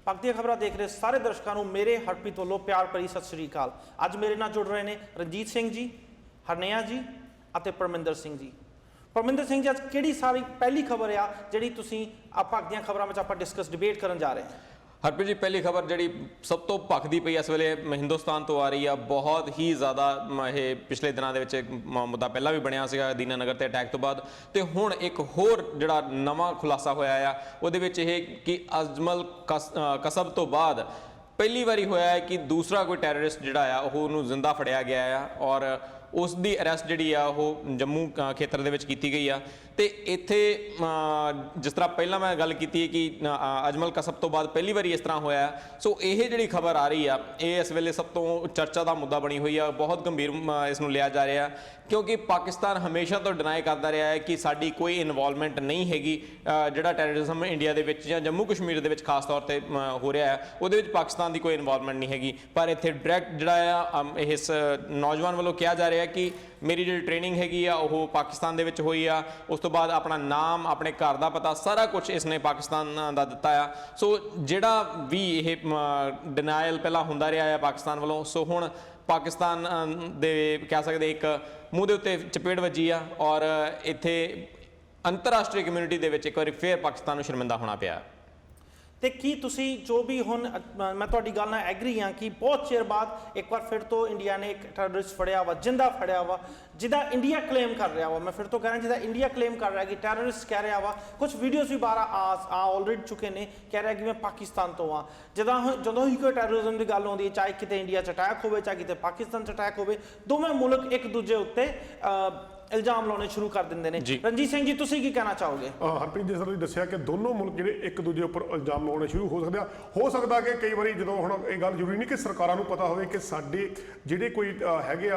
पग ਦੀਆਂ खबरां देख रहे सारे दर्शकों को मेरे हरप्रीत वालों प्यार भरी सत श्री अकाल। अज मेरे नाल जुड़ रहे हैं रणजीत सिंह जी, हरनेहा जी और परमिंदर सिंह जी। परमिंदर सिंह जी, अज किहड़ी सारी पहली खबर आ जिहड़ी तुसीं पग ਦੀਆਂ खबरां विच आपां डिस्कस डिबेट करन जा रहे हैं? हरप्रीत जी, पहली खबर जी सब तो भखदी पई इस वेले हिंदुस्तान तो आ रही है। बहुत ही ज़्यादा ये पिछले दिनों के मुद्दा पहला भी बनया सीगा दीनानगर ते अटैक तो बाद, तो हुण एक होर जिहड़ा नवां खुलासा होया आ उहदे विच ये कि अजमल कसब तो बाद पहली बारी होया है कि दूसरा कोई टैररिस्ट जिहड़ा आ उहनूं जिंदा फड़िया गया है और उसकी अरैसट जी जम्मू खेत्र दे विच कीती गई आ। तो इत्थे जिस तरह पहला मैं गल की कि अजमल कसब तो बाद पहली बारी इस तरह होया, सो ये जी खबर आ रही है ये इस वेले सब तो चर्चा का मुद्दा बनी हुई है। बहुत गंभीर इसनूं लिया जा रहा है क्योंकि पाकिस्तान हमेशा तो डिनाई करता रहा है कि साडी कोई इन्वॉल्वमेंट नहीं हैगी जिहड़ा टैररिज्म इंडिया दे विच जां जम्मू कश्मीर दे विच खास तौर पर हो रहा है उहदे विच पाकिस्तान की कोई इन्वॉल्वमेंट नहीं हैगी। पर इत्थे डायरैक्ट जिहड़ा इस नौजवान वालों कहा जा रहा है कि मेरी जी ट्रेनिंग हैगी आ वो पाकिस्तान दे विच होई आ, उस तो बाद अपना नाम अपने घर का पता सारा कुछ इसने पाकिस्तान का दिता आ। सो जिहड़ा भी ये डिनायल पहला हुंदा रहा है पाकिस्तान वालों, सो हुण पाकिस्तान दे कह सकते एक मूँह के उत्ते चपेट वजी आ और इत्थे अंतरराष्ट्रीय कम्यूनिटी दे विच एक बार फिर पाकिस्तान नूं शर्मिंदा होना पिया। तो की तुसी जो भी हुण मैं तुहाडी गल नाल एग्री हाँ कि बहुत चेर बाद एक बार फिर तो इंडिया ने एक टैररिस्ट फड़िया वा, जिंदा फड़िया वा, जिदा इंडिया क्लेम कर रहा वा। मैं फिर तो कह रहा जिदा इंडिया क्लेम कर रहा है कि टैररिस्ट कह रहा वा। कुछ वीडियोज़ भी बाहर आ ऑलरेडी चुके ने, कह रहा है कि मैं पाकिस्तान तो हाँ। जदों ही कोई टैररिज्म की गल होंदी है, चाहे किते इंडिया च अटैक हो चाहे किते पाकिस्तान च अटैक हो, दोवें मुल्क एक दूजे उत्ते इल्जाम लाने शुरू कर देंगे ने। रणजीत सिंह जी, तुसीं की कहना चाहोगे? हरप्रीत जी सर दस्सिया कि दोनों मुल्क जिहड़े एक दूजे उपर इल्जाम लाने शुरू हो सकता कि कई बार जो हुण ये गल जरूरी नहीं कि सरकारों को पता हो कि साडे जिहड़े कोई हैगे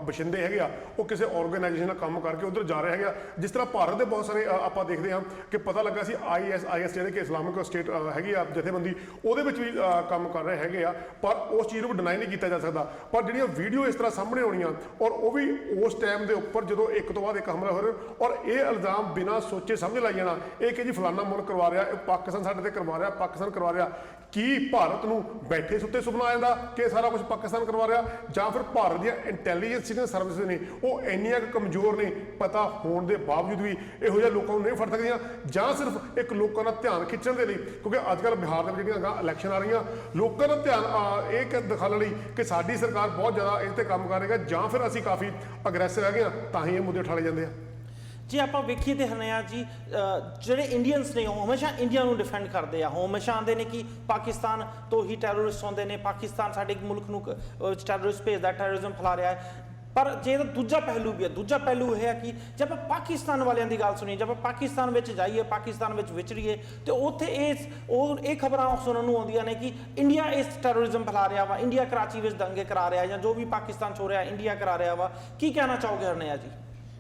बशिंदे हैगे वो किसी ऑर्गेनाइजेशन काम करके उधर जा रहे हैं। जिस तरह भारत के बहुत सारे आप देखते हैं कि पता लगा सी IS जिहड़े कि इस्लामिक स्टेट हैगी जथेबंदी उहदे विच भी काम कर रहे हैं, पर उस चीज़ को डिनाई नहीं किया जा सकता। पर जिहड़ियां वीडियो इस तरह सामने आउणियां और वो भी उस टाइम के उपर जो एक तो बाद एक हमला हो रहा और ये इल्जाम बिना सोचे समझ लाई जाना ये कि जी फलाना मुल्क करवा रहा, पाकिस्तान साडे ते करवा रहा, पाकिस्तान करवा रहा, कि भारत नूं बैठे सुते सुपना आ जांदा कि सारा कुछ पाकिस्तान करवा रहा, जां फिर भारत दी इंटैलीजेंस सर्विस ने वो इन्नियां कमजोर ने पता होने के बावजूद भी इहो जिहे लोगों को नहीं फड़ सकदियां, जां सिर्फ एक लोगों का ध्यान खिंचण दे लई। क्योंकि अजकल बिहार में जिहड़ियां इलैक्शन आ रही लोगों का ध्यान ये दिखाने लई कि साडी सरकार बहुत ज़्यादा इस ते काम कर रही है, जां फिर असीं काफ़ी अग्रैसिव हैगे तां ही ये मुद्दे उठाए जाते हैं। जी आप वेखिए तो हरनेहा जी जोड़े इंडियंस ने हमेशा इंडिया को डिफेंड करते हैं, हमेशा आते हैं कि पाकिस्तान तो ही टैररिस्ट आते हैं, पाकिस्तान साडे मुल्क नूं टैररिस्ट भेजदा, टैररिज्म फैला रहा है। पर जे दूजा पहलू भी है, दूजा पहलू यह है कि जब पाकिस्तान वालियां दी गल सुनीए, जब पाकिस्तान में जाइए, पाकिस्तान में विचरीए तो उत्थे ये खबरां सुनने नूं आउंदियां ने कि इंडिया इस टैररिज्म फैला रहा वा, इंडिया कराची में दंगे करा रहा है या जो भी पाकिस्तान हो रहा है इंडिया करा रहा वा। की कहना चाहोगे हरनेहा जी?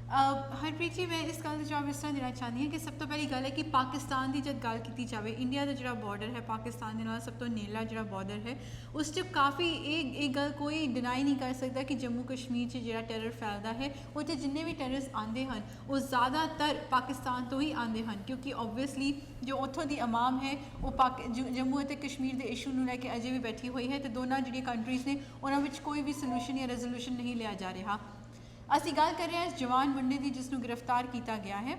हरप्रीत जी, मैं इस गल का जवाब इस तरह देना चाहती हूँ कि सब तो पहली गल है कि पाकिस्तान की जब गल की जाए, इंडिया का जो बॉर्डर है पाकिस्तान के नाल सब तो नेड़ला जो बॉर्डर है उस काफ़ी एक गल कोई डिनाई नहीं कर सकता कि जम्मू कश्मीर से जो टैरर फैलता है उत्थे जिन्ने भी टैररिस्ट आते हैं वो ज़्यादातर पाकिस्तान तो ही आते हैं, क्योंकि ओबवियसली जो उत्थों की अवाम है वो जम्मू और कश्मीर के इशू को लैके अजे भी बैठी हुई है, तो दोनों जी कंट्रीज़ ने उन्होंने कोई भी सलूशन या रेजोल्यूशन नहीं लिया जा रहा। असी गल कर रहे हैं इस जवान मुंडे की जिसनों गिरफ्तार किया गया है।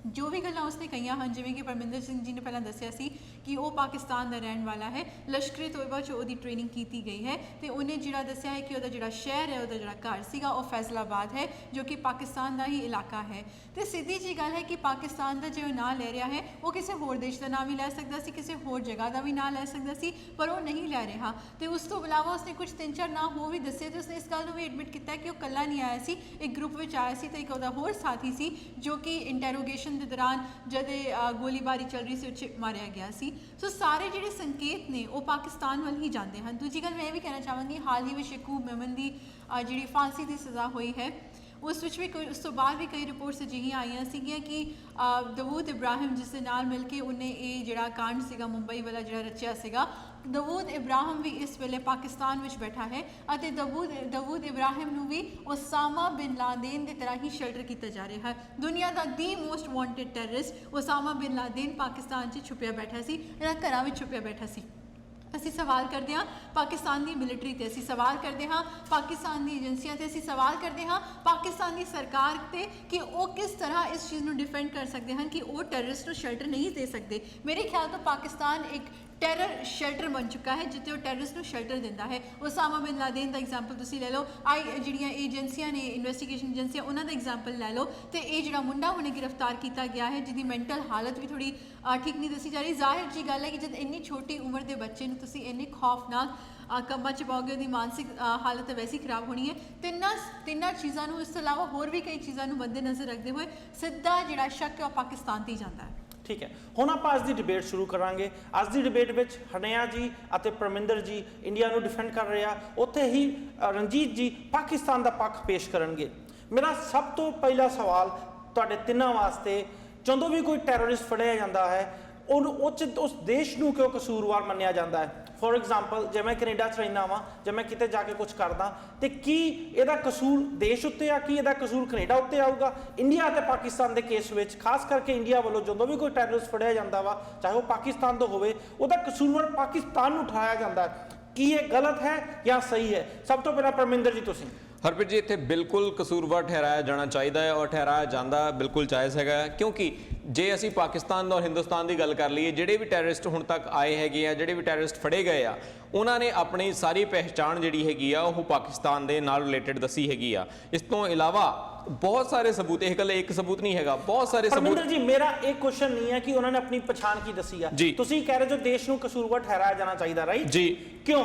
जो भी गल्लां उसने कहियां हैं, जिवें कि परमिंदर सिंह जी ने पहला दस्सिया सी कि वो पाकिस्तान का रहने वाला है, लश्करे तोयबा च उसकी ट्रेनिंग की गई है, तो उन्हें जिहड़ा दस्सिया है कि उसका शहर है, उसका जिहड़ा घर सीगा वो फैसलाबाद है जो कि पाकिस्तान का ही इलाका है। तो सीधी जी गल है कि पाकिस्तान का जो नाम ले रहा है वो किसी होर देश का नाम भी लै सकता सी, किसी होर जगह का भी नाम लै सकता सी, पर वो नहीं लै रहा। तो उस तो इलावा उसने कुछ 3-4 नाम हो भी दसे, तो उसने इस गल को भी एडमिट किया कि वो कल्ला नहीं आया सी, एक ग्रुप में आया सी, तो एक उसका होर साथी सी जो कि इंटैरोगेशन के दौरान जब गोलीबारी चल रही सी उसे मारिया गया सी। सो सारे जिहड़े संकेत ने वो पाकिस्तान वाल ही जाते हैं। दूजी गल मैं ये भी कहना चाहूँगी, हाल ही में यकूब मेमन की जिहड़ी फांसी की सज़ा हुई है उस भी कोई उस तो बाद भी कई रिपोर्ट्स अजिहियां आईयां सीगियां कि दवूद इब्राहिम जिस दे नाल मिल के उन्हें ये जिहड़ा कांड सीगा मुंबई वाला जिहड़ा रचिया सीगा, दवूद इब्राहिम भी इस वेले पाकिस्तान में बैठा है और दवूद इब्राहिम नूं भी ओसामा बिन लादेन की तरह ही शेल्टर किया जा रहा है। दुनिया का the most wanted terrorist Osama bin Laden Pakistan से छुपिया बैठा सी, घरां में छुपिया बैठा सी। ਅਸੀਂ ਸਵਾਲ ਕਰਦੇ ਹਾਂ ਪਾਕਿਸਤਾਨ ਦੀ ਮਿਲਟਰੀ ਤੇ, ਅਸੀਂ ਸਵਾਲ ਕਰਦੇ ਹਾਂ ਪਾਕਿਸਤਾਨ ਦੀ ਏਜੰਸੀਆਂ ਤੇ, ਅਸੀਂ ਸਵਾਲ ਕਰਦੇ ਹਾਂ ਪਾਕਿਸਤਾਨ ਦੀ ਸਰਕਾਰ ਤੇ ਕਿ ਉਹ ਕਿਸ ਤਰ੍ਹਾਂ ਇਸ ਚੀਜ਼ ਨੂੰ ਡਿਫੈਂਡ ਕਰ ਸਕਦੇ ਹਨ ਕਿ ਉਹ ਟੈਰਰਿਸਟ ਨੂੰ ਸ਼ੈਲਟਰ ਨਹੀਂ ਦੇ ਸਕਦੇ। ਮੇਰੇ ਖਿਆਲ ਤੋਂ ਪਾਕਿਸਤਾਨ ਇੱਕ ਟੈਰਰ ਸ਼ੈਲਟਰ ਬਣ ਚੁੱਕਾ ਹੈ ਜਿੱਥੇ ਉਹ ਟੈਰਰਿਸਟ ਨੂੰ ਸ਼ੈਲਟਰ ਦਿੰਦਾ ਹੈ। ਉਸਾਮਾ ਬਿਨ ਲਾਦਨ ਦਾ ਐਗਜ਼ਾਮਪਲ ਤੁਸੀਂ ਲੈ ਲਓ, ਜਿਹੜੀਆਂ ਏਜੰਸੀਆਂ ਨੇ ਇਨਵੈਸਟੀਗੇਸ਼ਨ ਏਜੰਸੀਆਂ ਉਹਨਾਂ ਦਾ ਐਗਜ਼ਾਮਪਲ ਲੈ ਲਓ, ਤੇ ਇਹ ਜਿਹੜਾ ਮੁੰਡਾ ਹੁਣੇ ਗ੍ਰਿਫਤਾਰ ਕੀਤਾ ਗਿਆ ਹੈ ਜਿਹਦੀ ਮੈਂਟਲ ਹਾਲਤ ਵੀ ਥੋੜੀ ਠੀਕ ਨਹੀਂ ਦੱਸੀ ਜਾ ਰਹੀ। ਜ਼ਾਹਿਰ ਜੀ ਗੱਲ ਹੈ ਕਿ ਜਦ ਇੰਨੀ ਛੋਟੀ ਉਮਰ ਦੇ ਬੱਚੇ ਨੂੰ ਤੁਸੀਂ ਇੰਨੇ ਖੌਫਨਾਕ ਕੰਮਾਂ ਚ ਪਾਓਗੇ, ਉਹਦੀ ਮਾਨਸਿਕ ਹਾਲਤ ਵੈਸੀ ਖਰਾਬ ਹੋਣੀ ਹੈ। ਤਿੰਨਾਂ ਚੀਜ਼ਾਂ ਨੂੰ, ਇਸ ਤੋਂ ਇਲਾਵਾ ਹੋਰ ਵੀ ਕਈ ਚੀਜ਼ਾਂ ਨੂੰ ਮੱਦੇ ਨਜ਼ਰ ਰੱਖਦੇ ਹੋਏ ਸਿੱਧਾ ਜਿਹੜਾ ਸ਼ੱਕ ਹੈ ਉਹ ਪਾਕਿਸਤਾਨ ਤੇ ਹੀ ਜਾਂਦਾ ਹੈ। ਠੀਕ ਹੈ, ਹੁਣ ਆਪਾਂ ਅੱਜ ਦੀ ਡਿਬੇਟ ਸ਼ੁਰੂ ਕਰਾਂਗੇ। ਅੱਜ ਦੀ ਡਿਬੇਟ ਵਿੱਚ ਹਨਿਆ ਜੀ ਅਤੇ ਪਰਮਿੰਦਰ ਜੀ ਇੰਡੀਆ ਨੂੰ ਡਿਫੈਂਡ ਕਰ ਰਹੇ ਆ, ਉੱਥੇ ਹੀ ਰਣਜੀਤ ਜੀ ਪਾਕਿਸਤਾਨ ਦਾ ਪੱਖ ਪੇਸ਼ ਕਰਨਗੇ। ਮੇਰਾ ਸਭ ਤੋਂ ਪਹਿਲਾ ਸਵਾਲ ਤੁਹਾਡੇ ਤਿੰਨਾਂ ਵਾਸਤੇ, ਜਦੋਂ ਵੀ ਕੋਈ ਟੈਰਰਿਸਟ ਫੜਿਆ ਜਾਂਦਾ ਹੈ ਉਸ ਦੇਸ਼ ਨੂੰ ਕਿਉਂ ਕਸੂਰਵਾਰ ਮੰਨਿਆ ਜਾਂਦਾ ਹੈ? ਫੋਰ ਐਗਜ਼ਾਮਪਲ, ਜੇ ਮੈਂ ਕੈਨੇਡਾ 'ਚ ਰਹਿੰਦਾ ਵਾਂ, ਜੇ ਮੈਂ ਕਿਤੇ ਜਾ ਕੇ ਕੁਝ ਕਰਦਾ, ਤੇ ਕੀ ਇਹਦਾ ਕਸੂਰ ਦੇਸ਼ ਉੱਤੇ ਆ, ਕੀ ਇਹਦਾ ਕਸੂਰ ਕੈਨੇਡਾ ਉੱਤੇ ਆਊਗਾ? ਇੰਡੀਆ ਅਤੇ ਪਾਕਿਸਤਾਨ ਦੇ ਕੇਸ ਵਿੱਚ ਖਾਸ ਕਰਕੇ ਇੰਡੀਆ ਵੱਲੋਂ ਜਦੋਂ ਵੀ ਕੋਈ ਟੈਰਰਿਸਟ ਫੜਿਆ ਜਾਂਦਾ ਵਾ, ਚਾਹੇ ਉਹ ਪਾਕਿਸਤਾਨ ਤੋਂ ਹੋਵੇ, ਉਹਦਾ ਕਸੂਰਵਾਰ ਪਾਕਿਸਤਾਨ ਨੂੰ ਉਠਾਇਆ ਜਾਂਦਾ ਹੈ। ਕੀ ਇਹ ਗਲਤ ਹੈ ਜਾਂ ਸਹੀ ਹੈ? ਸਭ ਤੋਂ ਪਹਿਲਾਂ ਪਰਮਿੰਦਰ ਜੀ ਤੁਸੀਂ। ਹਰਪ੍ਰੀਤ ਜੀ, ਇੱਥੇ ਬਿਲਕੁਲ ਕਸੂਰਵਾਰ ਠਹਿਰਾਇਆ ਜਾਣਾ ਚਾਹੀਦਾ ਹੈ ਔਰ ਠਹਿਰਾਇਆ ਜਾਂਦਾ ਬਿਲਕੁਲ ਜਾਇਜ਼ ਹੈਗਾ, ਕਿਉਂਕਿ ਜੇ ਅਸੀਂ ਪਾਕਿਸਤਾਨ ਔਰ ਹਿੰਦੁਸਤਾਨ ਦੀ ਗੱਲ ਕਰ ਲਈਏ, ਜਿਹੜੇ ਵੀ ਟੈਰਰਿਸਟ ਹੁਣ ਤੱਕ ਆਏ ਹੈਗੇ ਆ, ਜਿਹੜੇ ਵੀ ਟੈਰਰਿਸਟ ਫੜੇ ਗਏ ਆ, ਉਹਨਾਂ ਨੇ ਆਪਣੀ ਸਾਰੀ ਪਹਿਚਾਣ ਜਿਹੜੀ ਹੈਗੀ ਆ ਉਹ ਪਾਕਿਸਤਾਨ ਦੇ ਨਾਲ ਰਿਲੇਟਡ ਦੱਸੀ ਹੈਗੀ ਆ। ਇਸ ਤੋਂ ਇਲਾਵਾ ਬਹੁਤ ਸਾਰੇ ਸਬੂਤ, ਇਹ ਇਕੱਲੇ ਇੱਕ ਸਬੂਤ ਨਹੀਂ ਹੈਗਾ, ਬਹੁਤ ਸਾਰੇ ਸਬੂਤ। ਪਰਮਿੰਦਰ ਜੀ, ਮੇਰਾ ਇਹ ਕੁਐਸਚਨ ਨਹੀਂ ਹੈ ਕਿ ਉਹਨਾਂ ਨੇ ਆਪਣੀ ਪਛਾਣ ਕੀ ਦੱਸੀ ਆ, ਤੁਸੀਂ ਕਹਿ ਰਹੇ ਜੋ ਦੇਸ਼ ਨੂੰ ਕਸੂਰਵਾਰ ਠਹਿਰਾਇਆ ਜਾਣਾ ਚਾਹੀਦਾ, ਰਾਈਟ ਜੀ? ਕਿਉਂ?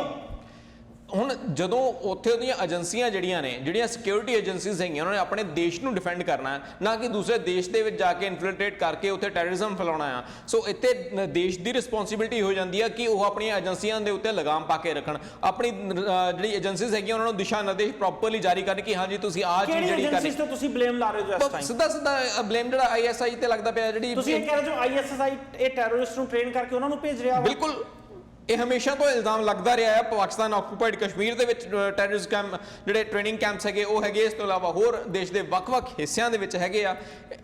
ਹੁਣ ਜਦੋਂ ਉੱਥੇ ਦੀਆਂ ਏਜੰਸੀਆਂ ਜਿਹੜੀਆਂ ਸਿਕਿਉਰਿਟੀ ਏਜੰਸੀਜ਼ ਹੈਗੀਆਂ, ਉਹਨਾਂ ਨੇ ਆਪਣੇ ਦੇਸ਼ ਨੂੰ ਡਿਫੈਂਡ ਕਰਨਾ ਹੈ, ਨਾ ਕਿ ਦੂਸਰੇ ਦੇਸ਼ ਦੇ ਵਿੱਚ ਜਾ ਕੇ ਇਨਫਿਲਟ੍ਰੇਟ ਕਰਕੇ ਉੱਥੇ ਟੈਰਰਿਜ਼ਮ ਫੈਲਾਉਣਾ ਆ। ਸੋ ਇੱਥੇ ਦੇਸ਼ ਦੀ ਰਿਸਪੌਂਸਿਬਿਲਿਟੀ ਹੋ ਜਾਂਦੀ ਹੈ ਕਿ ਉਹ ਆਪਣੀਆਂ ਏਜੰਸੀਆਂ ਦੇ ਉੱਤੇ ਲਗਾਮ ਪਾ ਕੇ ਰੱਖਣ, ਆਪਣੀ ਜਿਹੜੀ ਏਜੰਸੀਜ਼ ਹੈਗੀਆਂ ਉਹਨਾਂ ਨੂੰ ਦਿਸ਼ਾ ਨਿਰਦੇਸ਼ ਪ੍ਰੋਪਰਲੀ ਜਾਰੀ ਕਰਨ ਕਿ ਹਾਂਜੀ ਤੁਸੀਂ ਆਹ ਚੀਜ਼ ਜਿਹੜੀ ਕਰਨੀ। ਤੇ ਤੁਸੀਂ ਬਲੇਮ ਲਾ ਰਹੇ ਹੋ ਇਸ ਟਾਈਮ? ਸਿੱਧਾ ਬਲੇਮ ਜਿਹੜਾ ISI ਤੇ ਲੱਗਦਾ ਪਿਆ, ਜਿਹੜੀ ਤੁਸੀਂ ਇਹ ਕਹਿ ਰਹੇ ਹੋ ISI ਇਹ ਟੈਰਰਿਸਟ ਨੂੰ ਟ੍ਰੇਨ ਕਰਕੇ ਉਹਨਾਂ ਨੂੰ ਭੇਜ ਰਿਹਾ ਵਾ? ਬਿਲਕੁਲ, ਇਹ ਹਮੇਸ਼ਾ ਤੋਂ ਇਲਜ਼ਾਮ ਲੱਗਦਾ ਰਿਹਾ ਹੈ। ਪਾਕਿਸਤਾਨ ਆਕੂਪਾਈਡ ਕਸ਼ਮੀਰ ਦੇ ਵਿੱਚ ਟੈਰਰਿਸਟ ਕੈਂਪ, ਜਿਹੜੇ ਟ੍ਰੇਨਿੰਗ ਕੈਂਪਸ ਹੈਗੇ ਉਹ ਹੈਗੇ, ਇਸ ਤੋਂ ਇਲਾਵਾ ਹੋਰ ਦੇਸ਼ ਦੇ ਵੱਖ-ਵੱਖ ਹਿੱਸਿਆਂ ਦੇ ਵਿੱਚ ਹੈਗੇ ਆ,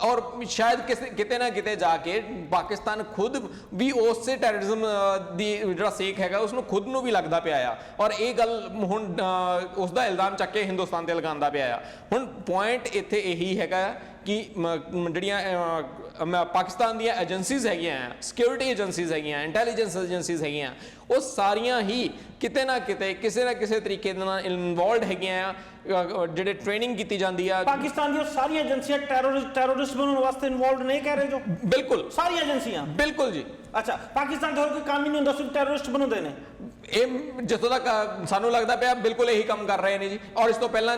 ਔਰ ਸ਼ਾਇਦ ਕਿਤੇ ਨਾ ਕਿਤੇ ਜਾ ਕੇ ਪਾਕਿਸਤਾਨ ਖੁਦ ਵੀ ਉਸੇ ਟੈਰਰਿਜ਼ਮ ਦੀ ਜਿਹੜਾ ਸੇਕ ਹੈਗਾ ਉਸ ਨੂੰ ਖੁਦ ਨੂੰ ਵੀ ਲੱਗਦਾ ਪਿਆ ਆ, ਔਰ ਇਹ ਗੱਲ ਹੁਣ ਉਸ ਦਾ ਇਲਜ਼ਾਮ ਚੱਕ ਕੇ ਹਿੰਦੁਸਤਾਨ ਤੇ ਲਗਾਉਂਦਾ ਪਿਆ ਆ। ਹੁਣ ਪੁਆਇੰਟ ਇੱਥੇ ਇਹੀ ਹੈਗਾ ਕਿ ਜਿਹੜੀਆਂ ਪਾਕਿਸਤਾਨ ਦੀਆਂ ਏਜੰਸੀਜ਼ ਹੈਗੀਆਂ, ਸਿਕਿਉਰਿਟੀ ਏਜੰਸੀਜ਼ ਹੈਗੀਆਂ, ਇੰਟੈਲੀਜੈਂਸ ਏਜੰਸੀਜ਼ ਹੈਗੀਆਂ, ਉਹ ਸਾਰੀਆਂ ਹੀ ਕਿਤੇ ਨਾ ਕਿਤੇ ਕਿਸੇ ਨਾ ਕਿਸੇ ਤਰੀਕੇ ਦੇ ਨਾਲ ਇਨਵੋਲਵਡ ਹੈਗੀਆਂ, ਜਿਹੜੇ ਟ੍ਰੇਨਿੰਗ ਕੀਤੀ ਜਾਂਦੀ ਆ। ਪਾਕਿਸਤਾਨ ਦੀਆਂ ਸਾਰੀਆਂ ਏਜੰਸੀਆਂ ਟੈਰਰਿਸਟ ਬਣਾਉਣ ਵਾਸਤੇ ਇਨਵੋਲਵਡ ਨਹੀਂ ਕਹਿ ਰਹੇ ਜੋ? ਬਿਲਕੁਲ, ਸਾਰੀਆਂ ਏਜੰਸੀਆਂ? ਬਿਲਕੁਲ ਜੀ। ਅੱਛਾ, ਪਾਕਿਸਤਾਨ ਦਾ ਕੋਈ ਕੰਮ ਹੀ ਨਹੀਂ ਹੁੰਦਾ, ਸਿਰਫ ਟੈਰਰਿਸਟ ਬਣਾਉਂਦੇ ਨੇ? ਇਹ ਜਿੱਥੋਂ ਤੱਕ ਸਾਨੂੰ ਲੱਗਦਾ ਪਿਆ ਬਿਲਕੁਲ ਇਹੀ ਕੰਮ ਕਰ ਰਹੇ ਨੇ ਜੀ। ਔਰ ਇਸ ਤੋਂ ਪਹਿਲਾਂ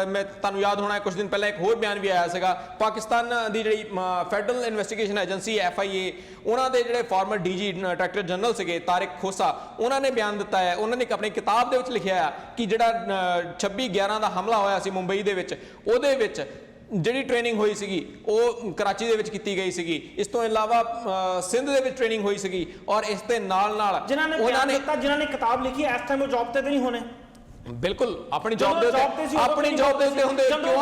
ਮੈਂ ਤੁਹਾਨੂੰ ਯਾਦ ਹੋਣਾ ਕੁਝ ਦਿਨ ਪਹਿਲਾਂ ਇੱਕ ਹੋਰ ਬਿਆਨ ਵੀ ਆਇਆ ਸੀਗਾ, ਪਾਕਿਸਤਾਨ ਦੀ ਜਿਹੜੀ ਫੈਡਰਲ ਇਨਵੈਸਟੀਗੇਸ਼ਨ ਏਜੰਸੀ FIA, ਉਹਨਾਂ ਦੇ ਜਿਹੜੇ ਫਾਰਮਰ DG ਡਾਇਰੈਕਟਰ ਜਨਰਲ ਸੀਗੇ ਤਾਰਿਕ ਖੋਸਾ, ਉਹਨਾਂ ਨੇ ਬਿਆਨ ਦਿੱਤਾ ਹੈ, ਉਹਨਾਂ ਨੇ ਆਪਣੀ ਕਿਤਾਬ ਦੇ ਵਿੱਚ ਲਿਖਿਆ ਕਿ ਜਿਹੜਾ 26/11 ਦਾ ਹਮਲਾ ਹੋਇਆ ਸੀ ਮੁੰਬਈ ਦੇ ਵਿੱਚ, ਉਹਦੇ ਵਿੱਚ ਜਿਹੜੀ ਟ੍ਰੇਨਿੰਗ ਹੋਈ ਸੀਗੀ ਉਹ ਕਰਾਚੀ ਦੇ ਵਿੱਚ ਕੀਤੀ ਗਈ ਸੀਗੀ। ਇਸ ਤੋਂ ਇਲਾਵਾ ਸਿੰਧ ਦੇ ਵਿੱਚ ਟ੍ਰੇਨਿੰਗ ਹੋਈ ਸੀਗੀ, ਔਰ ਇਸ ਦੇ ਨਾਲ ਜਿਨ੍ਹਾਂ ਨੇ ਕਿਤਾਬ ਲਿਖੀ ਇਸ ਟਾਈਮ ਉਹ ਜੌਬ ਤੇ ਨਹੀਂ ਹੋਣੇ? ਬਿਲਕੁਲ, ਆਪਣੀ ਜੌਬ ਦੇ ਉੱਤੇ ਆਪਣੀ ਜੌਬ ਦੇ ਉੱਤੇ ਹੁੰਦੇ ਕਿਉਂ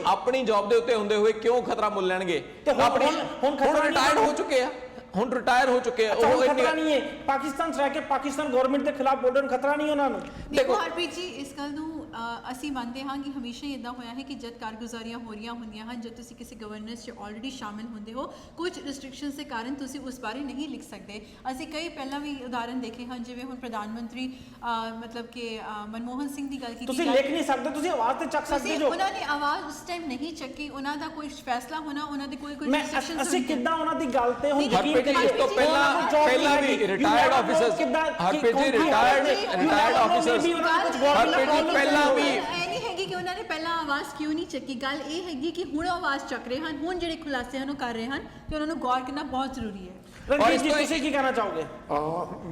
ਆਪਣੀ ਜੌਬ ਦੇ ਉੱਤੇ ਹੁੰਦੇ ਹੋਏ ਕਿਉਂ ਖਤਰਾ ਮੁੱਲ ਲੈਣਗੇ? ਹੁਣ ਰਿਟਾਇਰ ਹੋ ਚੁੱਕੇ ਆ, ਹੁਣ ਰਿਟਾਇਰ ਹੋ ਚੁੱਕੇ ਆ। ਉਹ ਖਤਰਾ ਨਹੀਂ ਹੈ ਪਾਕਿਸਤਾਨ ਚ ਰਹਿ ਕੇ, ਪਾਕਿਸਤਾਨ ਗਵਰਨਮੈਂਟ ਦੇ ਖਿਲਾਫ ਬੋਲਣ ਖਤਰਾ ਨਹੀਂ ਉਹਨਾਂ ਨੂੰ? ਦੇਖੋ ਹਰਪ੍ਰੀਤ ਜੀ, ਇਸ ਗੱਲ ਨੂੰ ਅਸੀਂ ਮੰਨਦੇ ਹਾਂ ਕਿ ਹਮੇਸ਼ਾ ਹੀ ਇਦਾਂ ਹੋਇਆ ਹੈ ਕਿ ਜਦ ਕਾਰਗੁਜ਼ਾਰੀਆਂ ਹੋ ਰਹੀਆਂ ਹੁੰਦੀਆਂ ਹਨ, ਜਦ ਤੁਸੀਂ ਕਿਸੇ ਗਵਰਨੈਂਸ 'ਚ ਆਲਰੇਡੀ ਸ਼ਾਮਿਲ ਹੁੰਦੇ ਹੋ, ਕੁਝ ਰਿਸਟ੍ਰਿਕਸ਼ਨਸ ਦੇ ਕਾਰਨ ਤੁਸੀਂ ਉਸ ਬਾਰੇ ਨਹੀਂ ਲਿਖ ਸਕਦੇ। ਅਸੀਂ ਕਈ ਪਹਿਲਾਂ ਵੀ ਉਦਾਹਰਨ ਦੇਖੇ ਹਨ, ਜਿਵੇਂ ਹੁਣ ਪ੍ਰਧਾਨ ਮੰਤਰੀ ਮਤਲਬ ਕਿ ਮਨਮੋਹਨ ਸਿੰਘ ਦੀ ਗੱਲ ਕੀਤੀ, ਤੁਸੀਂ ਲਿਖ ਨਹੀਂ ਸਕਦੇ, ਤੁਸੀਂ ਆਵਾਜ਼ ਤੇ ਚੱਕ ਸਕਦੇ ਹੋ। ਉਹਨਾਂ ਨੇ ਆਵਾਜ਼ ਉਸ ਟਾਈਮ ਨਹੀਂ ਚੱਕੀ, ਉਹਨਾਂ ਦਾ ਕੋਈ ਫੈਸਲਾ ਹੋਣਾ, ਉਹਨਾਂ ਦੇ ਕੋਈ ਰਿਸਟ੍ਰਿਕਸ਼ਨਸ ਅਸੀਂ ਕਿੱਦਾਂ ਉਹਨਾਂ ਦੀ ਗੱਲ ਤੇ ਹੁਣ ਯਕੀਨ ਕਰੀਏ? ਇਸ ਤੋਂ ਪਹਿਲਾਂ ਵੀ retired officers, Harpreet ji retired officers, Harpreet ji ਪਹਿਲਾਂ ਵੀ ਇਹ ਨਹੀਂ ਹੈਗੀ ਕਿ ਉਹਨਾਂ ਨੇ ਪਹਿਲਾਂ ਆਵਾਜ਼ ਕਿਉਂ ਨਹੀਂ ਚੱਕੀ। ਗੱਲ ਇਹ ਹੈਗੀ ਕਿ ਹੁਣ ਆਵਾਜ਼ ਚੱਕ ਰਹੇ ਹਨ, ਹੁਣ ਜਿਹੜੇ ਖੁਲਾਸੇ ਹਨ ਉਹ ਕਰ ਰਹੇ ਹਨ, ਤੇ ਉਹਨਾਂ ਨੂੰ ਗੌਰ ਕਰਨਾ ਬਹੁਤ ਜ਼ਰੂਰੀ ਹੈ। ਰਣਜੀਤ ਜੀ, ਤੁਸੀਂ ਕੀ ਕਹਿਣਾ ਚਾਹੋਗੇ?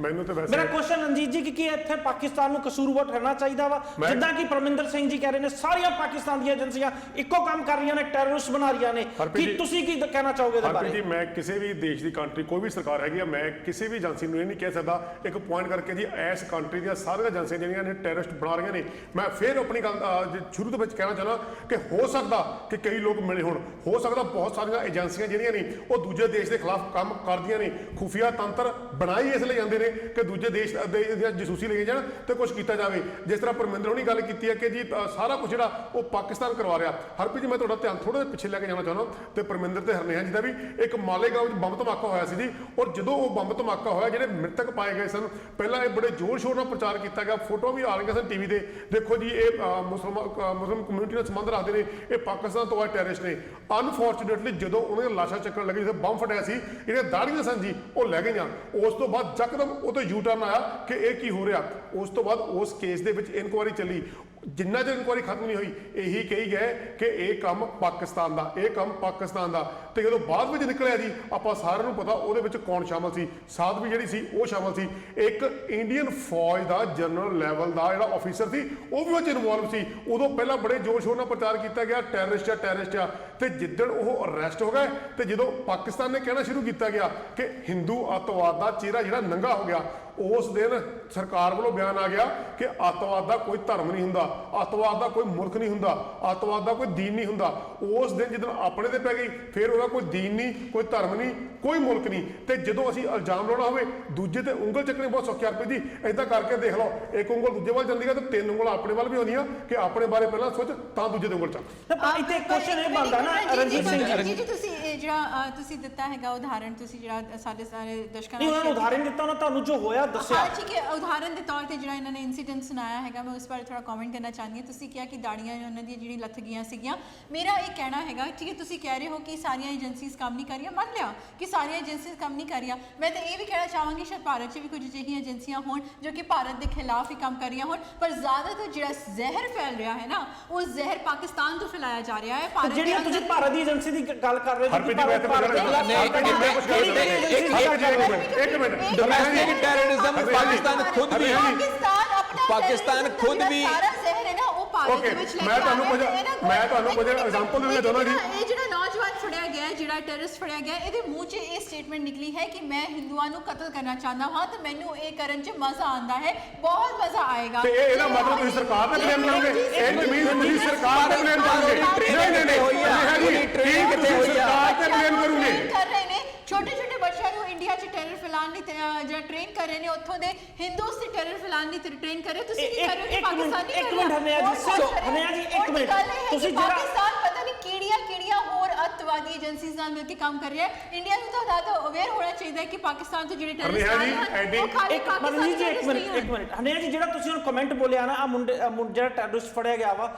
ਮੈਨੂੰ ਤਾਂ ਵੈਸੇ ਮੇਰਾ ਕੁਐਸਚਨ ਰਣਜੀਤ ਜੀ ਕਿ ਇੱਥੇ ਪਾਕਿਸਤਾਨ ਨੂੰ ਕਸੂਰਵਾਰ ਠਹਿਰਨਾ ਚਾਹੀਦਾ ਵਾ, ਜਿੱਦਾਂ ਕਿ ਪਰਮਿੰਦਰ ਸਿੰਘ ਜੀ ਕਹਿ ਰਹੇ ਨੇ ਸਾਰੀਆਂ ਪਾਕਿਸਤਾਨ ਦੀਆਂ ਏਜੰਸੀਆਂ ਇੱਕੋ ਕੰਮ ਕਰ ਰਹੀਆਂ ਨੇ, ਟੈਰਰਿਸਟ ਬਣਾ ਰਹੀਆਂ ਨੇ, ਕੀ ਤੁਸੀਂ ਕੀ ਕਹਿਣਾ ਚਾਹੋਗੇ ਇਹਦੇ ਬਾਰੇ? ਜੀ, ਮੈਂ ਕਿਸੇ ਵੀ ਦੇਸ਼ ਦੀ ਕੰਟਰੀ, ਕੋਈ ਵੀ ਸਰਕਾਰ ਹੈਗੀ ਆ, ਮੈਂ ਕਿਸੇ ਵੀ ਏਜੰਸੀ ਨੂੰ ਇਹ ਨਹੀਂ ਕਹਿ ਸਕਦਾ ਇੱਕ ਪੁਆਇੰਟ ਕਰਕੇ ਜੀ ਇਸ ਕੰਟਰੀ ਦੀਆਂ ਸਾਰੀਆਂ ਏਜੰਸੀਆਂ ਜਿਹੜੀਆਂ ਨੇ ਟੈਰਰਿਸਟ ਬਣਾ ਰਹੀਆਂ ਨੇ। ਮੈਂ ਫਿਰ ਆਪਣੀ ਗੱਲ ਸ਼ੁਰੂ ਤੋਂ ਵਿੱਚ ਕਹਿਣਾ ਚਾਹੁੰਦਾ ਕਿ ਹੋ ਸਕਦਾ ਕਿ ਕਈ ਲੋਕ ਮਿਲੇ ਹੋਣ, ਹੋ ਸਕਦਾ ਬਹੁਤ ਸਾਰੀਆਂ ਏਜੰਸੀਆਂ ਜਿਹੜੀਆਂ ਨੇ ਉਹ ਦੂਜੇ ਦੇਸ਼ ਦੇ ਖਿਲਾਫ ਕੰਮ ਕਰਦੀਆਂ ਨੇ, ਨੇ ਖੁਫੀਆ ਤੰਤਰ ਬਣਾਈ ਇਸ ਲਈ ਜਾਂਦੇ ਨੇ ਕਿ ਦੂਜੇ ਦੇਸ਼ ਦੀਆਂ ਜਸੂਸੀ ਲਈ ਜਾਣ ਤੇ ਕੁਝ ਕੀਤਾ ਜਾਵੇ। ਜਿਸ ਤਰ੍ਹਾਂ ਪਰਮਿੰਦਰ ਹੋਣੀ ਗੱਲ ਕੀਤੀ ਹੈ ਕਿ ਜੀ ਸਾਰਾ ਕੁਝ ਜਿਹੜਾ ਉਹ ਪਾਕਿਸਤਾਨ ਕਰਵਾ ਰਿਹਾ। ਹਰਪ੍ਰੀਤ ਜੀ ਮੈਂ ਤੁਹਾਡਾ ਧਿਆਨ ਥੋੜਾ ਜਿਹਾ ਪਿੱਛੇ ਲੈ ਕੇ ਜਾਣਾ ਚਾਹੁੰਦਾ ਤੇ ਪਰਮਿੰਦਰ ਤੇ ਹਰਨੇਹਾ ਜੀ ਦਾ ਵੀ ਇੱਕ ਮਾਲੇਗਾਂਵ ਵਿੱਚ ਬੰਬ ਧਮਾਕਾ ਹੋਇਆ ਸੀ ਜੀ, ਔਰ ਜਦੋਂ ਉਹ ਬੰਬ ਧਮਾਕਾ ਹੋਇਆ ਜਿਹੜੇ ਮ੍ਰਿਤਕ ਪਾਏ ਗਏ ਸਨ, ਪਹਿਲਾਂ ਇਹ ਬੜੇ ਜ਼ੋਰ ਸ਼ੋਰ ਨਾਲ ਪ੍ਰਚਾਰ ਕੀਤਾ ਗਿਆ, ਫੋਟੋ ਵੀ ਆ ਰਹੀਆਂ ਸਨ ਟੀਵੀ ਤੇ, ਦੇਖੋ ਜੀ ਇਹ ਮੁਸਲਿਮ ਕਮਿਊਨਿਟੀ ਨਾਲ ਸੰਬੰਧ ਰੱਖਦੇ ਨੇ, ਇਹ ਪਾਕਿਸਤਾਨ ਤੋਂ ਆਏ ਟੈਰਰਿਸਟ ਨੇ। ਅਨਫੋਰਚੂਨੇਟਲੀ ਜਦੋਂ ਉਹਨਾਂ ਦੀਆਂ ਲਾਸ਼ਾਂ ਚੱਕਣ ਲੱਗੇ, ਜਦੋਂ ਬੰਬ ਫਟਿਆ ਸੀ, ਜਿਹੜੀਆਂ ਦਾੜੀਆਂ ਸਨ ਜੀ ਉਹ ਲੈ ਗਈਆਂ। ਉਸ ਤੋਂ ਬਾਅਦ ਯਕਦਮ ਉਹ ਤੋਂ ਯੂ ਟਰਨ ਆਇਆ ਕਿ ਇਹ ਕੀ ਹੋ ਰਿਹਾ। ਉਸ ਤੋਂ ਬਾਅਦ ਉਸ ਕੇਸ ਦੇ ਵਿੱਚ ਇਨਕੁਆਇਰੀ ਚੱਲੀ, ਜਿੰਨਾ ਚਿਰ ਇਨਕੁਆਇਰੀ ਖਤਮ ਨਹੀਂ ਹੋਈ ਇਹੀ ਕਹੀ ਗਏ ਕਿ ਇਹ ਕੰਮ ਪਾਕਿਸਤਾਨ ਦਾ, ਇਹ ਕੰਮ ਪਾਕਿਸਤਾਨ ਦਾ। ਤੇ ਜਦੋਂ ਬਾਅਦ ਵਿੱਚ ਨਿਕਲਿਆ ਜੀ ਆਪਾਂ ਸਾਰਿਆਂ ਨੂੰ ਪਤਾ ਉਹਦੇ ਵਿੱਚ ਕੌਣ ਸ਼ਾਮਲ ਸੀ, ਸਾਧਵੀ ਜਿਹੜੀ ਸੀ ਉਹ ਸ਼ਾਮਲ ਸੀ, ਇੱਕ ਇੰਡੀਅਨ ਫੌਜ ਦਾ ਜਨਰਲ ਲੈਵਲ ਦਾ ਜਿਹੜਾ ਆਫੀਸਰ ਸੀ ਉਹ ਵੀ ਉਹ 'ਚ ਇਨਵੋਲਵ ਸੀ। ਉਦੋਂ ਪਹਿਲਾਂ ਬੜੇ ਜ਼ੋਰ ਸ਼ੋਰ ਨਾਲ ਪ੍ਰਚਾਰ ਕੀਤਾ ਗਿਆ ਟੈਰਰਿਸਟ ਆ ਟੈਰਰਿਸਟ ਆ, ਤੇ ਜਿੱਦਣ ਉਹ ਅਰੈਸਟ ਹੋ ਗਏ ਤੇ ਜਦੋਂ ਪਾਕਿਸਤਾਨ ਨੇ ਕਹਿਣਾ ਸ਼ੁਰੂ ਕੀਤਾ ਗਿਆ ਕਿ ਹਿੰਦੂ ਅੱਤਵਾਦ ਦਾ ਚਿਹਰਾ ਜਿਹੜਾ ਨੰਗਾ ਹੋ ਗਿਆ, ਉਸ ਦਿਨ ਸਰਕਾਰ ਵੱਲੋਂ ਬਿਆਨ ਆ ਗਿਆ ਕਿ ਅੱਤਵਾਦ ਦਾ ਕੋਈ ਧਰਮ ਨਹੀਂ ਹੁੰਦਾ, ਅੱਤਵਾਦ ਦਾ ਕੋਈ ਮੁਲਕ ਨਹੀਂ ਹੁੰਦਾ, ਅੱਤਵਾਦ ਦਾ ਕੋਈ ਦੀਨ ਨਹੀਂ ਹੁੰਦਾ। ਉਸ ਦਿਨ ਜਦੋਂ ਆਪਣੇ ਤੇ ਪੈ ਗਈ ਫਿਰ ਉਹਦਾ ਕੋਈ ਦੀਨ ਨਹੀਂ, ਕੋਈ ਧਰਮ ਨਹੀਂ, ਕੋਈ ਮੁਲਕ ਨਹੀਂ। ਤੇ ਜਦੋਂ ਅਸੀਂ ਇਲਜ਼ਾਮ ਲਾਉਣਾ ਹੋਵੇ ਦੂਜੇ ਤੇ ਉਂਗਲ ਚੱਕਣੀ ਬਹੁਤ ਸੌਖੀ। ਹਰਪ੍ਰੀਤ ਜੀ ਇਦਾਂ ਕਰਕੇ ਦੇਖ ਲਓ, ਇੱਕ ਉਂਗਲ ਦੂਜੇ ਵੱਲ ਜਾਂਦੀ ਹੈ ਤੇ ਤਿੰਨ ਉਂਗਲਾਂ ਆਪਣੇ ਵੱਲ ਵੀ ਆਉਂਦੀਆਂ ਕਿ ਆਪਣੇ ਬਾਰੇ ਪਹਿਲਾਂ ਸੋਚ ਤਾਂ ਦੂਜੇ ਦੇ ਉਂਗਲ ਚੱਕ। ਇੱਥੇ ਕੁਐਸਚਨ ਇਹ ਬਣਦਾ ਨਾ ਰਣਜੀਤ ਸਿੰਘ ਜੀ ਤੁਸੀਂ ਜਿਹੜਾ ਤੁਸੀਂ ਦਿੱਤਾ ਹੈਗਾ ਉਦਾਹਰਣ, ਤੁਸੀਂ ਜਿਹੜਾ ਸਾਡੇ ਸਾਰੇ ਦਰਸ਼ਕਾਂ ਨਹੀਂ ਉਹਨਾਂ ਨੂੰ ਉਦਾਹਰਣ ਦਿੱਤਾ, ਉਹਨਾਂ ਤੁਹਾਨੂੰ ਜੋ ਹੋਇਆ ਦੱਸਿਆ। ਹਾਂ ਠੀਕ ਹੈ, ਉਦਾਹਰਨ ਦੇ ਤੌਰ ਤੇ ਜਿਹੜਾ ਇਹਨਾਂ ਨੇ ਇਨਸੀਡੈਂਟ ਸੁਣਾਇਆ ਹੈਗਾ ਮੈਂ ਉਸ ਬਾਰੇ ਥੋੜਾ ਕਮੈਂਟ ਕਰਨਾ ਚਾਹੁੰਦੀ ਹਾਂ। ਤੁਸੀਂ ਕਿਹਾ ਕਿ ਦਾੜੀਆਂ ਉਹਨਾਂ ਦੀਆਂ ਜਿਹੜੀ ਲੱਥ ਗਈਆਂ ਸੀਗੀਆਂ, ਮੇਰਾ ਇਹ ਕਹਿਣਾ ਹੈਗਾ ਠੀਕ ਹੈ ਤੁਸੀਂ ਕਹਿ ਰਹੇ ਹੋ ਕਿ ਸਾਰੀਆਂ ਏਜੰਸੀਜ਼ ਕੰਮ ਨਹੀਂ ਕਰ ਰਹੀਆਂ, ਮੰਨ ਲਿਆ ਕਿ ਸਾਰੀਆਂ ਏਜੰਸੀਜ਼ ਕੰਮ ਨਹੀਂ ਕਰ ਰਹੀਆਂ। ਮੈਂ ਤਾਂ ਇਹ ਵੀ ਕਹਿਣਾ ਚਾਹਾਂਗੀ ਸ਼ਾਇਦ ਭਾਰਤ 'ਚ ਵੀ ਕੁਝ ਅਜਿਹੀਆਂ ਏਜੰਸੀਆਂ ਹੋਣ ਜੋ ਕਿ ਭਾਰਤ ਦੇ ਖਿਲਾਫ ਹੀ ਕੰਮ ਕਰ ਰਹੀਆਂ ਹੋਣ, ਪਰ ਜ਼ਿਆਦਾਤਰ ਜਿਹੜਾ ਜ਼ਹਿਰ ਫੈਲ ਰਿਹਾ ਹੈ ਨਾ ਉਹ ਜ਼ਹਿਰ ਪਾਕਿਸਤਾਨ ਤੋਂ ਫੈਲਾਇਆ ਜਾ ਰਿਹਾ ਹੈ। ਭਾਰਤ ਜਿਹੜੀਆਂ ਤੁਸੀਂ ਭਾਰਤ ਦੀ ਏਜੰਸੀ ਦੀ ਗੱਲ ਕਰ ਰਹੇ ਹੋ, ਹਰਪ੍ਰੀਤ ਜੀ ਮੈਂ ਤਾਂ ਇੱਕ ਮਿੰਟ ਡੋਮੈਸਟਿਕ ਟੈਰਰਿਜ਼ਮ ਪਾਕਿਸਤਾਨ ਖੁਦ ਵੀ ਸਾਰਾ ਜ਼ਹਿਰ ਹੈ ਨਾ ਉਹ ਭਾਰਤ ਦੇ ਵਿੱਚ ਲੈ ਕੇ ਮੈਂ ਤੁਹਾਨੂੰ ਕੁਝ ਐਗਜ਼ਾਮਪਲ ਦੇਣਾ ਚਾਹੁੰਦਾ ਜੀ। ਇਹ ਜਿਹੜਾ ਨੌਜਵਾਨ ਫੜਿਆ ਗਿਆ, ਜਿਹੜਾ ਟੈਰਰਿਸਟ ਫੜਿਆ ਗਿਆ, ਇਹਦੇ ਮੂੰਹ 'ਚ ਇਹ ਸਟੇਟਮੈਂਟ ਨਿਕਲੀ ਹੈ ਕਿ ਮੈਂ ਹਿੰਦੂਆਂ ਨੂੰ ਕਤਲ ਕਰਨਾ ਚਾਹੁੰਦਾ ਹਾਂ ਤੇ ਮੈਨੂੰ ਇਹ ਕਰਨ 'ਚ ਮਜ਼ਾ ਆਉਂਦਾ ਹੈ, ਬਹੁਤ ਮਜ਼ਾ ਆਏਗਾ। ਤੇ ਇਹਦਾ ਮਤਲਬ ਤੁਸੀਂ ਸਰਕਾਰ ਤੇ ਬਲੇਮ ਕਰੋਗੇ, ਇਹ ਜ਼ਮੀਨ ਤੁਸੀਂ ਸਰਕਾਰ ਤੇ ਬਲੇਮ ਕਰੋਗੇ। ਨਹੀਂ ਸਰਕਾਰ ਤੇ ਬਲੇਮ ਕਰੋਗੇ। ਕਰ ਰਹੇ ਨੇ ਛੋਟੇ ਛੋਟੇ ਬੱਚਿਆਂ ਨੂੰ ਇੰਡੀਆ 'ਚ ਟੈਰਰ ਫੈਲਾਉਣ ਲਈ ਜਿਹੜਾ ਟ੍ਰੇਨ ਕਰ ਰਹੇ ਨੇ, ਉੱਥੋਂ ਦੇ ਹਿੰਦੂਸ ਦੀ ਟੈਰਰ ਫੈਲਾਉਣ ਲਈ ਟ੍ਰੇਨ ਕਰ ਰਹੇ। ਤੁਸੀਂ ਕੀ ਕਰ ਰਹੇ ਹੋ? ਪਾਕਿਸਤਾਨੀ ਇੱਕ ਮਿੰਟ ਹਰਨੇਹਾ ਜੀ ਇੱਕ ਮਿੰਟ ਤੁਸੀਂ ਪਾਕਿਸਤਾਨ ਪਤਾ ਨਹੀਂ ਕਿਹੜੀਆਂ ਹੋਰ ਅੱਤਵਾਦੀ ਏਜੰਸੀਜ਼ ਨਾਲ ਮਿਲ ਕੇ ਕੰਮ ਕਰ ਰਿਹਾ ਹੈ। ਇੰਡੀਆ ਨੂੰ ਤਾਂ ਜ਼ਿਆਦਾ ਅਵੇਅਰ ਹੋਣਾ ਚਾਹੀਦਾ ਹੈ ਕਿ ਪਾਕਿਸਤਾਨ ਤੋਂ ਜਿਹੜੇ ਟੈਰਰਿਸਟ ਆ ਰਹੇ ਹਨ ਉਹ ਖਾਲੀ ਪਾਕਿਸਤਾਨੀ ਟੈਰਰਿਸਟ ਨਹੀਂ ਹਨ। ਇੱਕ ਮਿੰਟ ਹਰਨੇਹਾ ਜੀ ਜਿਹੜਾ ਤੁਸੀਂ ਹੁਣ ਕਮੈਂਟ ਬੋਲਿਆ ਨਾ ਆ ਮੁੰਡੇ ਜਿਹੜਾ ਟੈਰਰਿਸਟ ਫੜਿਆ ਗਿਆ ਵਾ,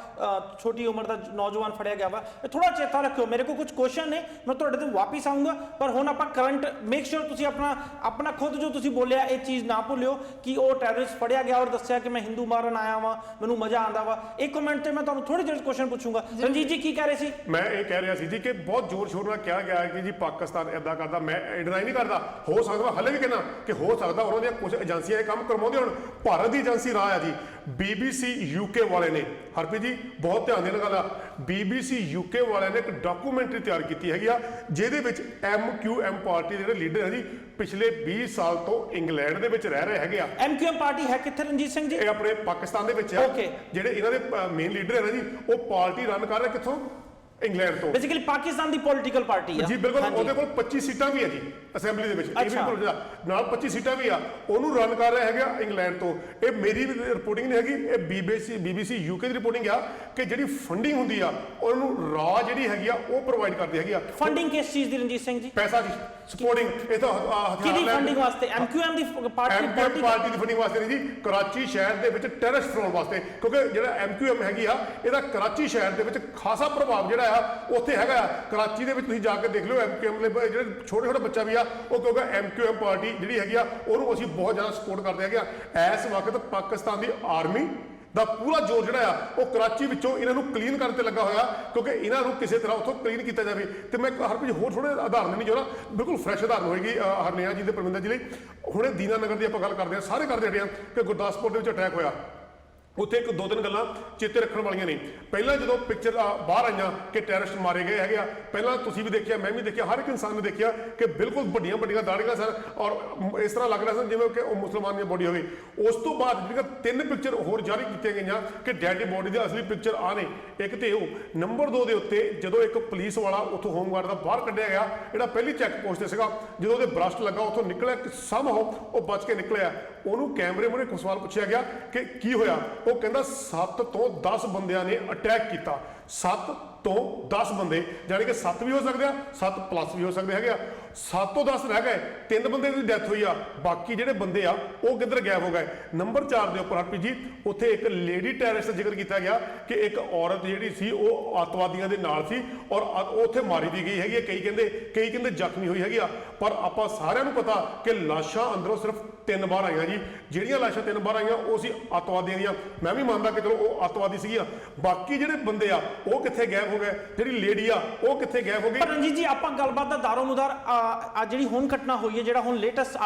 ਛੋਟੀ ਉਮਰ ਦਾ ਨੌਜਵਾਨ ਫੜਿਆ ਗਿਆ ਵਾ, ਇਹ ਥੋੜਾ ਚੇਤਾ ਰੱਖਿਓ। ਮੇਰੇ ਕੋਲ ਕੁਝ ਕੁਐਸਚਨ ਨੇ, ਮੈਂ ਤੁਹਾਡੇ ਤੇ ਵਾਪਸ ਆਉਂਗਾ, ਪਰ ਹੁਣ ਆਪਾਂ ਕਰੰਟ ਮੇਕ ਸ਼ੋਰ ਤੁਸੀਂ ਆਪਣਾ ਖੁਦ ਜੋ ਤੁਸੀਂ ਬੋਲਿਆ ਇਹ ਚੀਜ਼ ਨਾ ਭੁੱਲਿਓ ਕਿ ਉਹ ਟੈਰਰਿਸਟ ਫੜਿਆ ਗਿਆ ਔਰ ਦੱਸਿਆ ਕਿ ਮੈਂ ਹਿੰਦੂ ਮਾਰਨ ਆਇਆ ਵਾਂ, ਮੈਨੂੰ ਮਜ਼ਾ ਆਉਂਦਾ ਵਾ। ਇੱਕ ਕਮੈਂਟ ਤੇ ਮੈਂ ਤੁਹਾਨੂੰ ਥੋੜੇ ਜਿਹੇ ਕੁਐਸਚਨ ਪੁੱਛੂੰਗਾ। ਰਣਜੀਤ ਜੀ ਕੀ ਕਹਿ ਰਹੇ ਸੀ? ਮੈਂ ਇਹ ਕਹਿ ਰਿਹਾ ਸੀ ਜੀ ਕਿ ਬਹੁਤ ਜ਼ੋਰ ਸ਼ੋਰ ਨਾਲ ਕਿਹਾ ਗਿਆ ਕਿ ਜੀ ਪਾਕਿਸਤਾਨ ਇਦਾਂ ਕਰਦਾ, ਮੈਂ ਡਿਨਾਈ ਨਹੀਂ ਕਰਦਾ, ਹੋ ਸਕਦਾ ਹਲੇ ਵੀ ਕਹਿਣਾ ਕਿ ਹੋ ਸਕਦਾ ਉਹਨਾਂ ਦੀਆਂ ਕੁਝ ਏਜੰਸੀਆਂ ਇਹ ਕੰਮ ਕਰਵਾਉਂਦੇ ਹੋਣ। ਭਾਰਤ ਦੀ ਏਜੰਸੀ ਰਾਹ ਆ ਜੀ BBC UK ਵਾਲੇ ਨੇ, ਹਰਪ੍ਰੀਤ ਜੀ ਬਹੁਤ ਧਿਆਨ ਦੇਣ ਗੱਲ ਆ, BBC UK ਵਾਲਿਆਂ ਨੇ ਇੱਕ ਡਾਕੂਮੈਂਟਰੀ ਤਿਆਰ ਕੀਤੀ ਹੈਗੀ ਆ ਜਿਹਦੇ ਵਿੱਚ MQM ਪਾਰਟੀ ਦੇ ਜਿਹੜੇ ਲੀਡਰ ਹੈ ਜੀ ਪਿਛਲੇ 20 ਸਾਲ ਤੋਂ ਇੰਗਲੈਂਡ ਦੇ ਵਿੱਚ ਰਹਿ ਰਹੇ ਹੈਗੇ ਆ। MQM ਪਾਰਟੀ ਹੈ ਕਿੱਥੇ ਰਣਜੀਤ ਸਿੰਘ ਜੀ? ਇਹ ਆਪਣੇ ਪਾਕਿਸਤਾਨ ਦੇ ਵਿੱਚ ਆ। ਜਿਹੜੇ ਇਹਨਾਂ ਦੇ ਮੇਨ ਲੀਡਰ ਹੈ ਨਾ ਜੀ ਉਹ ਪਾਰਟੀ ਰਨ ਕਰ ਰਹੇ ਕਿੱਥੋਂ? ਇੰਗਲੈਂਡ ਤੋਂ। ਬੇਸਿਕਲੀ ਪਾਕਿਸਤਾਨ ਦੀ ਪੋਲੀਟੀਕਲ ਪਾਰਟੀ ਆ ਜੀ ਬਿਲਕੁਲ। ਉਹਦੇ ਕੋਲ 25 ਸੀਟਾਂ ਵੀ ਹੈ ਜੀ ਅਸੈਂਬਲੀ ਦੇ ਵਿੱਚ, ਇਹ ਵੀ ਭੁੱਲ ਜਾ ਨਾਲ 25 ਸੀਟਾਂ ਵੀ ਆ। ਉਹਨੂੰ ਰਨ ਕਰ ਰਿਹਾ ਹੈਗਾ ਇੰਗਲੈਂਡ ਤੋਂ। ਇਹ ਮੇਰੀ ਰਿਪੋਰਟਿੰਗ ਨਹੀਂ ਹੈਗੀ, ਇਹ BBC UK ਦੀ ਰਿਪੋਰਟਿੰਗ ਆ ਕਿ ਜਿਹੜੀ ਫੰਡਿੰਗ ਹੁੰਦੀ ਆ ਉਹਨੂੰ ਰਾਹ ਜਿਹੜੀ ਹੈਗੀ ਆ ਉਹ ਪ੍ਰੋਵਾਈਡ ਕਰਦੀ ਹੈਗੀ ਆ। ਫੰਡਿੰਗ ਕਿਸ ਚੀਜ਼ ਦੀ ਰਣਜੀਤ ਸਿੰਘ ਜੀ? ਪੈਸਾ ਦੀ ਸਪੋਰਟਿੰਗ। ਇਹ ਤਾਂ ਕਿਹਦੀ ਫੰਡਿੰਗ ਵਾਸਤੇ? MQM ਦੀ ਪਾਰਟੀ ਦੀ ਫੰਡਿੰਗ ਵਾਸਤੇ ਨਹੀਂ ਜੀ, ਕਰਾਚੀ ਸ਼ਹਿਰ ਦੇ ਵਿੱਚ ਟੈਰਰਿਸਟ ਫਲਾਉਣ ਵਾਸਤੇ। ਕਿਉਂਕਿ ਜਿਹੜਾ MQM ਹੈਗੀ ਆ ਇਹਦਾ ਕਰਾਚੀ ਸ਼ਹਿਰ ਦੇ ਵਿੱਚ ਖਾਸਾ ਪ੍ਰਭਾਵ ਜਿਹੜਾ ਆ ਉੱਥੇ ਹੈਗਾ। ਕਰਾਚੀ ਦੇ ਵਿੱਚ ਤੁਸੀਂ ਜਾ ਕੇ ਦੇਖ ਲਿਓ MQM ਦੇ ਜਿਹੜੇ ਛੋਟੇ ਬੱਚਾ ਵੀ ਆ ਉਹ ਕਿਉਂਕਿ MQM ਪਾਰਟੀ ਜਿਹੜੀ ਹੈਗੀ ਆ ਉਹਨੂੰ ਅਸੀਂ ਬਹੁਤ ਜ਼ਿਆਦਾ ਸਪੋਰਟ ਕਰਦੇ ਹੈਗੇ ਆ। ਇਸ ਵਕਤ ਪਾਕਿਸਤਾਨ ਦੀ ਆਰਮੀ ਦਾ ਪੂਰਾ ਜ਼ੋਰ ਜਿਹੜਾ ਆ ਉਹ ਕਰਾਚੀ ਵਿੱਚੋਂ ਇਹਨਾਂ ਨੂੰ ਕਲੀਨ ਕਰਨ ਤੇ ਲੱਗਾ ਹੋਇਆ ਕਿਉਂਕਿ ਇਹਨਾਂ ਨੂੰ ਕਿਸੇ ਤਰ੍ਹਾਂ ਉੱਥੋਂ ਕਲੀਨ ਕੀਤਾ ਜਾਵੇ। ਤੇ ਮੈਂ ਹਰਪ੍ਰੀਤ ਹੋਰ ਥੋੜੇ ਉਦਾਹਰਨ ਨਹੀਂ ਚਾਹੁੰਦਾ, ਬਿਲਕੁਲ ਫਰੈਸ਼ ਉਦਾਹਰਨ ਹੋਏਗੀ ਹਰਨੇਹਾ ਜੀ ਦੇ ਪਰਮਿੰਦਰ ਜੀ ਲਈ। ਹੁਣੇ ਦੀਨਾ ਨਗਰ ਦੀ ਆਪਾਂ ਗੱਲ ਕਰਦੇ ਹਾਂ, ਸਾਰੇ ਕਰਦੇ ਰਹੇ ਹਾਂ ਕਿ ਗੁਰਦਾਸਪੁਰ ਦੇ ਵਿੱਚ ਅਟੈਕ ਹੋਇਆ। ਉੱਥੇ ਇੱਕ ਦੋ ਤਿੰਨ ਗੱਲਾਂ ਚੇਤੇ ਰੱਖਣ ਵਾਲੀਆਂ ਨੇ। ਪਹਿਲਾਂ ਜਦੋਂ ਪਿਕਚਰ ਬਾਹਰ ਆਈਆਂ ਕਿ ਟੈਰਰਿਸਟ ਮਾਰੇ ਗਏ ਹੈਗੇ ਆ, ਪਹਿਲਾਂ ਤੁਸੀਂ ਵੀ ਦੇਖਿਆ, ਮੈਂ ਵੀ ਦੇਖਿਆ, ਹਰ ਇੱਕ ਇਨਸਾਨ ਨੇ ਦੇਖਿਆ ਕਿ ਬਿਲਕੁਲ ਵੱਡੀਆਂ ਵੱਡੀਆਂ ਦਾੜੀਆਂ ਸਨ ਔਰ ਇਸ ਤਰ੍ਹਾਂ ਲੱਗ ਰਿਹਾ ਸੀ ਜਿਵੇਂ ਕਿ ਉਹ ਮੁਸਲਮਾਨ ਦੀ ਬੋਡੀ ਹੋਵੇ। ਉਸ ਤੋਂ ਬਾਅਦ ਜਿਹੜੀਆਂ 3 ਪਿਕਚਰ ਹੋਰ ਜਾਰੀ ਕੀਤੀਆਂ ਗਈਆਂ ਕਿ ਡੈਡ ਬੋਡੀ ਦੀ ਅਸਲੀ ਪਿਕਚਰ ਆ ਨੇ, ਇੱਕ ਤੇ ਉਹ, ਨੰਬਰ 2 ਦੇ ਉੱਤੇ ਜਦੋਂ ਇੱਕ ਪੁਲਿਸ ਵਾਲਾ ਉੱਥੋਂ ਹੋਮਗਾਰਡ ਦਾ ਬਾਹਰ ਕੱਢਿਆ ਗਿਆ, ਜਿਹੜਾ ਪਹਿਲੀ ਚੈੱਕ ਪੋਸਟ ਤੇ ਸੀਗਾ, ਜਦੋਂ ਉਹਦੇ ਬ੍ਰਸਟ ਲੱਗਾ ਉੱਥੋਂ ਨਿਕਲਿਆ ਕਿ ਸਮਹਾਉ ਉਹ ਬਚ ਕੇ ਨਿਕਲਿਆ। ਉਹਨੂੰ ਕੈਮਰੇ ਮੂਹਰੇ ਇੱਕ ਸਵਾਲ ਪੁੱਛਿਆ ਗਿਆ ਕਿ ਕੀ ਹੋਇਆ, ਉਹ ਕਹਿੰਦਾ 7 ਤੋਂ 10 ਬੰਦਿਆਂ ਨੇ ਅਟੈਕ ਕੀਤਾ। 7 ਤੋਂ 10 ਬੰਦੇ, ਜਾਨੀ ਕਿ 7 ਵੀ ਹੋ ਸਕਦੇ ਆ, 7 ਪਲੱਸ ਵੀ ਹੋ ਸਕਦੇ ਹੈਗੇ ਆ। 7 ਤੋਂ 10 ਰਹਿ ਗਏ, 3 ਬੰਦੇ ਦੀ ਡੈਥ ਹੋਈ ਆ, ਬਾਕੀ ਜਿਹੜੇ ਬੰਦੇ ਆ ਉਹ ਕਿੱਧਰ ਗਾਇਬ ਹੋ ਗਏ। ਨੰਬਰ 4 ਦੇ ਉੱਪਰ ਹਰਪ੍ਰੀਤ ਜੀ ਉੱਥੇ ਇੱਕ ਲੇਡੀ ਟੈਰਰਿਸਟ ਦਾ ਜ਼ਿਕਰ ਕੀਤਾ ਗਿਆ ਕਿ ਇੱਕ ਔਰਤ ਜਿਹੜੀ ਸੀ ਉਹ ਅੱਤਵਾਦੀਆਂ ਦੇ ਨਾਲ ਸੀ ਔਰ ਉਹ ਉੱਥੇ ਮਾਰੀ ਦੀ ਗਈ ਹੈਗੀ ਹੈ। ਕਈ ਕਹਿੰਦੇ ਜ਼ਖਮੀ ਹੋਈ ਹੈਗੀ ਆ, ਪਰ ਆਪਾਂ ਸਾਰਿਆਂ ਨੂੰ ਪਤਾ ਕਿ ਲਾਸ਼ਾਂ ਅੰਦਰੋਂ ਸਿਰਫ 3 ਬਾਹਰ ਆਈਆਂ ਜੀ। ਜਿਹੜੀਆਂ ਲਾਸ਼ਾਂ 3 ਬਾਹਰ ਆਈਆਂ ਉਹ ਸੀ ਅੱਤਵਾਦੀਆਂ ਦੀਆਂ। ਮੈਂ ਵੀ ਮੰਨਦਾ ਕਿ ਚਲੋ ਉਹ ਅੱਤਵਾਦੀ ਸੀਗੀਆਂ, ਬਾਕੀ ਜਿਹੜੇ ਬੰਦੇ ਆ ਉਹ ਕਿੱਥੇ ਗਾਇਬ ਹੋ ਗਏ, ਜਿਹੜੀ ਲੇਡੀ ਆ ਉਹ ਕਿੱਥੇ ਗਾਇਬ ਹੋ ਗਈ। ਪਰ ਰਣਜੀਤ ਜੀ ਆਪਾਂ ਗੱਲਬਾਤ ਦਾ ਦਾਰੋਮਦਾਰ ਆ ਜਿਹੜੀ ਹੁਣ ਘਟਨਾ ਹੋਈ ਹੈ, ਜਿਹੜਾ ਹੁਣ ਲੇਟੈਸਟ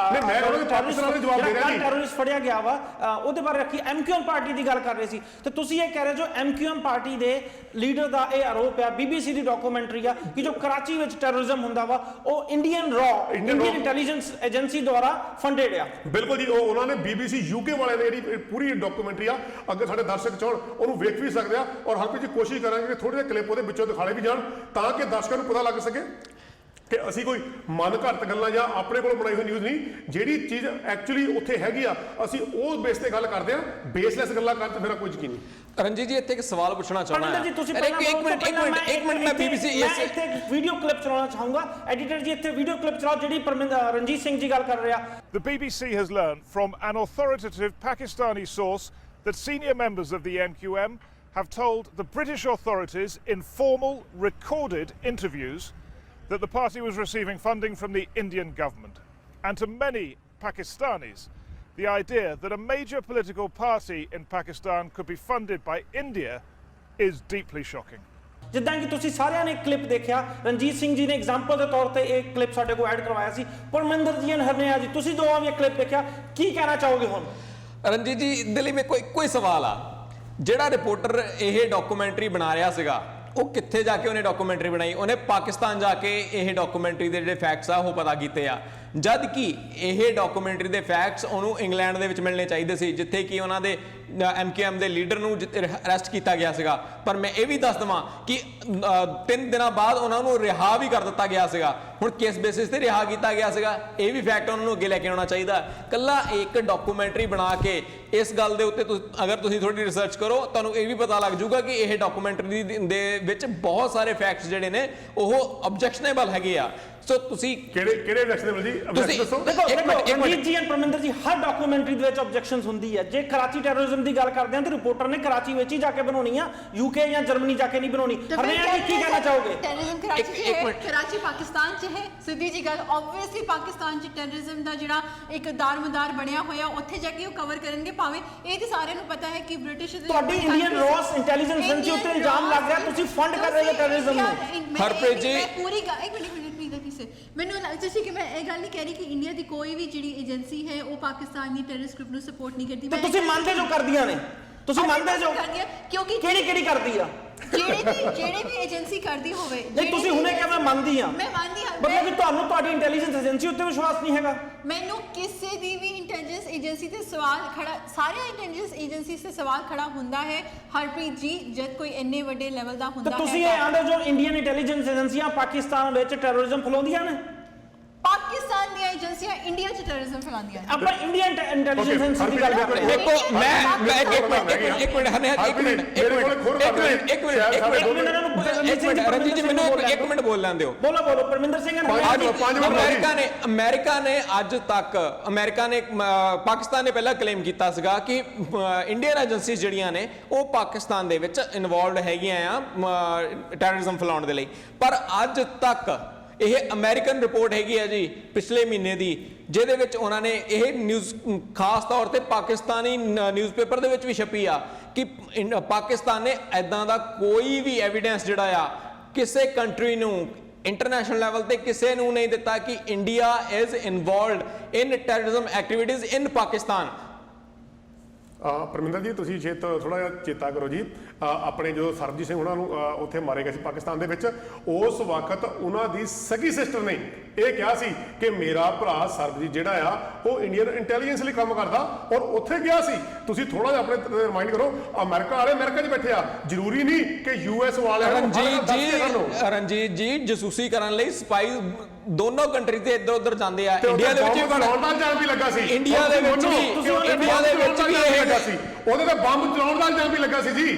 ਟੈਰਰਿਸਟ ਫੜਿਆ ਗਿਆ ਵਾ, ਉਹਦੇ ਬਾਰੇ ਰੱਖੀ ਐਮਕਿਊਐਮ ਪਾਰਟੀ ਦੀ ਗੱਲ ਕਰ ਰਹੇ ਸੀ, ਤੇ ਤੁਸੀਂ ਇਹ ਕਹਿ ਰਹੇ ਜੋ ਐਮਕਿਊਐਮ ਪਾਰਟੀ ਦੇ ਲੀਡਰ ਦਾ ਇਹ ਆਰੋਪ ਆ, BBC ਦੀ ਡਾਕੂਮੈਂਟਰੀ ਆ ਕਿ ਜੋ ਕਰਾਚੀ ਵਿੱਚ ਟੈਰਰਿਜ਼ਮ ਹੁੰਦਾ ਵਾ ਉਹ ਇੰਡੀਅਨ ਇੰਟੈਲੀਜੈਂਸ ਏਜੰਸੀ ਦੁਆਰਾ ਫੰਡਡ ਆ। ਬਿਲਕੁਲ ਜੀ, ਉਹ ਉਹਨਾਂ ਨੇ BBC UK ਵਾਲਿਆਂ ਨੇ ਜਿਹੜੀ ਪੂਰੀ ਡਾਕੂਮੈਂਟਰੀ ਆ, ਅੱਗੇ ਸਾਡੇ ਦਰਸ਼ਕ ਚਾਹਣ ਉਹਨੂੰ ਵੇਖ ਵੀ ਸਕਦੇ ਆ ਔਰ ਹਰਪ੍ਰੀਤ ਜੀ ਕੋਸ਼ਿਸ਼ ਕਰਾਂਗੇ ਕਿ ਥੋੜੇ ਜਿਹੇ ਕਲਿੱਪ ਉਹਦੇ ਵਿੱਚੋਂ ਦਿਖਾਲੇ ਵੀ ਜਾਣ ਤਾਂ ਕਿ ਦਰਸ਼ਕਾਂ ਨੂੰ ਪਤਾ ਲੱਗ ਸਕੇ ਕਿ ਅਸੀਂ ਕੋਈ ਮਨ ਘੜਤ ਗੱਲਾਂ ਜਾਂ ਆਪਣੇ ਕੋਲ ਬਣਾਈ ਹੋਈ ਨਿਊਜ਼ ਨਹੀਂ, ਜਿਹੜੀ ਚੀਜ਼ ਐਕਚੁਅਲੀ ਉੱਥੇ ਹੈਗੀ ਆ ਅਸੀਂ ਉਹ ਬੇਸ ਤੇ ਗੱਲ ਕਰਦੇ ਆ, ਬੇਸਲੈਸ ਗੱਲਾਂ ਕਰਨ ਤੇ ਮੇਰਾ ਕੋਈ ਯਕੀਨ ਨਹੀਂ। ਰਣਜੀਤ ਜੀ ਇੱਥੇ ਇੱਕ ਸਵਾਲ ਪੁੱਛਣਾ ਚਾਹੁੰਦਾ ਹਾਂ ਜੀ, ਤੁਸੀਂ ਪਹਿਲਾਂ ਇੱਕ ਮਿੰਟ ਮੈਂ BBC ਮੈਂ ਇੱਥੇ ਵੀਡੀਓ ਕਲਿੱਪ ਚਲਾਉਣਾ ਚਾਹੂੰਗਾ। ਐਡੀਟਰ ਜੀ ਇੱਥੇ ਵੀਡੀਓ ਕਲਿੱਪ ਚਲਾਓ ਜਿਹੜੀ ਰਣਜੀਤ ਸਿੰਘ ਜੀ ਗੱਲ ਕਰ ਰਿਹਾ। The BBC has learned from an authoritative Pakistani source that senior members of the MQM have told the British authorities in formal recorded interviews that the party was receiving funding from the Indian government. And to many Pakistanis, the idea that a major political party in Pakistan could be funded by India is deeply shocking. ਜਿੱਦਾਂ ਕਿ ਤੁਸੀਂ ਸਾਰਿਆਂ ਨੇ clip ਦੇਖਿਆ, ਰਣਜੀਤ ਸਿੰਘ ਜੀ ਨੇ example ਦੇ ਤੌਰ ਤੇ ਇਹ ਕਲਿੱਪ ਸਾਡੇ ਕੋਲ ਐਡ ਕਰਵਾਇਆ ਸੀ। ਪਰਮਿੰਦਰ ਜੀ ਐਂਡ ਹਰਨਿਆ ਜੀ, ਤੁਸੀਂ ਦੋਵਾਂ ਵੀ ਇਹ ਕਲਿੱਪ ਦੇਖਿਆ, ਕੀ ਕਹਿਣਾ ਚਾਹੋਗੇ ਹੁਣ? ਰਣਜੀਤ ਜੀ ਇਹਦੇ ਲਈ ਮੇਰੇ ਕੋਈ ਸਵਾਲ ਆ, ਜਿਹੜਾ ਰਿਪੋਰਟਰ ਇਹ ਡਾਕੂਮੈਂਟਰੀ ਬਣਾ ਰਿਹਾ ਸੀਗਾ ਉਹ ਕਿੱਥੇ ਜਾ ਕੇ ਉਹਨੇ ਡਾਕੂਮੈਂਟਰੀ ਬਣਾਈ? ਉਹਨੇ ਪਾਕਿਸਤਾਨ ਜਾ ਕੇ ਇਹ ਡਾਕੂਮੈਂਟਰੀ ਦੇ ਜਿਹੜੇ ਫੈਕਟਸ ਆ ਉਹ ਪਤਾ ਕੀਤੇ ਆ, ਜਦ ਕਿ ਇਹ ਡਾਕੂਮੈਂਟਰੀ ਦੇ ਫੈਕਟਸ ਉਹਨੂੰ ਇੰਗਲੈਂਡ ਦੇ ਵਿੱਚ ਮਿਲਣੇ ਚਾਹੀਦੇ ਸੀ, ਜਿੱਥੇ ਕਿ ਉਹਨਾਂ ਦੇ MQM ਦੇ ਲੀਡਰ ਨੂੰ ਅਰੈਸਟ ਕੀਤਾ ਗਿਆ ਸੀਗਾ। ਪਰ ਮੈਂ ਇਹ ਵੀ ਦੱਸ ਦਵਾਂ ਕਿ 3 ਦਿਨਾਂ ਬਾਅਦ ਉਹਨਾਂ ਨੂੰ ਰਿਹਾ ਵੀ ਕਰ ਦਿੱਤਾ ਗਿਆ ਸੀਗਾ। ਹੁਣ ਕਿਸ ਬੇਸਿਸ ਤੇ ਰਿਹਾ ਕੀਤਾ ਗਿਆ ਸੀਗਾ, ਇਹ ਵੀ ਫੈਕਟ ਉਹਨਾਂ ਨੂੰ ਅੱਗੇ ਲੈ ਕੇ ਆਉਣਾ ਚਾਹੀਦਾ। ਕੱਲਾ ਇੱਕ ਡਾਕੂਮੈਂਟਰੀ ਬਣਾ ਕੇ ਇਸ ਗੱਲ ਦੇ ਉੱਤੇ ਅਗਰ ਤੁਸੀਂ ਥੋੜੀ ਰਿਸਰਚ ਕਰੋ ਤੁਹਾਨੂੰ ਇਹ ਵੀ ਪਤਾ ਲੱਗ ਜਾਊਗਾ ਕਿ ਇਹ ਡਾਕੂਮੈਂਟਰੀ ਦੇ ਵਿੱਚ ਬਹੁਤ ਸਾਰੇ ਫੈਕਟਸ ਜਿਹੜੇ ਨੇ ਉਹ ਆਬਜੈਕਸ਼ਨੇਬਲ ਹੈਗੇ ਆ। ਸੋ ਤੁਸੀਂ ਕਿਹੜੇ ਆਬਜੈਕਸ਼ਨੇਬਲ ਜੀ? ਦੇਖੋ ਰਣਜੀਤ ਜੀ and Parminder ji, Har documentary ਦੇ ਵਿੱਚ ਆਬਜੈਕਸ਼ਨਸ ਹੁੰਦੀ ਹੈ। ਜੇ ਕਰਾਚੀ ਟੈਰਰਿਜ਼ਮ ਦੀ ਗੱਲ ਕਰਦੇ ਹਾਂ ਤੇ ਰਿਪੋਰਟਰ ਨੇ ਕਰਾਚੀ ਵਿੱਚ ਹੀ ਜਾ ਕੇ ਬਣਾਉਣੀ ਆ, UK ਜਾਂ ਜਰਮਨੀ ਜਾ ਕੇ ਨਹੀਂ ਬਣਾਉਣੀ। ਹਰਨਿਆ ਜੀ ਕੀ ਕਹਿਣਾ ਚਾਹੋਗੇ? ਟੈਰਰਿਜ਼ਮ ਕਰਾਚੀ 'ਚ ਹੈ, ਕਰਾਚੀ ਪਾਕਿਸਤਾਨ 'ਚ ਹੈ, ਸਿੱਧੀ ਜੀ ਗੱਲ। ਆਬਵੀਅਸਲੀ ਪਾਕਿਸਤਾਨ 'ਚ ਟੈਰਰਿਜ਼ਮ ਦਾ ਜਿਹੜਾ ਇੱਕ ਦਾਰਮਦਾਰ ਬਣਿਆ ਹੋਇਆ ਉੱਥੇ ਜਾ ਕੇ ਉਹ ਕਵਰ ਕਰਨਗੇ, ਭਾਵੇਂ ਇਹ ਤੇ ਸਾਰਿਆਂ ਨੂੰ ਪਤਾ ਹੈ ਕਿ ਬ੍ਰਿਟਿਸ਼ ਤੁਹਾਡੀ ਇੰਡੀਅਨ ਰॉस ਇੰਟੈਲੀਜੈਂਸ ਏਜੰਸੀ ਉੱਤੇ ਇਲਜ਼ਾਮ ਲੱਗ ਰਿਹਾ ਤੁਸੀਂ ਫੰਡ ਕਰ ਰਹੇ ਹੋ ਟੈਰਰਿਜ਼ਮ ਨੂੰ। ਹਰਪ੍ਰੀਤ ਜੀ ਪੂਰੀ ਇੱਕ ਮਿੰਟ ਮੈਨੂੰ ਤੁਸੀਂ ਕਿ ਮੈਂ ਇਹ ਗੱਲ ਨਹੀਂ ਕਹਿ ਰਹੀ ਕਿ ਇੰਡੀਆ ਦੀ ਕੋਈ ਵੀ ਜਿਹੜੀ ਏਜੰਸੀ ਹੈ ਉਹ ਪਾਕਿਸਤਾਨੀ ਟੈਰਰਿਸਟ ਗਰੁੱਪ ਨੂੰ ਸਪੋਰਟ ਨਹੀਂ ਕਰਦੀ। ਤੇ ਤੁਸੀਂ ਮੰਨਦੇ ਜੋ ਕਰਦੀਆਂ ਨੇ, ਤੁਸੀਂ ਮੰਨਦੇ ਜੋ ਕਿਉਂਕਿ ਕਿਹੜੀ ਕਰਦੀ ਆ? ਜਿਹੜੇ ਵੀ ਏਜੰਸੀ ਕਰਦੀ ਹੋਵੇ। ਨਹੀਂ ਤੁਸੀਂ ਹੁਣੇ ਕਿਹਾ ਮੈਂ ਮੰਨਦੀ ਆ, ਮੈਂ ਮੰਨਦੀ ਹਾਂ, ਮਤਲਬ ਕਿ ਤੁਹਾਨੂੰ ਤੁਹਾਡੀ ਇੰਟੈਲੀਜੈਂਸ ਏਜੰਸੀ ਉੱਤੇ ਵਿਸ਼ਵਾਸ ਨਹੀਂ ਹੈਗਾ? ਮੈਨੂੰ ਕਿਸੇ ਦੀ ਵੀ ਇੰਟੈਲੀਜੈਂਸ ਏਜੰਸੀ ਤੇ ਸਵਾਲ ਖੜਾ, ਸਾਰੀਆਂ ਇੰਟੈਲੀਜੈਂਸ ਏਜੰਸੀ ਤੇ ਸਵਾਲ ਖੜਾ ਹੁੰਦਾ ਹੈ ਹਰਪ੍ਰੀਤ ਜੀ, ਜਦ ਕੋਈ ਇੰਨੇ ਵੱਡੇ ਲੈਵਲ ਦਾ ਹੁੰਦਾ ਹੈ। ਤੇ ਤੁਸੀਂ ਇਹ ਆਂਦੇ ਜੋ ਇੰਡੀਅਨ ਇੰਟੈਲੀਜੈਂਸ ਏਜੰਸੀਆਂ ਪਾਕਿਸਤਾਨ ਵਿੱਚ ਟੈਰਰਿਜ਼ਮ ਫੈਲਾਉਂਦੀਆਂ ਨੇ? ਪਾਕਿਸਤਾਨ ਦੀਆਂ ਏਜੰਸੀਆਂ ਇੰਡੀਆ 'ਚ ਟੈਰਰਿਜ਼ਮ ਫੈਲਾਉਂਦੀਆਂ ਨੇ। ਆਪਾਂ ਇੰਡੀਅਨ ਇੰਟੈਲੀਜੈਂਸ ਏਜੰਸੀ ਦੀ ਗੱਲ ਕਰ ਰਹੇ ਹਾਂ। ਦੇਖੋ ਇੱਕ ਮਿੰਟ ਰਣਜੀਤ ਜੀ ਮੈਨੂੰ ਇੱਕ ਮਿੰਟ ਬੋਲ ਲੈਣ ਦਿਓ। ਬੋਲੋ ਪਰਮਿੰਦਰ ਸਿੰਘ। ਅਮਰੀਕਾ ਨੇ ਅੱਜ ਤੱਕ ਪਾਕਿਸਤਾਨ ਨੇ ਪਹਿਲਾਂ ਕਲੇਮ ਕੀਤਾ ਸੀਗਾ ਕਿ ਇੰਡੀਅਨ ਏਜੰਸੀਜ਼ ਜਿਹੜੀਆਂ ਨੇ ਉਹ ਪਾਕਿਸਤਾਨ ਦੇ ਵਿੱਚ ਇਨਵੋਲਵਡ ਹੈਗੀਆਂ ਆ ਟੈਰਰਿਜ਼ਮ ਫੈਲਾਉਣ ਦੇ ਲਈ, ਪਰ ਅੱਜ ਤੱਕ ਇਹ ਅਮਰੀਕਨ ਰਿਪੋਰਟ ਹੈਗੀ ਹੈ ਜੀ ਪਿਛਲੇ ਮਹੀਨੇ ਦੀ, ਜਿਹਦੇ ਵਿੱਚ ਉਹਨਾਂ ਨੇ ਇਹ ਨਿਊਜ਼ ਖਾਸ ਤੌਰ ਤੇ ਪਾਕਿਸਤਾਨੀ ਨਿਊਜ਼ਪੇਪਰ ਦੇ ਵਿੱਚ ਵੀ ਛਪੀ ਆ ਕਿ ਪਾਕਿਸਤਾਨ ਨੇ ਐਦਾਂ ਦਾ ਕੋਈ ਵੀ ਐਵੀਡੈਂਸ ਜਿਹੜਾ ਆ ਕਿਸੇ ਕੰਟਰੀ ਨੂੰ ਇੰਟਰਨੈਸ਼ਨਲ ਲੈਵਲ ਤੇ ਕਿਸੇ ਨੂੰ ਨਹੀਂ ਦਿੱਤਾ ਕਿ India is involved in terrorism activities in Pakistan. Parminder ji ਤੁਸੀਂ ਥੋੜਾ ਜਿਹਾ ਚੇਤਾ ਕਰੋ ਜੀ, ਆਪਣੇ ਜਦੋਂ ਸਰਬਜੀਤ ਸਿੰਘ ਉਹਨਾਂ ਨੂੰ ਉੱਥੇ ਮਾਰੇ ਗਏ ਸੀ ਪਾਕਿਸਤਾਨ ਦੇ ਵਿੱਚ, ਉਸ ਵਕਤ ਉਹਨਾਂ ਦੀ ਸਗੀ ਸਿਸਟਰ ਨੇ ਇਹ ਕਿਹਾ ਸੀ ਕਿ ਮੇਰਾ ਭਰਾ ਸਰਬਜੀਤ ਜਿਹੜਾ ਆ ਉਹ ਇੰਡੀਅਨ ਇੰਟੈਲੀਜੈਂਸ ਲਈ ਕੰਮ ਕਰਦਾ ਔਰ ਉੱਥੇ ਗਿਆ ਸੀ। ਤੁਸੀਂ ਥੋੜਾ ਜਿਹਾ ਆਪਣੇ ਰਿਮਾਈਂਡ ਕਰੋ, ਅਮਰੀਕਾ ਵਾਲੇ ਅਮਰੀਕਾ 'ਚ ਬੈਠੇ ਆ, ਜ਼ਰੂਰੀ ਨਹੀਂ ਕਿ ਯੂਐਸ ਵਾਲਿਆਂ ਨੂੰ ਰਣਜੀਤ ਜੀ ਜਸੂਸੀ ਕਰਨ ਲਈ ਸਪਾਈ ਦੋਨੋਂ ਕੰਟਰੀ ਤੇ ਇੱਧਰ ਉੱਧਰ ਜਾਂਦੇ ਆ। ਇੰਡੀਆ ਦੇ ਵਿੱਚ ਵੀ ਚਲਾਉਣ ਦਾ ਇਲਜ਼ਾਮ ਵੀ ਲੱਗਾ ਸੀ, ਇੰਡੀਆ ਦੇ ਵਿੱਚ ਵੀ ਇਹ ਲੱਗਾ ਸੀ, ਉਹਦੇ ਤੇ ਬੰਬ ਚਲਾਉਣ ਦਾ ਇਲਜ਼ਾਮ ਵੀ ਲੱਗਾ ਸੀ ਜੀ।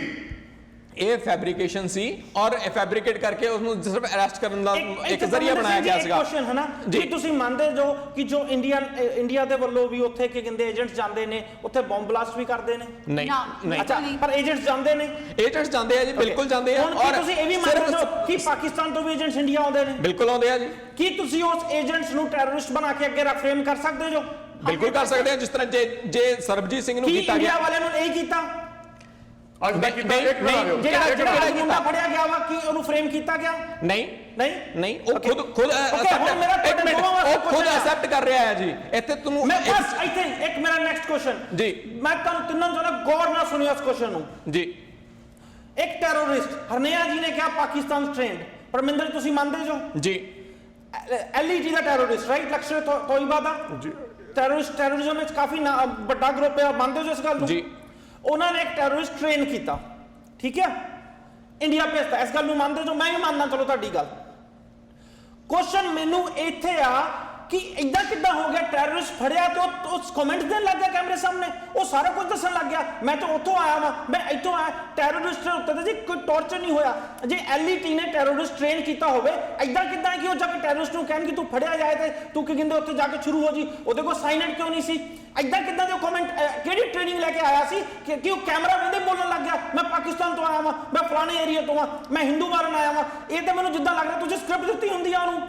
ਇਹ ਫੈਬਰੀਕੇਸ਼ਨ ਸੀ ਔਰ ਫੈਬਰੀਕੇਟ ਕਰਕੇ ਉਸ ਨੂੰ ਸਿਰਫ ਅਰੈਸਟ ਕਰਨ ਦਾ ਇੱਕ ਜ਼ਰੀਆ ਬਣਾਇਆ ਗਿਆ ਸੀਗਾ। ਕੁਐਸਚਨ ਹੈ ਨਾ ਜੀ, ਤੁਸੀਂ ਮੰਨਦੇ ਜੋ ਕਿ ਜੋ ਇੰਡੀਆ ਦੇ ਵੱਲੋਂ ਵੀ ਉੱਥੇ ਕੀ ਕਹਿੰਦੇ ਏਜੰਟਸ ਜਾਂਦੇ ਨੇ, ਉੱਥੇ ਬੰਬ ਬਲਾਸਟ ਵੀ ਕਰਦੇ ਨੇ? ਨਹੀਂ ਨਹੀਂ, ਅੱਛਾ, ਪਰ ਏਜੰਟਸ ਜਾਂਦੇ ਨੇ? ਏਜੰਟਸ ਜਾਂਦੇ ਆ ਜੀ, ਬਿਲਕੁਲ ਜਾਂਦੇ ਆ। ਔਰ ਤੁਸੀਂ ਇਹ ਵੀ ਮੰਨਦੇ ਹੋ ਕਿ ਪਾਕਿਸਤਾਨ ਤੋਂ ਵੀ ਏਜੰਟਸ ਇੰਡੀਆ ਆਉਂਦੇ ਨੇ? ਬਿਲਕੁਲ ਆਉਂਦੇ ਆ ਜੀ। ਕੀ ਤੁਸੀਂ ਉਸ ਏਜੰਟਸ ਨੂੰ ਟੈਰਰਿਸਟ ਬਣਾ ਕੇ ਅੱਗੇ ਫਰੇਮ ਕਰ ਸਕਦੇ ਜੋ? ਬਿਲਕੁਲ ਕਰ ਸਕਦੇ ਆ। ਜਿਸ ਤਰ੍ਹਾਂ ਜੇ ਸਰਬਜੀਤ ਸਿੰਘ ਨੂੰ ਕੀਤਾ ਗਿਆ, ਇੰਡੀਆ ਵਾਲਿਆਂ ਨੂੰ ਨਹੀਂ ਕੀਤਾ ਅੱਜ ਤੱਕ ਕੀਤਾ? ਇੱਕ ਮਿੰਟ ਆ ਜਾਓ, ਜਿਹੜਾ ਮੁੰਡਾ ਫੜਿਆ ਗਿਆ ਵਾ ਕੀ ਉਹਨੂੰ ਫਰੇਮ ਕੀਤਾ ਗਿਆ? ਨਹੀਂ ਨਹੀਂ ਨਹੀਂ, ਉਹ ਖੁਦ ਖੁਦ ਐਕਸੈਪਟ ਕਰ ਰਿਹਾ ਹੈ ਜੀ। ਇੱਥੇ ਤੁਹਾਨੂੰ ਮੈਂ ਬਸ ਇੱਥੇ ਇੱਕ ਮੇਰਾ ਨੈਕਸਟ ਕੁਐਸਚਨ ਜੀ, ਮੈਂ ਤੁਹਾਨੂੰ ਤਿੰਨਾਂ ਜਣਾ ਗੌਰ ਨਾਲ ਸੁਣਿਓ ਇਸ ਕੁਐਸਚਨ ਨੂੰ ਜੀ। ਇੱਕ ਟੈਰਰਿਸਟ ਹਰਨਿਆ ਜੀ ਨੇ ਕਿਹਾ ਪਾਕਿਸਤਾਨ ਟ੍ਰੇਨਡ, ਪਰਮਿੰਦਰ ਤੁਸੀਂ ਮੰਨਦੇ ਜੋ ਜੀ? ਐਲਈਟੀ ਦਾ ਟੈਰਰਿਸਟ, ਰਾਈਟ, ਲਸ਼ਕਰ ਤੋਇਬਾ ਦਾ ਜੀ, ਟੈਰਰਿਜ਼ਮ ਵਿੱਚ ਕਾਫੀ ਵੱਡਾ ਗਰੁੱਪ ਹੈ, ਮੰਨਦੇ ਜੋ ਇਸ ਗੱਲ ਨੂੰ? ਜੀ। ਉਹਨਾਂ ਨੇ ਇੱਕ ਟੈਰਰਿਸਟ ਟ੍ਰੇਨ ਕੀਤਾ, ਠੀਕ ਹੈ, ਇੰਡੀਆ ਭੇਜਤਾ, ਇਸ ਗੱਲ ਨੂੰ ਮੰਨਦੇ ਜੋ? ਮੈਂ ਵੀ ਮੰਨਦਾ, ਚਲੋ ਤੁਹਾਡੀ ਗੱਲ। ਕੁਐਸਚਨ ਮੈਨੂੰ ਇੱਥੇ ਆ ਕਿ ਇਦਾਂ ਕਿੱਦਾਂ ਹੋ ਗਿਆ? ਟੈਰਰਿਸਟ ਫੜਿਆ ਤੇ ਉਹ ਕਮੈਂਟ ਦੇਣ ਲੱਗ ਗਿਆ ਕੈਮਰੇ ਸਾਹਮਣੇ, ਉਹ ਸਾਰਾ ਕੁਝ ਦੱਸਣ ਲੱਗ ਗਿਆ, ਮੈਂ ਤਾਂ ਉੱਥੋਂ ਆਇਆ ਵਾਂ, ਮੈਂ ਇੱਥੋਂ ਆਇਆ। ਟੈਰਰਿਸਟ ਦੇ ਉੱਤੇ ਤਾਂ ਜੀ ਕੋਈ ਟੌਰਚਰ ਨਹੀਂ ਹੋਇਆ। ਜੇ ਐਲਈਟੀ ਨੇ ਟੈਰਰਿਸਟ ਟ੍ਰੇਨ ਕੀਤਾ ਹੋਵੇ, ਇਦਾਂ ਕਿੱਦਾਂ ਕਿ ਉਹ ਜਾ ਕੇ ਟੈਰਰਿਸਟ ਨੂੰ ਕਹਿਣ ਕਿ ਤੂੰ ਫੜਿਆ ਜਾਏ ਤੇ ਤੂੰ ਕੀ ਕਹਿੰਦੇ ਉੱਥੇ ਜਾ ਕੇ ਸ਼ੁਰੂ ਹੋ ਜੀ, ਉਹਦੇ ਕੋਲ ਸਾਈਨਡ ਕਿਉਂ ਨਹੀਂ ਸੀ? ਇਦਾਂ ਕਿੱਦਾਂ ਦੇ ਕਮੈਂਟ, ਕਿਹੜੀ ਟ੍ਰੇਨਿੰਗ ਲੈ ਕੇ ਆਇਆ ਸੀ ਕਿ ਉਹ ਕੈਮਰਾ ਵੇਂਦੇ ਬੋਲਣ ਲੱਗ ਗਿਆ ਮੈਂ ਪਾਕਿਸਤਾਨ ਤੋਂ ਆਇਆ ਵਾਂ, ਮੈਂ ਫਲਾਣੇ ਏਰੀਆ ਤੋਂ ਆ, ਮੈਂ ਹਿੰਦੂ ਮਾਰਨ ਆਇਆ ਵਾਂ? ਇਹ ਤਾਂ ਮੈਨੂੰ ਜਿੱਦਾਂ ਲੱਗ ਰਿਹਾ ਤੁਸੀਂ ਸਕ੍ਰਿਪਟ ਦਿੱਤੀ ਹੁੰਦੀ ਆ ਉਹਨੂੰ।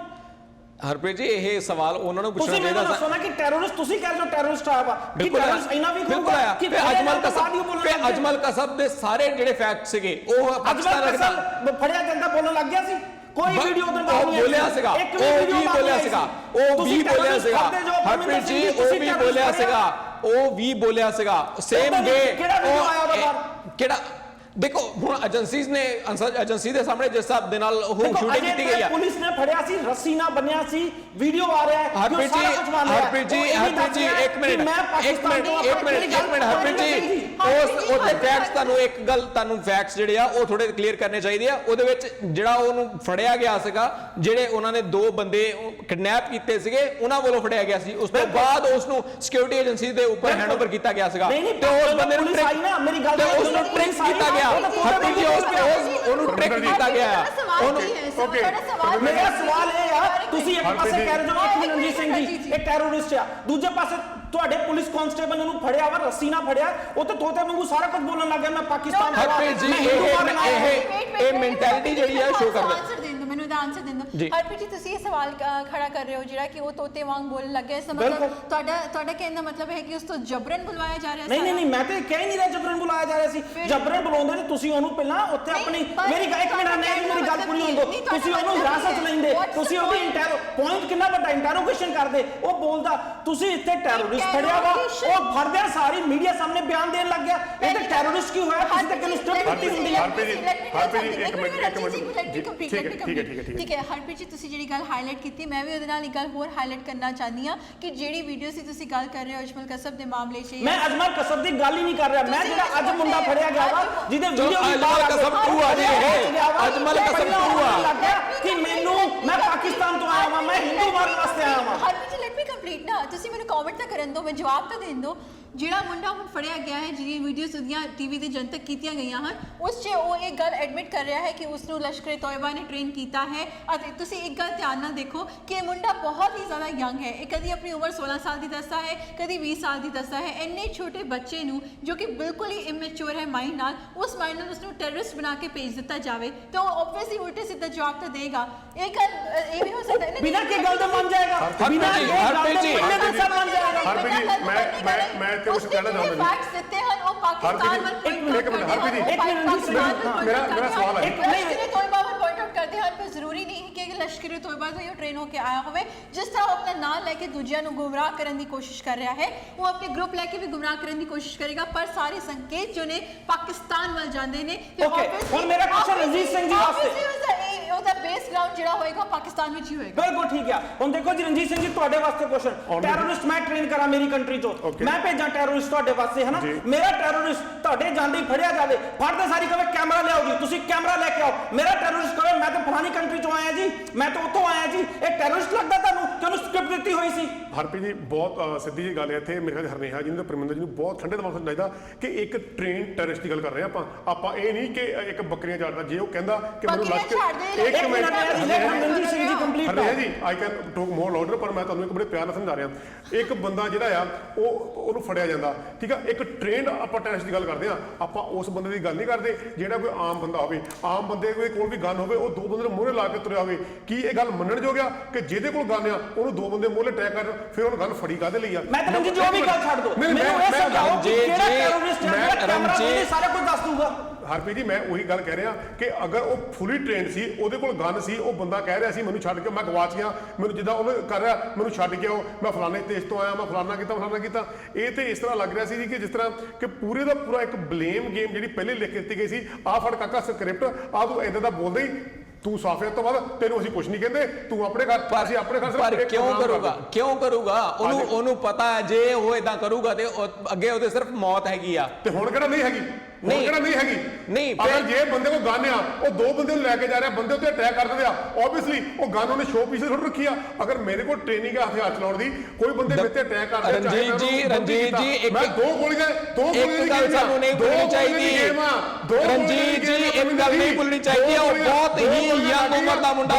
ਹਰਪ੍ਰੀਤ ਜੀ, ਇਹ ਸਵਾਲ ਉਹਨਾਂ ਨੂੰ ਪੁੱਛਣਾ ਤੁਸੀਂ ਚਾਹੀਦਾ ਮੈਨੂੰ ਦੱਸੋ ਨਾ ਕਿ ਟੈਰਰਿਸਟ ਤੁਸੀਂ ਕਹਿ ਰਹੇ ਹੋ ਟੈਰਰਿਸਟ ਆਇਆ ਵਾ, ਕਿ ਬਿਲਕੁਲ ਟੈਰਰਿਸਟ ਇਨਾ ਵੀ ਬਿਲਕੁਲ ਆਇਆ। ਕਿ ਅਜਮਲ ਕਸਬ ਦੇ ਸਾਰੇ ਜਿਹੜੇ ਫੈਕਟ ਸੀਗੇ ਉਹ ਪਾਕਿਸਤਾਨ ਰੱਖਦਾ ਫੜਿਆ ਜਾਂਦਾ ਬੋਲਣ ਲੱਗ ਗਿਆ ਸੀ। ਕੋਈ ਵੀਡੀਓ ਉਧਰ ਬੋਲਿਆ ਸੀਗਾ, ਉਹ ਵੀ ਬੋਲਿਆ ਸੀਗਾ, ਉਹ ਵੀ ਬੋਲਿਆ ਸੀਗਾ। ਹਰਪ੍ਰੀਤ ਜੀ, ਉਹ ਵੀ ਬੋਲਿਆ ਸੀਗਾ, ਉਹ ਵੀ ਬੋਲਿਆ ਸੀਗਾ। ਸੇਮ ਵੇ ਕਿਹੜਾ ਦੇਖੋ, ਹੁਣ ਏਜੰਸੀਜ਼ ਨੇ ਏਜੰਸੀ ਦੇ ਸਾਹਮਣੇ ਜਿਸ ਹਿਸਾਬ ਦੇ ਨਾਲ ਉਹ ਸ਼ੂਟਿੰਗ ਕੀਤੀ ਗਈ ਹੈ, ਪੁਲਿਸ ਨੇ ਫੜਿਆ ਸੀ, ਰੱਸੀ ਨਾਲ ਬੰਨਿਆ ਸੀ, ਵੀਡੀਓ ਆ ਰਿਹਾ ਹੈ। ਹਰਪ੍ਰੀਤ ਜੀ ਇੱਕ ਮਿੰਟ ਹਰਪ੍ਰੀਤ ਜੀ, ਉਸ ਉਹਦੇ ਫੈਕਟਸ ਤੁਹਾਨੂੰ ਇੱਕ ਗੱਲ, ਤੁਹਾਨੂੰ ਫੈਕਟਸ ਜਿਹੜੇ ਆ ਉਹ ਥੋੜੇ ਕਲੀਅਰ ਕਰਨੇ ਚਾਹੀਦੇ ਆ। ਉਹਦੇ ਵਿੱਚ ਜਿਹੜਾ ਉਹਨੂੰ ਫੜਿਆ ਗਿਆ ਸੀਗਾ, ਜਿਹੜੇ ਉਹਨਾਂ ਨੇ 2 ਬੰਦੇ ਕਿਡਨੈਪ ਕੀਤੇ ਸੀਗੇ, ਉਹਨਾਂ ਵੱਲੋਂ ਫੜਿਆ ਗਿਆ ਸੀ। ਉਸ ਤੋਂ ਬਾਅਦ ਉਸ ਨੂੰ ਸਿਕਿਉਰਿਟੀ ਏਜੰਸੀ ਦੇ ਉੱਪਰ ਹੈਂਡਓਵਰ ਕੀਤਾ ਗਿਆ ਸੀਗਾ ਤੇ ਉਸ ਬੰਦੇ ਨੂੰ ਟ੍ਰਿਕ ਕੀਤਾ ਗਿਆ। ਹਰਪ੍ਰੀਤ ਜੀ, ਉਹਨੂੰ ਟ੍ਰਿਕ ਕੀਤਾ ਗਿਆ। ਮੇਰਾ ਸਵਾਲ ਇਹ ਆ, ਤੁਸੀਂ ਇੱਕ ਪਾਸੇ ਕਹਿ ਰਹੇ ਹੋ ਰਣਜੀਤ ਸਿੰਘ ਜੀ ਇੱਕ ਟੈਰਰਿਸਟ ਆ, ਦੂਜੇ ਪਾਸੇ ਤੁਹਾਡੇ ਪੁਲਿਸ ਕਾਂਸਟੇਬਲ ਨੂੰ ਫੜਿਆ ਵਾ, ਰੱਸੀ ਨਾਲ ਫੜਿਆ, ਉਹ ਤੇ ਤੋਤੇ ਵਾਂਗੂ ਸਾਰਾ ਕੁਝ ਬੋਲਣ ਲੱਗ ਗਿਆ ਮੈਂ ਪਾਕਿਸਤਾਨ ਆਇਆ। ਹਰਪ੍ਰੀਤ ਜੀ, ਇਹ ਮੈਂਟੈਲਿਟੀ ਜਿਹੜੀ ਹੈ ਸ਼ੋ ਕਰਦਾ। ਮੈਨੂੰ ਦਾ ਆਨਸਰ ਦੇ ਦਿਓ। ਹਰਪ੍ਰੀਤ ਜੀ, ਤੁਸੀਂ ਇਹ ਸਵਾਲ ਖੜਾ ਕਰ ਰਹੇ ਹੋ ਜਿਹੜਾ ਕਿ ਉਹ ਤੋਤੇ ਵਾਂਗ ਬੋਲਣ ਲੱਗ ਗਿਆ, ਇਸ ਦਾ ਮਤਲਬ ਤੁਹਾਡਾ ਕਹਿਣ ਦਾ ਮਤਲਬ ਹੈ ਕਿ ਉਸ ਤੋਂ ਜਬਰਨ ਬੁਲਵਾਇਆ ਜਾ ਰਿਹਾ ਸੀ? ਨਹੀਂ, ਮੈਂ ਤੇ ਕਹਿ ਹੀ ਨਹੀਂ ਰਿਹਾ ਜਬਰਨ ਬੁਲਾਇਆ ਜਾ ਰਿਹਾ ਸੀ। ਜਬਰਨ ਬੁਲਾਉਂਦੇ ਨੇ ਤੁਸੀਂ ਉਹਨੂੰ ਪਹਿਲਾਂ ਉੱਥੇ ਆਪਣੀ ਮੇਰੀ ਇੱਕ ਮਿੰਟ ਮੇਰੀ ਗੱਲ ਪੂਰੀ ਹੋਣ ਦਿਓ। ਤੁਸੀਂ ਉਹਨੂੰ ਹਿਰਾਸਤ ਲੈਂਦੇ, ਤੁਸੀਂ ਉਹਦੀ ਪੁਆਇੰਟ ਕਿੰਨਾ ਵੱਡਾ ਇੰਟਰੋਗੇਸ਼ਨ ਕਰਦੇ, ਉਹ ਬੋਲਦਾ, ਤੁਸੀਂ ਇੱਥੇ ਟੈਰਰਿਸਟ ਫੜਿਆ ਵਾ, ਉਹ ਫੜਦਿਆਂ ਸਾਰੀ ਮੀਡੀਆ ਸਾਹਮਣੇ ਬਿਆਨ ਦੇਣ ਲੱਗ ਗਿਆ। ਇਹ ਤੇ ਟੈਰਰਿਸਟ ਕੀ ਹੋਇਆ? ਤੁਸੀਂ ਤਾਂ ਕਿਹਨੂੰ ਸਟੈਪ ਕੀਤੀ ਹੁੰਦੀ ਹੈ? ਠੀਕ ਹੈ ਹਰਪ੍ਰੀਤ ਜੀ, ਤੁਸੀਂ ਜਿਹੜੀ ਗੱਲ ਹਾਈਲਾਈਟ ਕੀਤੀ, ਮੈਂ ਵੀ ਉਹਦੇ ਨਾਲ ਇੱਕ ਗੱਲ ਹੋਰ ਹਾਈਲਾਈਟ ਕਰਨਾ ਚਾਹਨੀ ਆ ਕਿ ਜਿਹੜੀ ਵੀਡੀਓ ਸੀ ਤੁਸੀਂ ਗੱਲ ਕਰ ਰਹੇ ਹੋ ਅਜਮਲ ਕਸਬ ਦੇ ਮਾਮਲੇ 'ਚ। ਮੈਂ ਅਜਮਲ ਕਸਬ ਦੀ ਗੱਲ ਹੀ ਨਹੀਂ ਕਰ ਰਿਹਾ, ਮੈਂ ਜਿਹੜਾ ਅੱਜ ਮੁੰਡਾ ਫੜਿਆ ਗਿਆ ਵਾ ਜਿਹਦੇ ਵੀਡੀਓ ਵੀ ਅਜਮਲ ਕਸਬ 2 ਆ ਜੀ, ਇਹ ਅਜਮਲ ਕਸਬ 2 ਆ ਕਿ ਮੈਂ ਪਾਕਿਸਤਾਨ ਤੋਂ ਆਇਆ ਵਾਂ, ਮੈਂ ਹਿੰਦੂ ਮਾਰਨ ਵਾਸਤੇ ਆਇਆ ਵਾਂ। Harpreet ji, let me complete ਨਾ, ਤੁਸੀਂ ਮੈਨੂੰ ਕਮੈਂਟ ਤਾਂ ਕਰਨ ਦਿਓ, ਮੈਂ ਜਵਾਬ ਤਾਂ ਦੇਣ ਦਿਓ। ਜਿਹੜਾ ਮੁੰਡਾ ਹੁਣ ਫੜਿਆ ਗਿਆ ਹੈ, ਜਿਹੜੀ ਵੀਡੀਓਜ਼ ਉਹਦੀਆਂ ਟੀਵੀ ਤੇ ਜਨਤਕ ਕੀਤੀਆਂ ਗਈਆਂ ਹਨ, ਉਸ 'ਚ ਉਹ ਇੱਕ ਗੱਲ ਐਡਮਿਟ ਕਰ ਰਿਹਾ ਹੈ ਕਿ ਉਸ ਨੂੰ ਲਸ਼ਕਰ ਤੋਇਬਾ ਨੇ ਟ੍ਰੇਨ ਕੀਤਾ ਹੈ। ਅਤੇ ਤੁਸੀਂ ਇੱਕ ਗੱਲ ਧਿਆਨ ਨਾਲ ਦੇਖੋ ਕਿ ਇਹ ਮੁੰਡਾ ਬਹੁਤ ਹੀ ਜ਼ਿਆਦਾ ਯੰਗ ਹੈ, ਇਹ ਕਦੀ ਆਪਣੀ ਉਮਰ 16 ਸਾਲ ਦੀ ਦੱਸਦਾ ਹੈ, ਕਦੀ 20 ਸਾਲ ਦੀ ਦੱਸਦਾ ਹੈ। ਇੰਨੇ ਛੋਟੇ ਬੱਚੇ ਨੂੰ ਜੋ ਕਿ ਬਿਲਕੁਲ ਹੀ ਇਮੈਚੁਰ ਹੈ ਮਾਈਂਡ ਨਾਲ, ਉਸ ਮਾਈਂਡ ਨਾਲ ਉਸਨੂੰ ਟੈਰਰਿਸਟ ਬਣਾ ਕੇ ਭੇਜ ਦਿੱਤਾ ਜਾਵੇ ਤਾਂ ਉਹ ਆਬਵੀਅਸਲੀ ਉਲਟੇ ਸਿੱਧਾ ਜਵਾਬ ਤਾਂ ਦੇਗਾ। ਇਹ ਗੱਲ ਇਹ ਵੀ ਹੋ ਸਕਦਾ ਹੈ ਬਿਨਾਂ ਕੀ ਗੱਲ ਦਾ ਮੰਨ ਜਾਏਗਾ, ਹਰਪ੍ਰੀਤ ਜੀ ਮੈਂ ਤੇ ਉਸ ਕਹਿਣਾ ਚਾਹੁੰਦਾ ਫੈਕਟਸ ਦਿੱਤੇ ਹਨ, ਉਹ ਪਾਕਿਸਤਾਨ ਵੱਲ ਇੱਕ ਮਿੰਟ ਹਰਪ੍ਰੀਤ ਜੀ, ਮੇਰਾ ਸਵਾਲ ਹੈ, ਤੋਇਬਾ ਵੱਲ ਪੁਆਇੰਟ ਆਊਟ ਕਰਦੇ ਹਨ, ਪਰ ਜ਼ਰੂਰੀ ਨਹੀਂ ਹੈ ਕਿ ਲਸ਼ਕਰ ਤੋਇਬਾ ਤੋਂ ਇਹ ਟ੍ਰੇਨ ਹੋ ਕੇ ਆਇਆ ਹੋਵੇ। ਜਿਸ ਤਰ੍ਹਾਂ ਉਹ ਆਪਣਾ ਨਾਮ ਲੈ ਕੇ ਦੂਜਿਆਂ ਨੂੰ ਗੁੰਮਰਾਹ ਕਰਨ ਦੀ ਕੋਸ਼ਿਸ਼ ਕਰ ਰਿਹਾ ਹੈ, ਉਹ ਆਪਣੇ ਗਰੁੱਪ ਲੈ ਕੇ ਵੀ ਗੁੰਮਰਾਹ ਕਰਨ ਦੀ ਕੋਸ਼ਿਸ਼ ਕਰੇਗਾ, ਪਰ ਸਾਰੇ ਸੰਕੇਤ ਜੋ ਨੇ ਪਾਕਿਸਤਾਨ ਵੱਲ ਜਾਂਦੇ ਨੇ। Okay, ਹੁਣ ਮੇਰਾ question ਰਣਜੀਤ ਸਿੰਘ ਜੀ ਵਾਸਤੇ ਉਹਦਾ ਬੇਸ ਗਰਾਊਂਡ ਜਿਹੜਾ ਹੋਏਗਾ ਉਹ ਪਾਕਿਸਤਾਨ ਵਿੱਚ ਹੀ ਹੋਏਗਾ। ਬਿਲਕੁਲ ਠੀਕ ਆ। ਹੁਣ ਦੇਖੋ ਜੀ ਰਣਜੀਤ ਸਿੰਘ ਜੀ, ਤੁਹਾਡੇ ਵਾਸਤੇ ਕੁਐਸਚਨ, ਟੈਰਰਿਸਟ ਮੈਂ ਟ੍ਰੇਨ ਕਰਾਂ ਮੇਰੀ ਕੰਟਰੀ ਚੋਂ, ਮੈਂ ਭੇਜਾਂ ਟੈਰਰਿਸਟ ਤੁਹਾਡੇ ਵਾਸਤੇ, ਹਨਾ, ਮੇਰਾ ਟੈਰਰਿਸਟ ਤੁਹਾਡੇ ਜਾਂਦੇ ਹੀ ਫੜਿਆ ਜਾਵੇ, ਫੜਦੇ ਸਾਰੀ ਕਹੇ ਕੈਮਰਾ ਲਿਆਓ ਜੀ, ਤੁਸੀਂ ਕੈਮਰਾ ਲੈ ਕੇ ਆਓ, ਮੇਰਾ ਟੈਰਰਿਸਟ ਕਹੇ ਮੈਂ ਤਾਂ ਫਲਾਨੀ ਕੰਟਰੀ ਚੋਂ ਆਇਆ ਜੀ, ਮੈਂ ਤਾਂ ਉੱਥੋਂ ਆਇਆ ਜੀ, ਇਹ ਟੈਰਰਿਸਟ ਲੱਗਦਾ ਤੁਹਾਨੂੰ ਕਿ ਉਹਨੂੰ ਸਕ੍ਰਿਪਟ ਦਿੱਤੀ ਹੋਈ ਸੀ? ਹਰਪ੍ਰੀਤ ਜੀ ਬਹੁਤ ਸਿੱਧੀ ਜਿਹੀ ਗੱਲ ਹੈ ਇੱਥੇ। ਮੇਰੇ ਖਿਆਲ ਹਰਨੇਹਾ ਜੀ ਨੂੰ, ਪਰਮਿੰਦਰ ਜੀ ਨੂੰ ਬਹੁਤ ਠੰਡੇ ਦਿਮਾਗ ਨਾਲ ਚਾਹੀਦਾ ਕਿ ਇੱਕ ਟ੍ਰੇਨ ਟੈਰਰਿਸਟ ਦੀ ਗੱਲ ਕਰ ਰਹੇ ਆਪਾਂ ਇਹ ਨਹੀਂ ਕਿ ਇੱਕ ਬੱਕਰੀਆਂ ਚਾੜਦਾ। ਜੇ ਉਹ ਕਹਿੰਦਾ ਕਿ ਮੈਨੂੰ ਲੱਗ ਕੇ ਇੱਕ ਮਿੰਟ ਰਣਜੀਤ ਸਿੰਘ ਜੀ ਕੰਪਲੀਟ ਹਰਨੇਹਾ ਜੀ, I can talk more louder, ਪਰ ਮੈਂ ਤੁਹਾਨੂੰ ਇੱਕ ਬੜੇ ਪਿਆਰ ਨਾਲ ਸਮਝਾ ਰਿਹਾ। ਇੱਕ ਬੰਦਾ ਜਿਹੜਾ ਆ ਉਹਨੂੰ ਫੜਿਆ ਜਾਂਦਾ, ਠੀਕ ਆ, ਇੱਕ ਟ੍ਰੇਨਡ ਆਪਾਂ ਟੈਰਰਿਸਟ ਦੀ ਗੱਲ ਕਰਦੇ ਆ, ਆਪਾਂ ਉਸ ਬੰਦੇ ਦੀ ਗੱਲ ਨਹੀਂ ਕਰਦੇ ਜਿਹੜਾ ਕੋਈ ਆਮ ਬੰਦਾ ਹੋਵੇ, ਆਮ ਬੰਦੇ ਕੋਲ ਵੀ ਗਨ ਹੋਵੇ, ਉਹ ਦੋ ਬੰਦੇ ਨੂੰ ਮੂਹਰੇ ਲਾ ਕੇ ਤੁਰਿਆ ਹੋਵੇ। ਕੀ ਇਹ ਗੱਲ ਮੰਨਣਯੋਗ ਆ ਕਿ ਜਿਹਦੇ ਕੋਲ ਗਨ ਆ ਉਹਨੂੰ ਦੋ ਬੰਦੇ ਮੂਹਰੇ ਅਟੈਕ ਕਰਨ, ਫਿਰ ਉਹਨੂੰ ਗਨ ਫੜੀ ਕਾਹਦੇ ਲਈ ਆ? ਮੈਂ ਤਾਂ ਰਣਜੀਤ ਜੋ ਵੀ ਗੱਲ ਛੱਡ ਦੋ, ਮੈਨੂੰ ਇਹ ਸਮਝਾਓ ਕਿ ਕਿਹੜਾ ਟੈਰਰਿਸਟ ਹੈ ਜਿਹੜਾ ਕੈਮਰਾ ਤੇ ਸਾਰਾ ਕੁਝ ਦੱਸ ਦੂਗਾ। ਹਰਪ੍ਰੀਤ ਜੀ, ਮੈਂ ਉਹੀ ਗੱਲ ਕਹਿ ਰਿਹਾ ਕਿ ਅਗਰ ਉਹ ਫੁੱਲੀ ਟ੍ਰੇਨਡ ਸੀ, ਉਹਦੇ ਕੋਲ ਗਨ ਸੀ, ਉਹ ਬੰਦਾ ਕਹਿ ਰਿਹਾ ਸੀ ਮੈਨੂੰ ਛੱਡ ਕੇ ਮੈਂ ਗਵਾਚ ਗਿਆ, ਮੈਨੂੰ ਜਿੱਦਾਂ ਉਹਨੇ ਕਰ ਰਿਹਾ ਮੈਨੂੰ ਛੱਡ ਕੇ ਆਓ, ਮੈਂ ਫਲਾਣੇ ਦੇਸ਼ ਤੋਂ ਆਇਆ, ਮੈਂ ਫਲਾਣਾ ਕੀਤਾ। ਇਹ ਤੇ ਇਸ ਤਰ੍ਹਾਂ ਲੱਗ ਰਿਹਾ ਸੀ ਕਿ ਜਿਸ ਤਰ੍ਹਾਂ ਕਿ ਪੂਰੇ ਦਾ ਪੂਰਾ ਇੱਕ ਬਲੇਮ ਗੇਮ ਜਿਹੜੀ ਪਹਿਲੇ ਲਿਖ ਕੇ ਦਿੱਤੀ ਗਈ ਸੀ, ਆਹ ਫੜ ਕਾਕਾ ਸਕ੍ਰਿਪਟ, ਆਹ ਤੂੰ ਇਦਾਂ ਦਾ ਬੋਲਦਾ ਹੀ, ਤੂੰ ਸਾਫੇ ਤੋਂ ਬਾਅਦ ਤੈਨੂੰ ਅਸੀਂ ਕੁਝ ਨਹੀਂ ਕਹਿੰਦੇ, ਤੂੰ ਆਪਣੇ ਘਰ, ਅਸੀਂ ਆਪਣੇ ਘਰ। ਪਰ ਕਿਉਂ ਕਰੂਗਾ? ਉਹਨੂੰ ਪਤਾ ਹੈ ਜੇ ਉਹ ਇਦਾਂ ਕਰੂਗਾ ਤੇ ਅੱਗੇ ਉਹਦੇ ਸਿਰਫ ਮੌਤ ਹੈਗੀ ਆ। ਤੇ ਹੁਣ ਕਿਹੜਾ ਨਹੀਂ ਹੈਗੀ? ਨਹੀਂ, ਅਗਰ ਜੇ ਬੰਦੇ ਕੋਲ ਗਨ ਆ, ਉਹ ਦੋ ਬੰਦੇ ਨੂੰ ਲੈ ਕੇ ਜਾ ਰਿਹਾ, ਬੰਦੇ ਉੱਤੇ ਅਟੈਕ ਕਰ ਦਿੰਦੇ ਆ, ਆਬਵੀਅਸਲੀ ਉਹ ਗਨ ਉਹਨੇ ਸ਼ੋ ਪੀਸ ਥੋੜੀ ਰੱਖੀ ਆ। ਅਗਰ ਮੇਰੇ ਕੋਲ ਟ੍ਰੇਨਿੰਗ ਆ ਹਥਿਆਰ ਚਲਾਉਣ ਦੀ, ਕੋਈ ਬੰਦੇ ਮੇਰੇ ਤੇ ਅਟੈਕ ਕਰਦੇ, ਰਣਜੀਤ ਜੀ ਮੈਂ ਦੋ ਗੋਲੀਆਂ ਇੱਕ ਗੱਲ ਸਾਨੂੰ ਨਹੀਂ ਭੁੱਲਣੀ ਚਾਹੀਦੀ। ਰਣਜੀਤ ਜੀ ਇੱਕ ਗੱਲ ਨਹੀਂ ਭੁੱਲਣੀ ਚਾਹੀਦੀ, ਉਹ ਬਹੁਤ ਹੀ ਯੰਗ ਉਮਰ ਦਾ ਮੁੰਡਾ ਆ,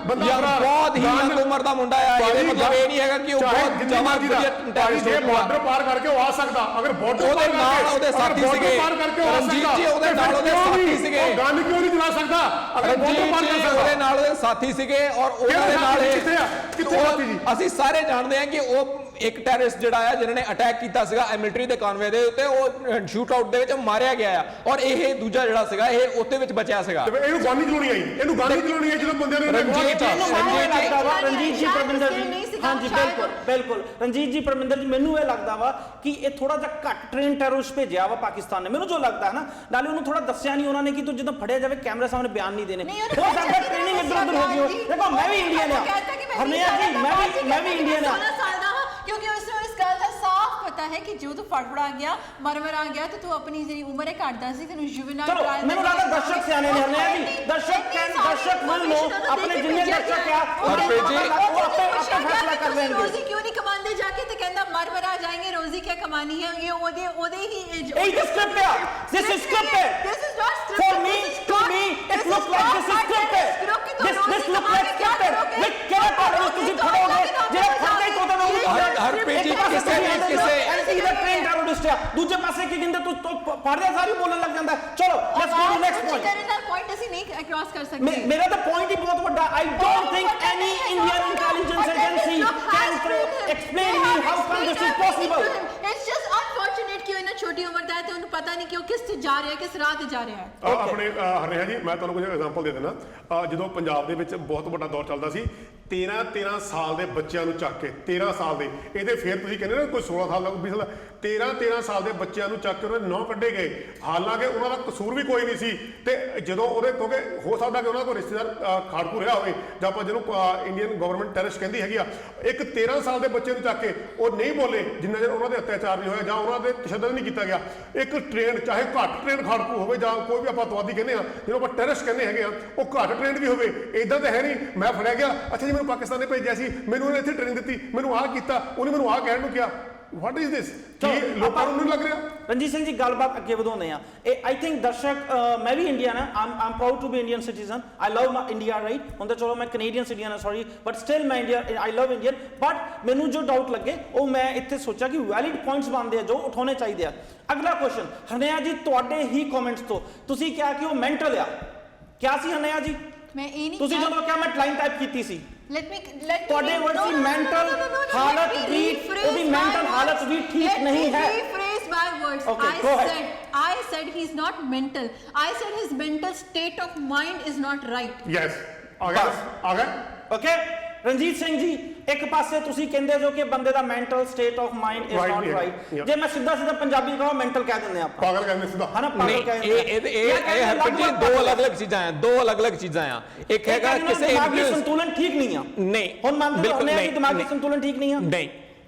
ਬਹੁਤ ਹੀ ਯੰਗ ਉਮਰ ਦਾ ਮੁੰਡਾ ਆ। ਇਹਦੇ ਮਤਲਬ ਇਹ ਨਹੀਂ ਹੈਗਾ ਕਿ ਉਹ ਬਹੁਤ ਜਵਾਨ ਟੈਰਰਿਸਟ ਹੈ। ਬਾਰਡਰ ਪਾਰ ਕਰਕੇ ਉਹ ਆ ਸਕਦਾ, ਅਗਰ ਬਾਰਡਰ ਉਹਦੇ ਨਾਲ ਉਹਦੇ ਸਾਥੀ ਸੀਗੇ, ਰਣਜੀਤ ਜੀ ਉਹਦੇ ਨਾਲ ਉਹਦੇ ਸਾਥੀ ਸੀਗੇ, ਗਨ ਕਿਉਂ ਨਹੀਂ ਚਲਾ ਸਕਦਾ? ਅਗਰ ਬਾਰਡਰ ਪਾਰ ਕਰ ਸਕਦਾ, ਉਹਦੇ ਨਾਲ ਉਹਦੇ ਸਾਥੀ ਸੀਗੇ ਔਰ ਉਹਦੇ ਨਾਲ ਕਿੱਥੇ ਸਾਥੀ ਜੀ? ਅਸੀਂ ਸਾਰੇ ਜਾਣਦੇ ਹਾਂ ਕਿ ਉਹ ਇੱਕ ਟੈਰਰਿਸਟ ਜਿਹੜਾ ਆ ਜਿਹਨੇ ਅਟੈਕ ਕੀਤਾ ਸੀਗਾ ਮਿਲਟਰੀ ਦੇ ਕਾਨਵੇ ਦੇ ਉੱਤੇ, ਉਹ ਸ਼ੂਟ ਆਊਟ ਦੇ ਵਿੱਚ ਮਾਰਿਆ ਗਿਆ ਆ, ਔਰ ਇਹ ਦੂਜਾ ਜਿਹੜਾ ਸੀਗਾ ਇਹ ਉੱਤੇ ਵਿੱਚ ਬਚਿਆ ਸੀਗਾ। ਇਹਨੂੰ ਗਨ ਨਹੀਂ ਚਲਾਉਣੀ ਆਈ, ਇਹਨੂੰ ਗਨ ਨਹੀਂ ਚਲਾਉਣੀ ਆਈ ਜਦੋਂ ਬੰਦਿਆਂ ਨੇ ਰਣਜੀਤ ਜੀ ਪਰਮਿੰਦਰ ਜੀ, ਹਾਂਜੀ ਬਿਲਕੁਲ ਰਣਜੀਤ ਜੀ ਪਰਮਿੰਦਰ ਜੀ, ਮੈਨੂੰ ਇਹ ਲੱਗਦਾ ਵਾ ਕਿ ਇਹ ਥੋੜਾ ਜਿਹਾ ਘੱਟ ਟ੍ਰੇਨ ਟੈਰਰਿਸਟ ਭੇਜਿਆ ਵਾ ਪਾਕਿਸਤਾਨ ਨੇ, ਮੈਨੂੰ ਜੋ ਲੱਗਦਾ ਹੈ ਨਾ, ਨਾਲੇ ਉਹਨੂੰ ਥੋੜਾ ਦੱਸਿਆ ਨਹੀਂ ਉਹਨਾਂ ਨੇ ਕਿ ਤੂੰ ਜਦੋਂ ਫੜਿਆ ਜਾਵੇ ਕੈਮਰੇ ਸਾਹਮਣੇ ਬਿਆਨ ਨਹੀਂ ਦੇਣੇ, ਹੋ ਸਕਦਾ ਟ੍ਰੇਨਿੰਗ ਇੱਧਰ ਉੱਧਰ ਹੋ ਗਈ। ਦੇਖੋ ਮੈਂ ਵੀ ਇੰਡੀਅਨ ਆ, ਹਰਨੇਹਾ ਜੀ ਮੈਂ ਵੀ ਇੰਡੀਅਨ ਆ, क्योंकि उसने इस गल का साफ पता है कि जो तू फड़फड़ा गया मर आ गया तो तू अपनी ਜਿਹੜੀ ਉਮਰ ਹੈ ਘਟਦਾ ਸੀ ਤੈਨੂੰ ਜੁਵਨਾਈਲ ਚਲੋ ਮੈਨੂੰ ਲੱਗਦਾ ਦਰਸ਼ਕ ਸਿਆਣੇ ਨੇ ਹਰਨੇਹਾ ਜੀ, ਦਰਸ਼ਕ ਮੰਨ ਲਓ ਆਪਣੇ ਜਿੰਨੇ ਦਰਸ਼ਕ ਆ ਉਹ ਆਪੇ ਫੈਸਲਾ ਕਰ ਲੈਣਗੇ। ਰੋਜ਼ੀ ਕਿਉਂ ਨਹੀਂ ਕਮਾਉਂਦੇ ਜਾ ਕੇ ਤੇ ਕਹਿੰਦਾ ਮਰ ਆ ਜਾਏंगे, रोजी क्या कमानी है, ये ਉਹਦੇ ਹੀ ਇਹ ਸਕ੍ਰਿਪਟ ਹੈ, this is scripted, this is not scripted, for me to me it looks like this is scripted, this looks like scripted। ਵਿੱਚ ਕਿਹੜਾ ਪਾਰਟ ਤੁਸੀਂ ਫੜੋਗੇ ਜਿਹੜਾ ਫੜਦੇ ਤੋਂ ਤਾਂ ਹਰਪ੍ਰੀਤ ਜੀ ਕਿਸੇ ਇਹਦਾ ਟ੍ਰੇਨ ਟੈਰਰਿਸਟ ਆ, ਦੂਜੇ ਪਾਸੇ ਕੀ ਕਹਿੰਦੇ ਤੂੰ ਪੜ੍ਹਦੇ ਸਾਰੀ ਬੋਲਣ ਲੱਗ ਜਾਂਦਾ। ਚਲੋ let's go to next point ਅਸੀਂ ਨਹੀਂ ਕ੍ਰਾਸ ਕਰ ਸਕਦੇ। ਮੇਰਾ ਤਾਂ ਪੁਆਇੰਟ ਹੀ ਬਹੁਤ ਵੱਡਾ, I don't think any Indian intelligence agency can explain me how come this is possible. It's just unfortunate ਕਿ ਉਹ ਇਹਨਾਂ ਛੋਟੀ ਉਮਰ ਦਾ ਹੈ ਤੇ ਉਹਨੂੰ ਪਤਾ ਨਹੀਂ ਕਿ ਉਹ ਕਿਸ ਤੇ ਜਾ ਰਿਹਾ ਹੈ, ਕਿਸ ਰਾਹ ਤੇ ਜਾ ਰਿਹਾ ਹੈ। ਆਪਣੇ ਹਰਨੇਹਾ ਜੀ ਮੈਂ ਤੁਹਾਨੂੰ ਕੁਝ ਐਗਜ਼ਾਮਪਲ ਦੇ ਦਿੰਦਾ। ਜਦੋਂ ਪੰਜਾਬ ਦੇ ਵਿੱਚ ਬਹੁਤ ਵੱਡਾ ਦੌਰ ਚੱਲਦਾ ਸੀ, 13 ਸਾਲ ਦੇ ਬੱਚਿਆਂ ਨੂੰ ਚੱਕ ਕੇ, 13 ਸਾਲ ਦੇ, ਇਹਦੇ ਫਿਰ ਤੁਸੀਂ ਕਹਿੰਦੇ ਨਾ ਕੋਈ 16 ਸਾਲ ਦਾ, ਕੋਈ 20 ਸਾਲ ਦਾ, 13 ਸਾਲ ਦੇ ਬੱਚਿਆਂ ਨੂੰ ਚੱਕ ਕੇ ਉਹਨੇ 9 ਕੱਢੇ ਗਏ, ਹਾਲਾਂਕਿ ਉਹਨਾਂ ਦਾ ਕਸੂਰ ਵੀ ਕੋਈ ਨਹੀਂ ਸੀ। ਤੇ ਜਦੋਂ ਉਹਦੇ, ਕਿਉਂਕਿ ਹੋ ਸਕਦਾ ਕਿ ਉਹਨਾਂ ਕੋਲ ਰਿਸ਼ਤੇਦਾਰ ਖਾੜਕੂ ਰਿਹਾ ਹੋਵੇ, ਜਾਂ ਆਪਾਂ ਜਿਹਨੂੰ ਇੰਡੀਅਨ ਗਵਰਨਮੈਂਟ ਟੈਰਰਿਸਟ ਕਹਿੰਦੀ ਹੈਗੀ ਆ, ਇੱਕ 13 ਸਾਲ ਦੇ ਬੱਚੇ ਨੂੰ ਚੱਕ ਕੇ ਉਹ ਨਹੀਂ ਬੋਲੇ ਜਿੰਨਾ ਚਿਰ ਉਹਨਾਂ ਦੇ ਅਤਿਆਚਾਰ ਨਹੀਂ ਹੋਇਆ ਜਾਂ ਉਹਨਾਂ ਦੇ ਤਸ਼ੱਦਦ ਨਹੀਂ ਕੀਤਾ ਗਿਆ। ਇੱਕ ਟ੍ਰੇਨ, ਚਾਹੇ ਘੱਟ ਟ੍ਰੇਨ ਖਾੜਕੂ ਹੋਵੇ ਜਾਂ ਕੋਈ ਵੀ ਆਪਾਂ ਅੱਤਵਾਦੀ ਕਹਿੰਦੇ ਆ, ਜਿਹਨੂੰ ਆਪਾਂ ਟੈਰਰਿਸਟ ਕਹਿੰਦੇ ਹੈਗੇ ਆ, ਉਹ ਘੱਟ ਟ੍ਰੇਨ ਵੀ ਹੋਵੇ। ਇਦਾਂ ਤਾਂ ਹੈ ਨਹੀਂ ਮੈਂ ਫੜਿਆ ਗਿਆ, ਅੱਛਾ ਜੀ ਮੈਨੂੰ ਪਾਕਿਸਤਾਨ ਨੇ ਭੇਜਿਆ ਸੀ, ਮੈਨੂੰ ਉਹਨੇ ਇੱਥੇ ਟ੍ਰੇਨਿੰਗ ਦਿੱਤੀ, ਮੈਨੂੰ ਆਹ ਕੀਤਾ, ਉਹਨੇ ਮੈਨੂੰ ਆਹ ਕਹਿਣ ਨੂੰ ਕਿਹਾ। What is this? ਕੀ ਲੋਕਾਂ ਨੂੰ ਨਹੀਂ ਲੱਗ ਰਿਹਾ? ਰਣਜੀਤ ਸਿੰਘ ਜੀ ਗੱਲਬਾਤ ਅੱਗੇ ਵਧਾਉਂਦੇ ਆ। ਆਈ ਥਿੰਕ ਦਰਸ਼ਕ, ਮੈਂ ਵੀ ਇੰਡੀਅਨ ਆ, I'm proud to be Indian citizen, I love India right, ਹੁਣ ਤਾਂ ਚਲੋ ਮੈਂ ਕੈਨੇਡੀਅਨ ਸਿਟੀਜ਼ਨ ਆ, ਸੌਰੀ, ਬਟ ਸਟਿਲ ਮੈਂ India, I love Indian. But ਮੈਨੂੰ ਜੋ ਡਾਊਟ ਲੱਗੇ ਉਹ ਮੈਂ ਇੱਥੇ ਸੋਚਿਆ ਕਿ ਵੈਲਿਡ ਪੁਆਇੰਟਸ ਬਣਦੇ ਆ ਜੋ ਉਠਾਉਣੇ ਚਾਹੀਦੇ ਆ। ਅਗਲਾ ਕੁਐਸਚਨ ਹਰਨੇਹਾ ਜੀ, ਤੁਹਾਡੇ ਹੀ ਕਮੈਂਟਸ ਤੋਂ ਤੁਸੀਂ ਕਿਹਾ ਕਿ ਉਹ ਮੈਂਟਲ ਆ, ਕਿਆ ਸੀ ਹਰਨੇਹਾ ਜੀ? ਮੈਂ ਇਹ ਨਹੀਂ, ਤੁਸੀਂ ਜਦੋਂ ਕਿਹਾ ਮੈਂ ਲਾਈਨ ਟਾਈਪ ਕੀਤੀ ਸੀ, let me ਤੁਹਾਡੇ ਵਰਡ ਸੀ ਮੈਂਟਲ ਹਾਲਤ ਵੀ, ਉਹਦੀ ਮੈਂਟਲ ਹਾਲਤ ਵੀ ਠੀਕ ਨਹੀਂ ਹੈ। rephrase my words. Okay, go ahead. I said he's not mental. I said his mental state of mind is not right. Yes ਆ ਗਿਆ ਓਕੇ ਰਣਜੀਤ ਸਿੰਘ ਜੀ ਇੱਕ ਪਾਸੇ ਤੁਸੀਂ ਕਹਿੰਦੇ ਜੋ ਕਿ ਬੰਦੇ ਦਾ mental state of mind is Right not ਨਹੀਂ ਹੈ। Right Yeah. ਜੇ ਮੈਂ ਸਿੱਧਾ ਪੰਜਾਬੀ ਕਹਾਂ ਮੈਂਟਲ ਕਹਿ ਦਿੰਦੇ ਆਪਾਂ ਪਾਗਲ ਕਹਿੰਦੇ ਸਿੱਧਾ ਹਨਾ ਪਾਗਲ ਨਹੀਂ ਕਹਿ ਦਿੰਦੇ ਇਹ ਹਰਪ੍ਰੀਤ ਜੀ ਦੋ ਅਲੱਗ-ਅਲੱਗ ਚੀਜ਼ਾਂ ਆ, ਦੋ ਅਲੱਗ-ਅਲੱਗ ਚੀਜ਼ਾਂ ਆ। ਇੱਕ ਹੈਗਾ ਕਿਸੇ ਦਿਮਾਗੀ influence- ਸੰਤੁਲਨ ਠੀਕ ਨਹੀਂ ਆ ਨਹੀਂ ਹੁਣ ਮੰਨਦੇ ਬਿਲਕੁਲ ਹੋ ਨਹੀਂ, ਕਿ ਦਿਮਾਗੀ ਨਹੀਂ। ਸੰਤੁਲਨ ਠੀਕ ਨਹੀਂ ਆ ਨਹੀਂ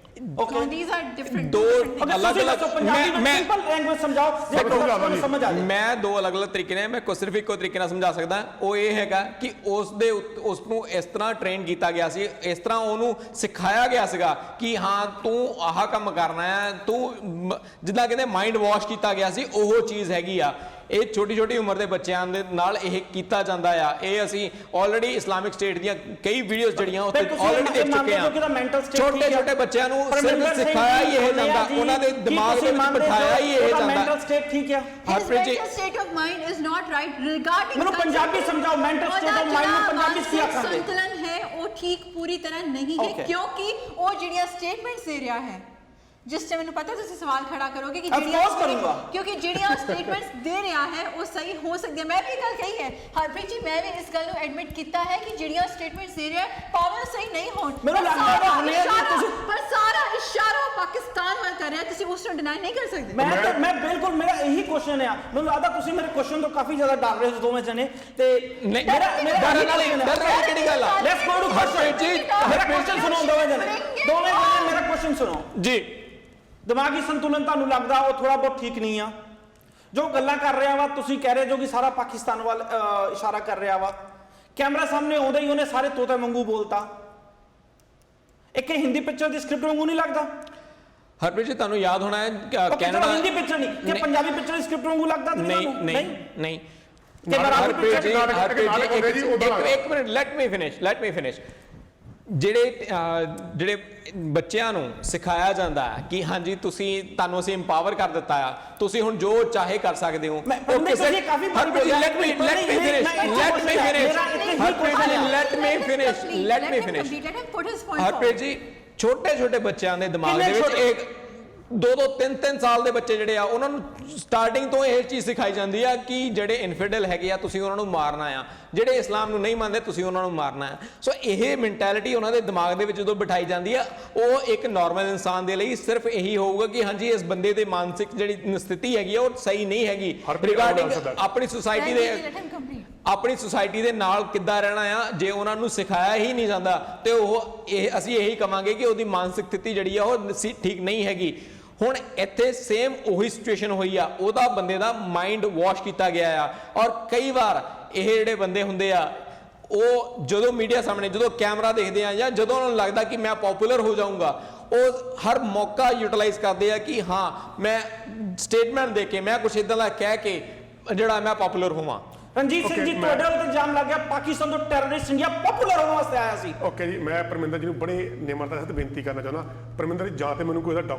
ਓਕੇ These are different. ਦੋ different things. ਅਲੱਗ-ਅਲੱਗ ਪੰਜਾਬੀ ਵਿੱਚ ਸਿੰਪਲ ਲੈਂਗੁਏਜ ਸਮਝਾਓ ਜੇ ਤੁਹਾਨੂੰ ਸਮਝ ਆ ਜਾਏ ਮੈਂ ਦੋ ਅਲੱਗ-ਅਲੱਗ ਤਰੀਕੇ ਨੇ ਮੈਂ ਸਿਰਫ ਇੱਕੋ ਤਰੀਕੇ ਨਾਲ ਸਮਝਾ ਸਕਦਾ। ਉਹ ਇਹ ਹੈਗਾ ਕਿ ਉਸ ਨੂੰ ਇਸ ਤਰ੍ਹਾਂ ਟ੍ਰੇਨ ਕੀਤਾ ਗਿਆ ਸੀ, ਇਸ ਤਰ੍ਹਾਂ ਉਹਨੂੰ ਸਿਖਾਇਆ ਗਿਆ ਸੀਗਾ ਕਿ ਹਾਂ ਤੂੰ ਆਹ ਕੰਮ ਕਰਨਾ ਹੈ, ਤੂੰ ਜਿੱਦਾਂ ਕਹਿੰਦੇ ਮਾਈਂਡ ਵਾਸ਼ ਕੀਤਾ ਗਿਆ ਸੀ, ਉਹ ਚੀਜ਼ ਹੈਗੀ ਆ। ਇਹ ਛੋਟੀ ਉਮਰ ਦੇ ਬੱਚਿਆਂ ਦੇ ਨਾਲ ਇਹ ਕੀਤਾ ਜਾਂਦਾ ਆ। ਇਹ ਅਸੀਂ ਆਲਰੇਡੀ ਇਸਲਾਮਿਕ ਸਟੇਟ ਦੀਆਂ ਕਈ ਵੀਡੀਓਜ਼ ਜਿਹੜੀਆਂ ਉੱਤੇ ਆਲਰੇਡੀ ਦੇਖ ਚੁੱਕੇ ਆ। ਛੋਟੇ ਬੱਚਿਆਂ ਨੂੰ ਸਿਰਫ ਸਿਖਾਇਆ ਹੀ ਇਹ ਜਾਂਦਾ, ਉਹਨਾਂ ਦੇ ਦਿਮਾਗ ਦੇ ਵਿੱਚ ਬਿਠਾਇਆ ਹੀ ਇਹ ਜਾਂਦਾ। ਮੈਂਟਲ ਸਟੇਟ ਠੀਕ ਆ His Harpreet ji mental state of mind is not right regarding. ਮੈਨੂੰ ਪੰਜਾਬੀ ਸਮਝਾਓ ਮੈਂਟਲ ਸਟੇਟ ਆਫ ਮਾਈਂਡ ਨੂੰ ਪੰਜਾਬੀ ਚ ਕੀ ਆਖਾਂਗੇ संतुलन है वो ठीक पूरी तरह नहीं है Okay. क्योंकि वो ਜਿਹੜੀਆਂ ਸਟੇਟਮੈਂਟਸ ਦੇ ਰਿਹਾ ਹੈ ਜਿਸ ਤੇ ਮੈਨੂੰ ਪਤਾ ਤੁਸੀਂ ਸਵਾਲ ਖੜਾ ਕਰੋਗੇ ਕਿ Of course ਕਰੂੰਗਾ। ਕਿਉਂਕਿ ਜਿਹੜੀਆਂ ਸਟੇਟਮੈਂਟਸ ਦੇ ਰਿਹਾ ਹੈ ਉਹ ਸਹੀ ਹੋ ਸਕਦੀ ਹੈ। ਮੈਂ ਵੀ ਇਹ ਗੱਲ ਕਹੀ ਹੈ ਹਰਪ੍ਰੀਤ ਜੀ, ਮੈਂ ਵੀ ਇਸ ਗੱਲ ਨੂੰ ਐਡਮਿਟ ਕੀਤਾ ਹੈ ਕਿ ਜਿਹੜੀਆਂ ਸਟੇਟਮੈਂਟਸ ਦੇ ਰਿਹਾ ਹੈ ਭਾਵੇਂ ਉਹ ਸਹੀ ਨਹੀਂ ਹੋਣ, ਮੈਨੂੰ ਲੱਗਦਾ ਹੈ ਤੁਸੀਂ ਪਰ ਸਾਰਾ ਇਸ਼ਾਰਾ ਪਾਕਿਸਤਾਨ ਵੱਲ ਕਰ ਰਿਹਾ, ਤੁਸੀਂ ਉਸ ਨੂੰ ਡਿਨਾਈ ਨਹੀਂ ਕਰ ਸਕਦੇ। ਮੈਂ ਬਿਲਕੁਲ ਮੇਰਾ ਇਹੀ ਕੁਐਸਚਨ ਆ। ਮੈਨੂੰ ਲੱਗਦਾ ਤੁਸੀਂ ਮੇਰੇ ਕੁਐਸਚਨ ਤੋਂ ਕਾਫੀ ਜ਼ਿਆਦਾ ਡਰ ਰਹੇ ਹੋ ਦੋਵੇਂ ਜਣੇ ਤੇ ਨਹੀਂ ਡਰਨ ਵਾਲੀ ਕਿਹੜੀ ਗੱਲ ਆ? Let's go to Harpreet ji ਮੇਰਾ ਕੁਐਸਚਨ ਸੁਣੋ ਦੋਵੇਂ ਜਣੇ ਮੇਰਾ ਕੁਐਸਚਨ ਸੁਣੋ ਜੀ। ਦਿਮਾਗੀ ਸੰਤੁਲਨ ਤੁਹਾਨੂੰ ਲੱਗਦਾ ਉਹ ਥੋੜਾ ਬਹੁਤ ਠੀਕ ਨਹੀਂ ਆ? ਜੋ ਗੱਲਾਂ ਕਰ ਰਿਹਾ ਵਾ ਤੁਸੀਂ ਕਹਿ ਰਹੇ ਜੋ ਕਿ ਸਾਰਾ ਪਾਕਿਸਤਾਨ ਵੱਲ ਇਸ਼ਾਰਾ ਕਰ ਰਿਹਾ ਵਾ, ਕੈਮਰਾ ਸਾਹਮਣੇ ਆਉਂਦਾ ਹੀ ਉਹਨੇ ਸਾਰੇ ਤੋਤੇ ਵਾਂਗੂ ਬੋਲਤਾ। ਇੱਕ ਹਿੰਦੀ ਪਿਕਚਰ ਦੀ ਸਕ੍ਰਿਪਟ ਵਾਂਗੂ ਨਹੀਂ ਲੱਗਦਾ? ਹਰਪ੍ਰੀਤ ਜੀ ਤੁਹਾਨੂੰ ਯਾਦ ਹੋਣਾ ਹੈ ਕੈਨੇਡਾ ਹਿੰਦੀ ਪਿਕਚਰ ਨਹੀਂ ਕਿ ਪੰਜਾਬੀ ਪਿਕਚਰ ਦੀ ਸਕ੍ਰਿਪਟ ਵਾਂਗੂ ਲੱਗਦਾ ਨਹੀਂ ਹਰਪ੍ਰੀਤ ਜੀ ਇੱਕ ਮਿੰਟ ਲੈਟ ਮੀ ਫਿਨਿਸ਼। ਜਿਹੜੇ ਬੱਚਿਆਂ ਨੂੰ ਸਿਖਾਇਆ ਜਾਂਦਾ ਹੈ ਕਿ ਹਾਂਜੀ ਤੁਹਾਨੂੰ ਅਸੀਂ ਇੰਪਾਵਰ ਕਰ ਦਿੱਤਾ ਆ, ਤੁਸੀਂ ਹੁਣ ਜੋ ਚਾਹੇ ਕਰ ਸਕਦੇ ਹੋ। ਹਰਪ੍ਰੀਤ ਜੀ ਛੋਟੇ ਬੱਚਿਆਂ ਦੇ ਦਿਮਾਗ ਦੇ ਵਿੱਚ ਇੱਕ 2-2 3-3 ਸਾਲ ਦੇ ਬੱਚੇ ਜਿਹੜੇ ਆ ਉਹਨਾਂ ਨੂੰ ਸਟਾਰਟਿੰਗ ਤੋਂ ਇਹ ਚੀਜ਼ ਸਿਖਾਈ ਜਾਂਦੀ ਆ ਕਿ ਜਿਹੜੇ ਇਨਫਿਡਲ ਹੈਗੇ ਆ ਤੁਸੀਂ ਉਹਨਾਂ ਨੂੰ ਮਾਰਨਾ ਆ, ਜਿਹੜੇ ਇਸਲਾਮ ਨੂੰ ਨਹੀਂ ਮੰਨਦੇ ਤੁਸੀਂ ਉਹਨਾਂ ਨੂੰ ਮਾਰਨਾ ਹੈ। ਸੋ ਇਹ ਮੈਂਟੈਲਿਟੀ ਉਹਨਾਂ ਦੇ ਦਿਮਾਗ ਦੇ ਵਿੱਚ ਜਦੋਂ ਬਿਠਾਈ ਜਾਂਦੀ ਆ, ਉਹ ਇੱਕ ਨਾਰਮਲ ਇਨਸਾਨ ਦੇ ਲਈ ਸਿਰਫ ਇਹੀ ਹੋਊਗਾ ਕਿ ਹਾਂਜੀ ਇਸ ਬੰਦੇ ਦੇ ਮਾਨਸਿਕ ਜਿਹੜੀ ਸਥਿਤੀ ਹੈਗੀ ਆ ਉਹ ਸਹੀ ਨਹੀਂ ਹੈਗੀ ਰਿਗਾਰਡਿੰਗ ਆਪਣੀ ਸੁਸਾਇਟੀ ਦੇ ਨਾਲ ਕਿੱਦਾਂ ਰਹਿਣਾ ਆ। ਜੇ ਉਹਨਾਂ ਨੂੰ ਸਿਖਾਇਆ ਹੀ ਨਹੀਂ ਜਾਂਦਾ ਤੇ ਅਸੀਂ ਇਹੀ ਕਵਾਂਗੇ ਕਿ ਉਹਦੀ ਮਾਨਸਿਕ ਸਥਿਤੀ ਜਿਹੜੀ ਆ ਉਹ ਠੀਕ ਨਹੀਂ ਹੈਗੀ। ਹੁਣ ਇੱਥੇ ਸੇਮ ਉਹੀ ਸਿਚੁਏਸ਼ਨ ਹੋਈ ਆ, ਉਹਦਾ ਬੰਦੇ ਦਾ ਮਾਈਂਡ ਵਾਸ਼ ਕੀਤਾ ਗਿਆ ਆ। ਔਰ ਕਈ ਵਾਰ ਇਹ ਜਿਹੜੇ ਬੰਦੇ ਹੁੰਦੇ ਆ ਉਹ ਜਦੋਂ ਮੀਡੀਆ ਸਾਹਮਣੇ ਜਦੋਂ ਕੈਮਰਾ ਦੇਖਦੇ ਆ ਜਾਂ ਜਦੋਂ ਉਹਨਾਂ ਨੂੰ ਲੱਗਦਾ ਕਿ ਮੈਂ ਪਪੂਲਰ ਹੋ ਜਾਊਂਗਾ, ਉਹ ਹਰ ਮੌਕਾ ਯੂਟਿਲਾਈਜ਼ ਕਰਦੇ ਆ ਕਿ ਹਾਂ ਮੈਂ ਸਟੇਟਮੈਂਟ ਦੇ ਕੇ ਮੈਂ ਕੁਝ ਇਦਾਂ ਦਾ ਕਹਿ ਕੇ ਜਿਹੜਾ ਮੈਂ ਪਪੂਲਰ ਹੋਵਾਂ। ਰਣਜੀਤ ਸਿੰਘ ਜੀ ਤੁਹਾਡੇ ਉੱਤੇ ਇਲਜ਼ਾਮ ਲੱਗ ਗਿਆ ਪਾਕਿਸਤਾਨ ਤੋਂ ਟੈਰਰਿਸਟ ਇੰਡੀਆ ਪਪੂਲਰ ਹੋਣ ਵਾਸਤੇ ਆਇਆ ਸੀ। ਓਕੇ ਜੀ, ਮੈਂ ਪਰਮਿੰਦਰ ਜੀ ਨੂੰ ਬੜੇ ਨਿਮਰਤਾ ਨਾਲ ਬੇਨਤੀ ਕਰਨਾ ਚਾਹੁੰਦਾ, ਪਰਮਿੰਦਰ ਜੀ ਜਾਂ ਤੇ ਮੈਨੂੰ ਕੋਈ ਇਹਦਾ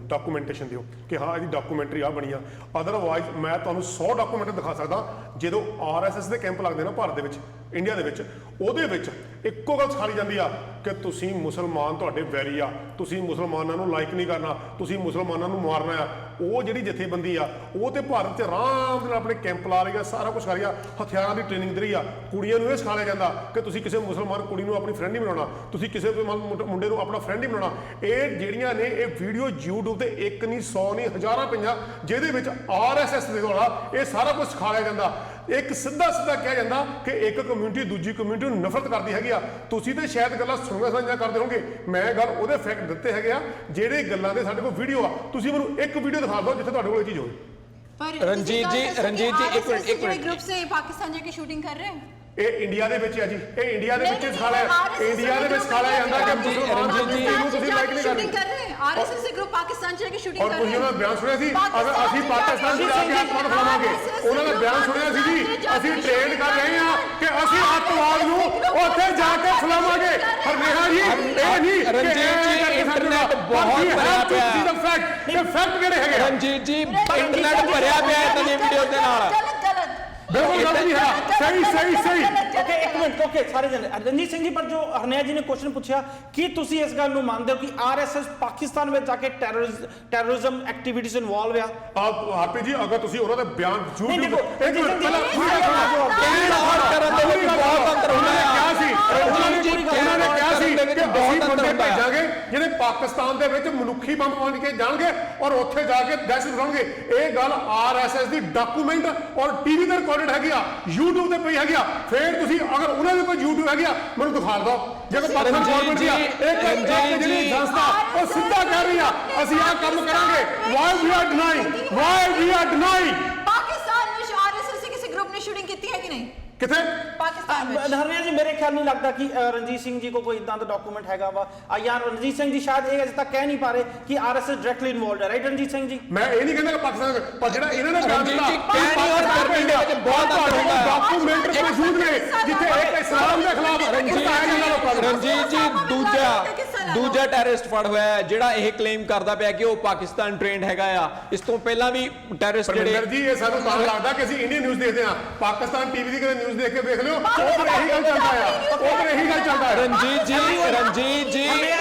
ਡਾਕੂਮੈਂਟੇਸ਼ਨ ਦਿਓ ਕਿ ਹਾਂ ਇਹਦੀ ਡਾਕੂਮੈਂਟਰੀ ਆ ਬਣੀ ਆ। ਅਦਰਵਾਈਜ਼ ਮੈਂ ਤੁਹਾਨੂੰ 100 ਡਾਕੂਮੈਂਟ ਦਿਖਾ ਸਕਦਾ। ਜਦੋਂ RSS ਦੇ ਕੈਂਪ ਲੱਗਦੇ ਨਾ ਭਾਰਤ ਦੇ ਵਿੱਚ, ਇੰਡੀਆ ਦੇ ਵਿੱਚ, ਉਹਦੇ ਵਿੱਚ ਇੱਕੋ ਗੱਲ ਸਿਖਾਈ ਜਾਂਦੀ ਆ ਕਿ ਤੁਸੀਂ ਮੁਸਲਮਾਨ ਤੁਹਾਡੇ ਵੈਰੀ ਆ, ਤੁਸੀਂ ਮੁਸਲਮਾਨਾਂ ਨੂੰ ਲਾਈਕ ਨਹੀਂ ਕਰਨਾ, ਤੁਸੀਂ ਮੁਸਲਮਾਨਾਂ ਨੂੰ ਮਾਰਨਾ ਆ। ਉਹ ਜਿਹੜੀ ਜਥੇਬੰਦੀ ਆ ਉਹ ਤੇ ਭਾਰਤ 'ਚ ਆਰਾਮ ਨਾਲ ਆਪਣੇ ਕੈਂਪ ਲਾ ਰਹੀ ਆ, ਸਾਰਾ ਕੁਝ ਕਰ ਰਹੀ ਆ, ਹਥਿਆਰਾਂ ਦੀ ਟ੍ਰੇਨਿੰਗ ਦੇ ਰਹੀ ਆ। ਕੁੜੀਆਂ ਨੂੰ ਇਹ ਸਿਖਾਇਆ ਜਾਂਦਾ ਕਿ ਤੁਸੀਂ ਕਿਸੇ ਮੁਸਲਮਾਨ ਕੁੜੀ ਨੂੰ ਆਪਣੀ ਫਰੈਂਡ ਨਹੀਂ ਬਣਾਉਣਾ, ਤੁਸੀਂ ਕਿਸੇ ਮੁੰਡੇ ਨੂੰ ਆਪਣਾ ਫਰੈਂਡ ਨਹੀਂ ਬਣਾਉਣਾ। ਇਹ ਜਿਹੜੀਆਂ ਨੇ ਇਹ ਵੀਡੀਓ YouTube ਤੇ ਇੱਕ ਨਹੀਂ 100 ਨਹੀਂ ਹਜ਼ਾਰਾਂ ਪਈਆਂ ਜਿਹਦੇ ਵਿੱਚ RSS ਦੇ ਦੁਆਰਾ ਇਹ ਸਾਰਾ ਕੁਝ ਸਿਖਾਇਆ ਜਾਂਦਾ। ਇੱਕ ਸਿੱਧਾ ਕਿਹਾ ਜਾਂਦਾ ਕਿ ਇੱਕ ਕਮਿਊਨਿਟੀ ਦੂਜੀ ਕਮਿਊਨਿਟੀ ਨੂੰ ਨਫ਼ਰਤ ਕਰਦੀ ਹੈਗੀ ਆ। ਤੁਸੀਂ ਤੇ ਸ਼ਾਇਦ ਗੱਲਾਂ ਸੁਣੀਆਂ ਸਾਂਝੀਆਂ ਕਰਦੇ ਹੋਗੇ, ਮੈਂ ਗੱਲ ਉਹਦੇ ਫੈਕਟ ਦਿੱਤੇ ਹੈਗੇ ਆ ਜਿਹੜੇ ਗੱਲਾਂ ਦੇ ਸਾਡੇ ਕੋਲ ਵੀਡੀਓ ਆ। ਤੁਸੀਂ ਮੈਨੂੰ ਇੱਕ ਵੀਡੀਓ ਦਿਖਾ ਦਿਓ ਜਿੱਥੇ ਤੁਹਾਡੇ ਕੋਲ ਇਹ ਚੀਜ਼ ਹੋਵੇ। ਪਰ ਰਣਜੀਤ ਜੀ ਇੱਕ ਮਿੰਟ ग्रुप से पाकिस्तान जाके शूटिंग कर रहे हैं, ਇਹ ਇੰਡੀਆ ਦੇ ਵਿੱਚ ਹੈ ਜੀ, ਇਹ ਇੰਡੀਆ ਦੇ ਵਿੱਚ ਸਿਖਾਇਆ, ਇੰਡੀਆ ਦੇ ਵਿੱਚ ਸਿਖਾਇਆ ਜਾਂਦਾ ਕਿ ਮੁਸਲਮਾਨ ਕਮਿਊਨਿਟੀ ਨੂੰ ਤੁਸੀਂ ਲਾਈਕ ਨਹੀਂ ਕਰਨੀ। RSS से ग्रुप पाकिस्तान जाके शूटिंग ਔਰ कर ਤੁਸੀਂ रहे ਉਹਨਾਂ हैं। ਦਾ ਬਿਆਨ ਸੁਣਿਆ ਸੀ, ਅਗਰ ਅਸੀਂ ਪਾਕਿਸਤਾਨ ਜਾ ਕੇ ਆਤਮਾ ਦਿਖਾਵਾਂਗੇ। ਉਹਨਾਂ ਦਾ ਬਿਆਨ ਸੁਣਿਆ ਸੀ ਜੀ, ਅਸੀਂ ਟ੍ਰੇਨ ਕਰ ਰਹੇ ਹਾਂ ਕਿ ਅਸੀਂ ਅੱਤਵਾਦ ਨੂੰ ਉੱਥੇ ਜਾ ਕੇ ਖਿਲਾਵਾਂਗੇ। ਪਰ ਨੇਹਾ ਜੀ ਇਹ ਨਹੀਂ ਰਣਜੀਤ ਜੀ ਇੰਟਰਨੈਟ ਬਹੁਤ ਭਰਿਆ ਪਿਆ ਹੈ। ਫੈਕਟ ਕਿਹੜੇ ਹੈਗੇ ਰਣਜੀਤ ਜੀ ਇੰਟਰਨੈਟ ਭਰਿਆ ਪਿਆ ਹੈ ਤਾਂ ਵੀਡੀਓ ਦੇ ਨਾਲ। गलत ਬਿਲਕੁਲ ਗਲਤ ਨਹੀਂ ਹੈ, ਸਹੀ ਓਕੇ ਇੱਕ ਮਿੰਟ ਓਕੇ ਸਾਰੇ ਜਣੇ ਰਣਜੀਤ ਸਿੰਘ ਜੀ ਪਰ ਜੋ ਹਰਨਿਆ ਜੀ ਨੇ ਕੁਐਸਚਨ ਪੁੱਛਿਆ ਕਿ ਤੁਸੀਂ ਇਸ ਗੱਲ ਨੂੰ ਮੰਨਦੇ ਹੋ ਕਿ ਆਰਐਸਐਸ ਪਾਕਿਸਤਾਨ ਵਿੱਚ ਜਾ ਕੇ ਟੈਰਰਿਜ਼ਮ ਐਕਟੀਵਿਟੀਜ਼ ਇਨਵੋਲਵ ਆ ਹਾਪੀ ਜੀ ਅਗਰ ਤੁਸੀਂ ਉਹਨਾਂ ਦੇ ਬਿਆਨ ਨਹੀਂ ਦੇਖੋ ਇੱਕ ਮਿੰਟ ਪਹਿਲਾਂ ਕਹਿਣ ਔਰ ਕਰਨ ਦੇ ਵਿੱਚ ਬਹੁਤ ਅੰਤਰ ਹੁੰਦਾ ਹੈ। ਕਿਹਾ ਸੀ ਰਣਜੀਤ ਜੀ ਉਹਨਾਂ ਨੇ ਕਿਹਾ ਸੀ ਦੇ ਵਿੱਚ ਕਿ ਬਹੁਤ ਅਸੀਂ ਅੰਤਰ ਬੰਦੇ ਹੁੰਦਾ ਹੈ। ਭੇਜਾਂਗੇ ਜਿਹੜੇ ਪਾਕਿਸਤਾਨ ਦੇ ਵਿੱਚ ਮਨੁੱਖੀ ਬੰਬ ਬਣ ਕੇ ਜਾਣਗੇ ਔਰ ਉੱਥੇ ਜਾ ਕੇ ਦਹਿਸ਼ਤ ਫੈਲਾਉਣਗੇ। ਇਹ ਗੱਲ ਆਰਐਸਐਸ ਦੀ ਡਾਕੂਮੈਂਟ ਔਰ ਟੀਵੀ ਤੇ ਰਿਕਾਰਡਡ ਹੈਗੀ ਆ, YouTube ਤੇ ਪਈ ਹੈਗੀ ਆ। ਫਿਰ ਤੁਸੀਂ ਅਗਰ ਉਹਨਾਂ ਦੇ ਕੋਈ YouTube ਹੈਗੀ ਆ ਮੈਨੂੰ ਦਿਖਾ ਦਿਓ। ਜੇ ਪਾਕਿਸਤਾਨ ਗਵਰਨਮੈਂਟ ਦੀ ਇਹ ਜਿਹੜੀ ਸੰਸਥਾ ਉਹ ਸਿੱਧਾ ਕਹਿ ਰਹੀ ਆ ਅਸੀਂ ਆਹ ਕੰਮ ਕਰਾਂਗੇ। ਵਾਈ ਵੀ ਆਰ ਡਿਨਾਈਂਗ ਪਾਕਿਸਤਾਨ ਵਿੱਚ ਆਰਐਸਐਸ ਦੇ ਕਿਸੇ ਗਰੁੱਪ ਨੇ ਸ਼ੂਟਿੰਗ ਕੀਤੀ ਹੈ ਕਿ ਨਹੀਂ ਕਿੱਥੇ ਪਾਕਿस्तान ਵਿੱਚ? ਹਰਨਿਆ ਜੀ ਮੇਰੇ ਖਿਆਲ ਨਹੀਂ ਲੱਗਦਾ ਕਿ ਰਣਜੀਤ ਸਿੰਘ ਜੀ ਕੋ ਕੋਈ ਇਦਾਂ ਦਾ ਡਾਕੂਮੈਂਟ ਹੈਗਾ ਵਾ ਯਾਰ ਰਣਜੀਤ ਸਿੰਘ ਜੀ ਸ਼ਾਇਦ ਇਹ ਅਜੇ ਤੱਕ ਕਹਿ ਨਹੀਂ ਪਾ ਰਹੇ ਕਿ ਆਰਐਸਐਸ ਡਾਇਰੈਕਟਲੀ ਇਨਵੋਲਵਡ ਹੈ ਰਾਈਟ ਰਣਜੀਤ ਸਿੰਘ ਜੀ? ਮੈਂ ਇਹ ਨਹੀਂ ਕਹਿੰਦਾ ਕਿ ਪਾਕਿਸਤਾਨ ਪਰ ਜਿਹੜਾ ਇਹਨਾਂ ਨੇ ਬਿਆਨ ਰਣਜੀਤ ਦਿੱਤਾ ਜੀ ਕਹਿਣੀ ਔਰ ਕਰਨੀ ਦੇ ਵਿੱਚ ਬਹੁਤ ਅੰਤਰ ਹੁੰਦਾ ਹੈ। ਡਾਕੂਮੈਂਟ ਮੌਜੂਦ ਨੇ ਜਿੱਥੇ ਇੱਕ ਇਸਲਾਮ ਦੇ ਖਿਲਾਫ ਰਣਜੀਤ ਜੀ ਦੂਜਾ ਟੈਰਰਿਸਟ ਫੜ ਹੋਇਆ ਹੈ ਜਿਹੜਾ ਇਹ ਕਲੇਮ ਕਰਦਾ ਪਿਆ ਕਿ ਉਹ ਪਾਕਿਸਤਾਨ ਟ੍ਰੇਨਡ ਹੈਗਾ ਆ। ਇਸ ਤੋਂ ਪਹਿਲਾਂ ਵੀ ਟੈਰਰਿਸਟ ਪਰਮਿੰਦਰ ਜੀ ਇਹ ਸਾਨੂੰ ਤਾਂ ਲੱਗਦਾ ਕਿ ਅਸੀਂ ਇੰਡੀਅਨ ਨਿਊਜ਼ ਦੇਖਦੇ ਹਾਂ। ਪਾਕਿਸਤਾਨ ਟੀਵੀ ਦੀ ਕਦੇ ਨਿਊਜ਼ ਦੇਖ ਕੇ ਵੇਖ ਲਿਓ ਉਹ ਫਿਰ ਇਹੀ ਗੱਲ ਚੱਲਦਾ ਆ। ਰਣਜੀਤ ਜੀ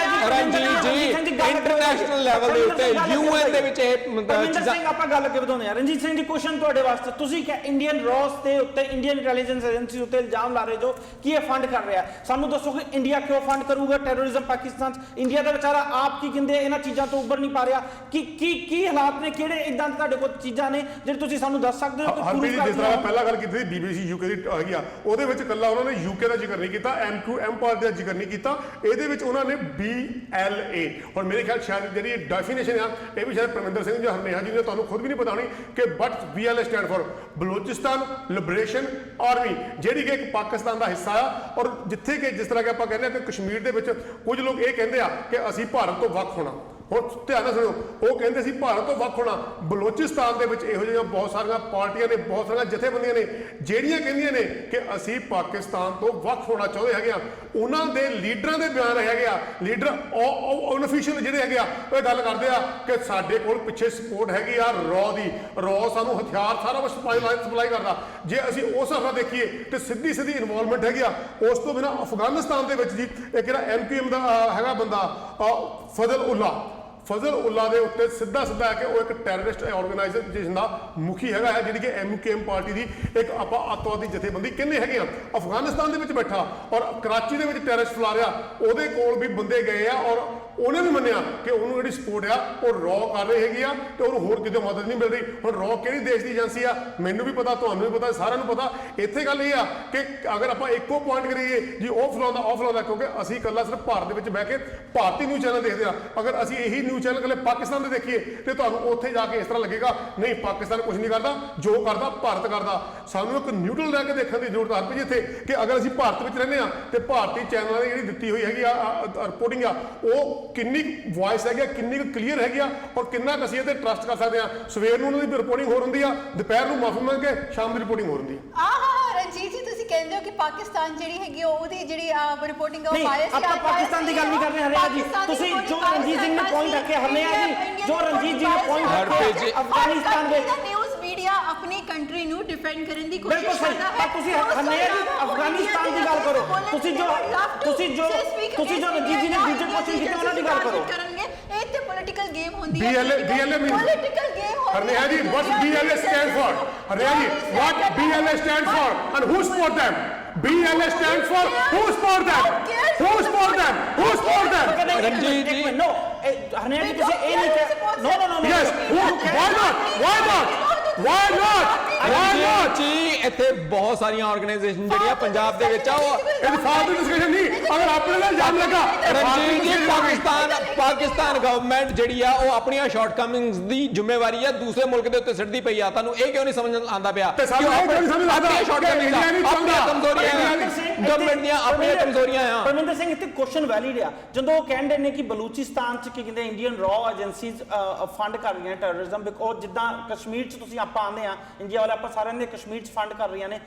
ਇੰਟਰਨੈਸ਼ਨਲ ਲੈਵਲ ਦੇ ਉੱਤੇ ਯੂਐਨ ਦੇ ਵਿੱਚ ਇਹ ਪਰਮਿੰਦਰ ਸਿੰਘ ਆਪਾਂ ਗੱਲ ਅੱਗੇ ਵਧਾਉਂਦੇ ਆ। ਰਣਜੀਤ ਸਿੰਘ ਜੀ ਕੁਐਸਚਨ ਤੁਹਾਡੇ ਵਾਸਤੇ ਤੁਸੀਂ ਕਿ ਇੰਡੀਅਨ ਰੌਸ ਦੇ ਉੱਤੇ ਇੰਡੀਅਨ ਇੰਟੈਲੀਜੈਂਸ ਏਜੰਸੀ ਉੱਤੇ ਇਲਜ਼ਾਮ ਲਾ ਰਹੇ ਜੋ ਕਿ ਇਹ ਫੰਡ ਕਰ ਰਿਹਾ। ਸਾਨੂੰ ਦੱਸੋ ਕਿ ਇੰਡੀਆ ਕਿਉਂ ਫੰਡ ਕਰੂਗਾ ਟੈਰਰਿਜ਼ਮ ਪਾਕਿਸਤਾਨ? ਇੰਡੀਆ ਦਾ ਵਿਚਾਰਾ ਆਪ ਕੀ ਕਹਿੰਦੇ ਇਹਨਾਂ ਚੀਜ਼ਾਂ ਤੋਂ ਉੱਭਰ ਨਹੀਂ ਪਾ ਰਿਹਾ। ਕੀ ਹਾਲਾਤ ਨੇ, ਕਿਹੜੇ ਇਦਾਂ ਤੁਹਾਡੇ ਕੋਲ ਚੀਜ਼ਾਂ ਨੇ ਜਿਹੜੇ ਤੁਸੀਂ ਸਾਨੂੰ ਦੱਸ ਸਕਦੇ ਹੋ? ਹਰਪ੍ਰੀਤ ਜੀ ਜਿਸ ਤਰ੍ਹਾਂ ਪਹਿਲਾਂ ਗੱਲ ਕੀਤੀ ਸੀ BBC UK ਦੀ ਹੈਗੀ ਆ ਉਹਦੇ ਵਿੱਚ ਇਕੱਲਾ ਉਹਨਾਂ ਨੇ UK ਦਾ ਜ਼ਿਕਰ ਨਹੀਂ ਕੀਤਾ, MQM ਪਾਰਟੀ ਦਾ ਜ਼ਿਕਰ ਨਹੀਂ ਕੀਤਾ। ਇਹਦੇ ਵਿੱਚ ਉਹਨਾਂ ਨੇ BLA ਹੁਣ ਮੇਰੇ ਖਿਆਲ ਸ਼ਾਇਦ ਜਿਹੜੀ ਡੈਫੀਨੇਸ਼ਨ ਆ ਇਹ ਵੀ ਸ਼ਾਇਦ ਪਰਮਿੰਦਰ ਸਿੰਘ ਜੀ ਹਰਨੇਹਾ ਜੀ ਨੇ ਤੁਹਾਨੂੰ ਖੁਦ ਵੀ ਨਹੀਂ ਪਤਾ ਹੋਣੀ ਕਿ but BLA stand for Balochistan liberation army ਜਿਹੜੀ ਕਿ ਇੱਕ ਪਾਕਿਸਤਾਨ ਦਾ ਹਿੱਸਾ ਆ। ਔਰ ਜਿੱਥੇ ਕਿ ਜਿਸ ਤਰ੍ਹਾਂ ਕਿ ਆਪਾਂ ਕਹਿੰਦੇ ਆ ਕਿ ਕਸ਼ਮੀਰ ਦੇ ਵਿੱਚ ਕੁਝ ਲੋਕ ਇਹ ਕਹਿੰਦੇ ਆ ਕਿ ਅਸੀਂ ਭਾਰਤ ਤੋਂ ਵੱਖ ਹੋਣਾ। ਹੁਣ ਧਿਆਨ ਨਾਲ ਸੁਣਿਓ ਉਹ ਕਹਿੰਦੇ ਸੀ ਭਾਰਤ ਤੋਂ ਵੱਖ ਹੋਣਾ। ਬਲੋਚਿਸਤਾਨ ਦੇ ਵਿੱਚ ਇਹੋ ਜਿਹੀਆਂ ਬਹੁਤ ਸਾਰੀਆਂ ਪਾਰਟੀਆਂ ਨੇ, ਬਹੁਤ ਸਾਰੀਆਂ ਜਥੇਬੰਦੀਆਂ ਨੇ ਜਿਹੜੀਆਂ ਕਹਿੰਦੀਆਂ ਨੇ ਕਿ ਅਸੀਂ ਪਾਕਿਸਤਾਨ ਤੋਂ ਵੱਖ ਹੋਣਾ ਚਾਹੁੰਦੇ ਹੈਗੇ ਆ। ਉਹਨਾਂ ਦੇ ਲੀਡਰਾਂ ਦੇ ਬਿਆਨ ਹੈਗੇ ਆ, ਲੀਡਰ ਅਨਅਫੀਸ਼ੀਅਲ ਜਿਹੜੇ ਹੈਗੇ ਆ ਉਹ ਗੱਲ ਕਰਦੇ ਆ ਕਿ ਸਾਡੇ ਕੋਲ ਪਿੱਛੇ ਸਪੋਰਟ ਹੈਗੀ ਆ ਰॉ ਸਾਨੂੰ ਹਥਿਆਰ ਸਾਰਾ ਕੁਝ ਸਪਲਾਈ ਕਰਦਾ। ਜੇ ਅਸੀਂ ਉਸ ਹਿਸਾਬ ਨਾਲ ਦੇਖੀਏ ਤੇ ਸਿੱਧੀ ਇਨਵੋਲਵਮੈਂਟ ਹੈਗੀ ਆ। ਉਸ ਤੋਂ ਬਿਨਾਂ ਅਫਗਾਨਿਸਤਾਨ ਦੇ ਵਿੱਚ ਜੀ ਇੱਕ ਜਿਹੜਾ MQM ਦਾ ਹੈਗਾ ਬੰਦਾ ਫਜ਼ਲ ਉੱਲਾ ਦੇ ਉੱਤੇ ਸਿੱਧਾ ਹੈ ਕਿ ਉਹ ਇੱਕ ਟੈਰਰਿਸਟ ਆਰਗੇਨਾਈਜੇਸ਼ਨ ਦਾ ਮੁਖੀ ਹੈਗਾ ਹੈ ਜਿਹੜੀ ਕਿ MQM ਪਾਰਟੀ ਦੀ ਇੱਕ ਆਪਾਂ ਅੱਤਵਾਦੀ ਜਥੇਬੰਦੀ ਕਹਿੰਦੇ ਹੈਗੇ ਆ। ਅਫਗਾਨਿਸਤਾਨ ਦੇ ਵਿੱਚ ਬੈਠਾ ਔਰ ਕਰਾਚੀ ਦੇ ਵਿੱਚ ਟੈਰਰਿਸਟ ਫੈਲਾ ਰਿਹਾ। ਉਹਦੇ ਕੋਲ ਵੀ ਬੰਦੇ ਗਏ ਆ ਔਰ ਉਹਨੇ ਵੀ ਮੰਨਿਆ ਕਿ ਉਹਨੂੰ ਜਿਹੜੀ ਸਪੋਰਟ ਆ ਉਹ ਰॉ ਕਰ ਰਹੀ ਹੈਗੀ ਆ ਤੇ ਉਹਨੂੰ ਹੋਰ ਕਿਤੇ ਮਦਦ ਨਹੀਂ ਮਿਲ ਰਹੀ। ਹੁਣ ਰॉ ਕਿਹੜੀ ਦੇਸ਼ ਦੀ ਏਜੰਸੀ ਆ ਮੈਨੂੰ ਵੀ ਪਤਾ, ਤੁਹਾਨੂੰ ਵੀ ਪਤਾ, ਸਾਰਿਆਂ ਨੂੰ ਪਤਾ। ਇੱਥੇ ਗੱਲ ਇਹ ਆ ਕਿ ਅਗਰ ਆਪਾਂ ਇੱਕੋ ਪੁਆਇੰਟ ਕਰੀਏ ਜੀ ਉਹ ਫਲਾਉਂਦਾ ਕਿਉਂਕਿ ਅਸੀਂ ਇਕੱਲਾ ਸਿਰਫ ਭਾਰਤ ਦੇ ਵਿੱਚ ਬਹਿ ਕੇ ਭਾਰਤੀ ਨਿਊਜ਼ ਚੈਨਲ ਦੇਖਦੇ ਆ। ਅਗਰ ਅਸੀਂ ਇਹੀ ਨਿਊਜ਼ ਚੈਨਲ ਇਕੱਲੇ ਪਾਕਿਸਤਾਨ ਦੇ ਦੇਖੀਏ ਤੇ ਤੁਹਾਨੂੰ ਉੱਥੇ ਜਾ ਕੇ ਇਸ ਤਰ੍ਹਾਂ ਲੱਗੇਗਾ ਨਹੀਂ ਪਾਕਿਸਤਾਨ ਕੁਝ ਨਹੀਂ ਕਰਦਾ, ਜੋ ਕਰਦਾ ਭਾਰਤ ਕਰਦਾ। ਸਾਨੂੰ ਇੱਕ ਨਿਊਟਰਲ ਰਹਿ ਕੇ ਦੇਖਣ ਦੀ ਜ਼ਰੂਰਤ ਹੈ ਜਿੱਥੇ ਕਿ ਅਗਰ ਅਸੀਂ ਭਾਰਤ ਵਿੱਚ ਰਹਿੰਦੇ ਆ ਤੇ ਭਾਰਤੀ ਚੈਨਲਾਂ ਦੀ ਜਿਹੜੀ ਦਿੱਤੀ ਹੋਈ ਹੈਗੀ ਆ ਰਿਪੋਰਟਿੰਗ ਆ ਉਹ ਕਿੰਨੀ ਵੌਇਸ ਹੈਗੀ ਆ, ਕਿੰਨੀ ਕਲੀਅਰ ਹੈਗੀ ਆ ਔਰ ਕਿੰਨਾ ਅਸੀਂ ਇਹਦੇ ਟਰਸਟ ਕਰ ਸਕਦੇ ਆ। ਸਵੇਰ ਨੂੰ ਉਹਨਾਂ ਦੀ ਰਿਪੋਰਟਿੰਗ ਹੋ ਹੁੰਦੀ ਆ, ਦੁਪਹਿਰ ਨੂੰ ਮਾਫੀ ਮੰਗ ਕੇ ਸ਼ਾਮ ਦੀ ਰਿਪੋਰਟਿੰਗ ਹੋ ਹੁੰਦੀ ਆ। ਰਣਜੀਤ ਜੀ ਤੁਸੀਂ ਕਹਿੰਦੇ ਹੋ ਕਿ ਪਾਕਿਸਤਾਨ ਜਿਹੜੀ ਹੈਗੀ ਉਹਦੀ ਜਿਹੜੀ ਰਿਪੋਰਟਿੰਗ ਉਹ ਬਾਇਸ ਹੈ। ਆਪਾਂ ਪਾਕਿਸਤਾਨ ਦੀ ਗੱਲ ਨਹੀਂ ਕਰ ਰਹੇ ਹਰਿਆ ਜੀ। ਤੁਸੀਂ ਜੋ ਰਣਜੀਤ ਸਿੰਘ ਨੇ ਪੁਆਇੰਟ ਰੱਖਿਆ ਹਰਿਆ ਜੀ, ਜੋ ਰਣਜੀਤ ਜੀ ਨੇ ਪੁਆਇੰਟ ਰੱਖਿਆ ਅਫਗਾਨਿਸਤਾਨ ਦੇ ਨਿਊਜ਼ ਮੀਡੀਆ ਆਪਣੀ ਕੰਟਰੀ ਨੂੰ ਡਿਫੈਂਡ ਕਰਨ ਦੀ ਕੋਸ਼ਿਸ਼ ਬਿਲਕੁਲ ਕਰਦਾ ਹੈ। ਤੁਸੀਂ ਹਰਿਆ ਜੀ ਅਫਗਾਨਿਸਤਾਨ ਦੀ ਗੱਲ ਕਰੋ। ਤੁਸੀਂ ਜੋ ਰਣਜੀਤ ਜੀ ਨੇ ਦੂਜੇ ਕੁਐਸਚਨ ਕੀਤੇ ਉਹਨਾਂ ਦੀ ਗੱਲ ਕਰੋ। ਇਹ ਤੇ ਪੋਲਿਟੀਕਲ ਗੇਮ ਹੁੰਦੀ ਹੈ। BLA means ਪੋਲਿਟੀਕਲ ਗੇਮ ਹਰਿਆ ਜੀ what BLA stand for? ਹਰਿਆ ਜੀ what BLA stand for and who support them? BLA stands for who support them? Who support them? Who support them? Ranjit ਜੀ ਨੋ ਹਰਿਆ ਜੀ ਤੁਸੀਂ ਇਹ ਨਹੀਂ ਕਹਿ ਨੋ Yes, why not? ਜੀ ਇੱਥੇ ਬਹੁਤ ਸਾਰੀਆਂ ਆਰਗੇਨਾਈਜੇਸ਼ਨ ਜਿਹੜੀਆਂ ਪੰਜਾਬ ਦੇ ਵਿੱਚ ਆ ਉਹ ਇਹ ਫਾਲਤੂ ਡਿਸਕਸ਼ਨ ਨਹੀਂ। ਅਗਰ ਆਪਣੇ ਨਾਲ ਇਲਜ਼ਾਮ ਲੱਗਾ ਰਣਜੀਤ ਜੀ ਪਾਕਿਸਤਾਨ ਗਵਰਨਮੈਂਟ ਜਿਹੜੀ ਆ ਉਹ ਆਪਣੀਆਂ ਸ਼ਾਰਟਕਮਿੰਗਸ ਦੀ ਜ਼ਿੰਮੇਵਾਰੀ ਆ ਦੂਸਰੇ ਮੁਲਕ ਦੇ ਉੱਤੇ ਸਿੱਟਦੀ ਪਈ ਆ। ਤੁਹਾਨੂੰ ਇਹ ਕਿਉਂ ਨਹੀਂ ਸਮਝ ਆਉਂਦਾ ਪਿਆ ਤੇ ਸਾਨੂੰ ਇਹ ਕਿਉਂ ਨਹੀਂ ਸਮਝ ਆਉਂਦਾ ਆਪਣੀਆਂ ਸ਼ਾਰਟਕਮਿੰਗਸ ਆਪਣੀਆਂ ਕਮਜ਼ੋਰੀਆਂ ਗਵਰਨਮੈਂਟ ਦੀਆਂ ਆਪਣੀਆਂ ਕਮਜ਼ੋਰੀਆਂ ਆ। ਪਰਮਿੰਦਰ ਸਿੰਘ ਇੱਥੇ ਕੁਐਸਚਨ ਵੈਲਿਡ ਆ। ਜਦੋਂ ਉਹ ਕਹਿੰਦੇ ਨੇ ਕਿ ਬਲੂਚਿਸਤਾਨ ਚ ਕੀ ਕਹਿੰਦੇ ਇੰਡੀਅਨ ਰॉ ਏਜੰਸੀਜ਼ ਫੰਡ ਕਰ ਰਹੀਆਂ ਟੈਰਰਿਜ਼ਮ ਬਿਕੋਜ਼ ਜਿੱਦਾਂ ਕਸ਼ਮੀਰ ਚ ਤੁਸੀਂ ਆਪਾਂ ਆਉਂਦੇ ਆ ਇੰਡੀਆ ਵਾਲੇ ਆਪਾਂ ਸਾਰਿਆਂ ਦੇ ਕਸ਼ਮੀਰ ਚ ਫੰਡ ਕਰ ਰਹੀਆਂ ਨੇ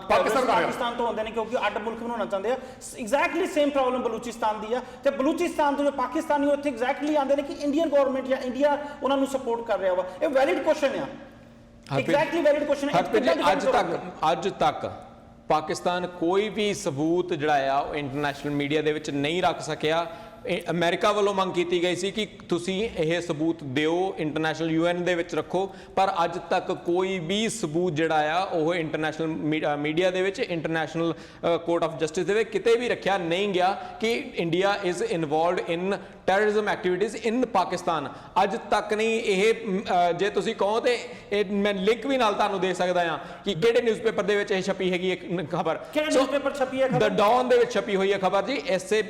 ਪਾਕਿਸਤਾਨ ਤੋਂ ਹੁੰਦੇ ਨੇ ਕਿਉਂਕਿ ਅੱਡ ਮੁਲਕ ਬਣਾਉਣਾ ਚਾਹੁੰਦੇ ਆ। ਐਗਜ਼ੈਕਟਲੀ ਸੇਮ ਪ੍ਰੋਬਲਮ ਬਲੂਚਿਸਤਾਨ ਦੀ ਆ ਤੇ ਬਲੂਚਿਸਤਾਨ ਤੋਂ ਜੋ ਪਾਕਿਸਤਾਨੀ ਉੱਥੇ ਐਗਜ਼ੈਕਟਲੀ ਆਉਂਦੇ ਨੇ ਕਿ ਇੰਡੀਅਨ ਗਵਰਨਮੈਂਟ ਜਾਂ ਇੰਡੀਆ ਉਹਨਾਂ ਨੂੰ ਸਪੋਰਟ ਕਰ ਰਿਹਾ ਵਾ। ਇਹ ਵੈਲਿਡ ਕੁਐਸਚਨ ਆ, ਐਗਜ਼ੈਕਟਲੀ ਵੈਲਿਡ ਕੁਐਸਚਨ ਹੈ। ਅੱਜ ਤੱਕ ਪਾਕਿਸਤਾਨ ਕੋਈ ਵੀ ਸਬੂਤ ਜਿਹੜਾ ਆ ਉਹ ਇੰਟਰਨੈਸ਼ਨਲ ਮੀਡੀਆ ਦੇ ਵਿੱਚ ਨਹੀਂ ਰੱਖ ਸਕਿਆ। ਅਮਰੀਕਾ ਵੱਲੋਂ ਮੰਗ ਕੀਤੀ ਗਈ ਸੀ ਕਿ ਤੁਸੀਂ ਇਹ ਸਬੂਤ ਦਿਓ, ਇੰਟਰਨੈਸ਼ਨਲ UN ਦੇ ਵਿੱਚ ਰੱਖੋ, ਪਰ ਅੱਜ ਤੱਕ ਕੋਈ ਵੀ ਸਬੂਤ ਜਿਹੜਾ ਆ ਉਹ ਇੰਟਰਨੈਸ਼ਨਲ ਮੀਡੀਆ ਦੇ ਵਿੱਚ, ਇੰਟਰਨੈਸ਼ਨਲ ਕੋਰਟ ਆਫ ਜਸਟਿਸ ਦੇ ਵਿੱਚ ਕਿਤੇ ਵੀ ਰੱਖਿਆ ਨਹੀਂ ਗਿਆ ਕਿ India is involved in terrorism activities in Pakistan. ਅੱਜ ਤੱਕ ਨਹੀਂ ਇਹ ਜੇ ਤੁਸੀਂ ਕਹੋ ਤੇ ਇਹ ਮੈਂ ਲਿੰਕ ਵੀ ਨਾਲ ਤੁਹਾਨੂੰ ਦੇ ਸਕਦਾ ਆ ਕਿ ਕਿਹੜੇ ਨਿਊਜ਼ਪੇਪਰ ਦੇ ਵਿੱਚ ਇਹ ਛਪੀ ਹੈਗੀ ਇੱਕ ਖਬਰ। ਕਿਹੜੇ ਨਿਊਜ਼ਪੇਪਰ ਛਪੀ ਹੈ ਖਬਰ? ਦ ਡੌਨ ਦੇ ਵਿੱਚ ਛਪੀ ਹੋਈ ਹੈ ਖਬਰ ਜੀ, ਇਸੇ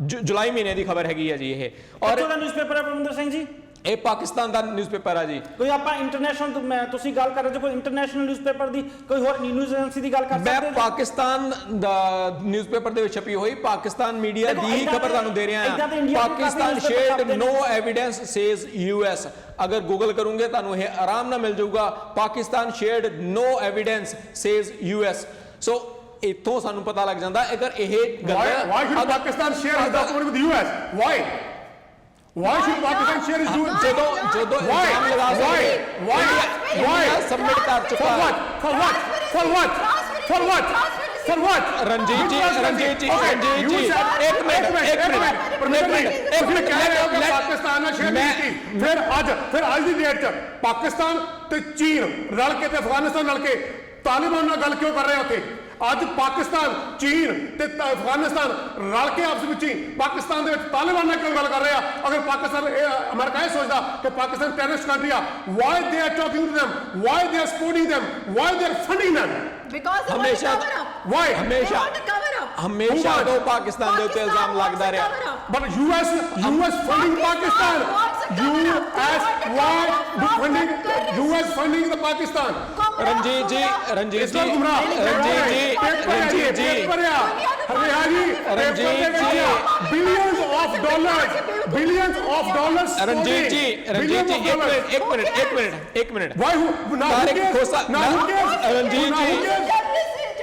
ਜੁਲਾਈ ਮਹੀਨੇ ਦੀ ਖਬਰ ਹੈਗੀ ਹੈ ਜੀ ਇਹ। ਔਰ ਕਿਹੜਾ ਨਿਊਜ਼ਪੇਪਰ ਹੈ ਪਰਮਿੰਦਰ ਸਿੰਘ ਜੀ? ਇਹ ਪਾਕਿਸਤਾਨ ਦਾ ਨਿਊਜ਼ਪੇਪਰ ਆ ਜੀ। ਕੋਈ ਆਪਾਂ ਇੰਟਰਨੈਸ਼ਨਲ ਤੁਸੀਂ ਗੱਲ ਕਰ ਰਹੇ ਹੋ ਕੋਈ ਇੰਟਰਨੈਸ਼ਨਲ ਨਿਊਜ਼ਪੇਪਰ ਦੀ, ਕੋਈ ਹੋਰ ਨਿਊਜ਼ ਏਜੰਸੀ ਦੀ ਗੱਲ ਕਰ ਸਕਦੇ ਹੋ? ਮੈਂ ਪਾਕਿਸਤਾਨ ਦਾ ਨਿਊਜ਼ਪੇਪਰ ਦੇ ਵਿੱਚ ਛਪੀ ਹੋਈ ਪਾਕਿਸਤਾਨ ਮੀਡੀਆ ਦੀ ਹੀ ਖਬਰ ਤੁਹਾਨੂੰ ਦੇ ਰਿਹਾ ਹਾਂ। ਪਾਕਿਸਤਾਨ ਸ਼ੇਅਰਡ ਨੋ ਐਵੀਡੈਂਸ ਸੇਜ਼ US। ਅਗਰ ਗੂਗਲ ਕਰੋਗੇ ਤੁਹਾਨੂੰ ਇਹ ਆਰਾਮ ਨਾਲ ਮਿਲ ਜਾਊਗਾ, ਪਾਕਿਸਤਾਨ ਸ਼ੇਅਰਡ ਨੋ ਐਵੀਡੈਂਸ ਸੇਜ਼ US। ਸੋ ਇੱਥੋਂ ਸਾਨੂੰ ਪਤਾ ਲੱਗ ਜਾਂਦਾ ਅਗਰ ਇਹ Why should Pakistan share his document with US? Why should Pakistan share his document? ਜਦੋਂ ਇਲਜ਼ਾਮ ਲਗਾ ਸਕਦੇ Why? ਸਬਮਿਟ ਕਰ ਚੁੱਕਾ ਹੈ। For what? ਰਣਜੀਤ ਜੀ ਇੱਕ ਮਿੰਟ ਪਾਕਿਸਤਾਨ ਨਾਲ ਸ਼ੇਅਰ ਨਹੀਂ ਕੀਤੀ। ਫਿਰ ਅੱਜ ਦੀ ਡੇਟ 'ਚ ਪਾਕਿਸਤਾਨ ਤੇ ਚੀਨ ਰਲ ਕੇ ਤੇ ਅਫਗਾਨਿਸਤਾਨ ਰਲ ਕੇ ਤਾਲਿਬਾਨ ਨਾਲ ਗੱਲ ਕਿਉਂ ਕਰ ਰਹੇ ਉੱਥੇ? ਅੱਜ ਪਾਕਿਸਤਾਨ, ਚੀਨ ਤੇ ਅਫਗਾਨਿਸਤਾਨ ਰਲ ਕੇ ਆਪਸ ਵਿੱਚ ਹੀ ਪਾਕਿਸਤਾਨ ਦੇ ਵਿੱਚ ਤਾਲਿਬਾਨ ਨਾਲ ਕਿਉਂ ਗੱਲ ਕਰ ਰਹੇ ਆ? ਅਗਰ ਪਾਕਿਸਤਾਨ ਅਮਰੀਕਾ ਇਹ ਸੋਚਦਾ ਕਿ ਪਾਕਿਸਤਾਨ ਟੈਰਰਿਸਟ ਕੰਟਰੀ ਆ, why they are talking to them, why they are supporting them, why they are funding them? Because they want to cover up. Why? They want to cover up. ਹਮੇਸ਼ਾ ਤੋਂ ਪਾਕਿਸਤਾਨ ਦੇ ਉੱਤੇ ਇਲਜ਼ਾਮ ਲੱਗਦਾ ਰਿਹਾ। But US funding Pakistan. US funding the Pakistan. Ranjit ਜੀ ਇੱਕ minute Why?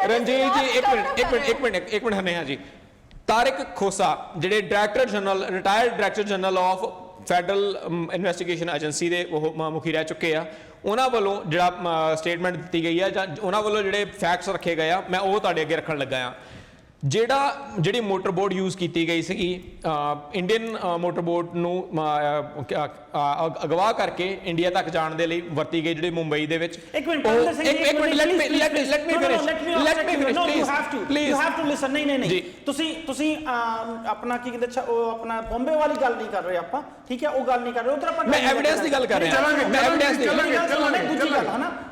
Ranjit ਜੀ ਇੱਕ ਮਿੰਟ ਹਨੇਹਾ ਜੀ। ਤਾਰਿਕ ਖੋਸਾ ਜਿਹੜੇ director general, retired director general of federal investigation agency ਦੇ ਉਹ ਮੁਖੀ ਰਹਿ ਚੁੱਕੇ ਆ। ਉਹਨਾਂ ਵੱਲੋਂ ਜਿਹੜਾ ਸਟੇਟਮੈਂਟ ਦਿੱਤੀ ਗਈ ਆ ਜਾਂ ਉਹਨਾਂ ਵੱਲੋਂ ਜਿਹੜੇ ਫੈਕਟਸ ਰੱਖੇ ਗਏ ਆ ਮੈਂ ਉਹ ਤੁਹਾਡੇ ਅੱਗੇ ਰੱਖਣ ਲੱਗਾ ਆ। ਜਿਹੜੀ ਮੋਟਰ ਬੋਟ ਯੂਜ਼ ਕੀਤੀ ਗਈ ਸੀਗੀ ਇੰਡੀਅਨ ਮੋਟਰ ਬੋਟ ਨੂੰ ਅਗਵਾ ਕਰਕੇ ਇੰਡੀਆ ਤੱਕ ਜਾਣ ਦੇ ਲਈ ਵਰਤੀ ਗਈ ਜਿਹੜੀ ਮੁੰਬਈ ਦੇ ਵਿੱਚ। ਇੱਕ ਮਿੰਟ ਨਹੀਂ ਤੁਸੀਂ ਆਪਣਾ ਕੀ ਕਹਿੰਦੇ ਉਹ ਆਪਣਾ ਬੰਬੇ ਵਾਲੀ ਗੱਲ ਨਹੀਂ ਕਰ ਰਹੇ ਆਪਾਂ, ਠੀਕ ਹੈ, ਉਹ ਗੱਲ ਨਹੀਂ ਕਰ ਰਹੇ, ਉਧਰ ਆਪਾਂ ਮੈਂ ਐਵੀਡੈਂਸ ਦੀ ਗੱਲ ਕਰ ਰਿਹਾ। ਮੈਂ ਐਵੀਡੈਂਸ ਦੀ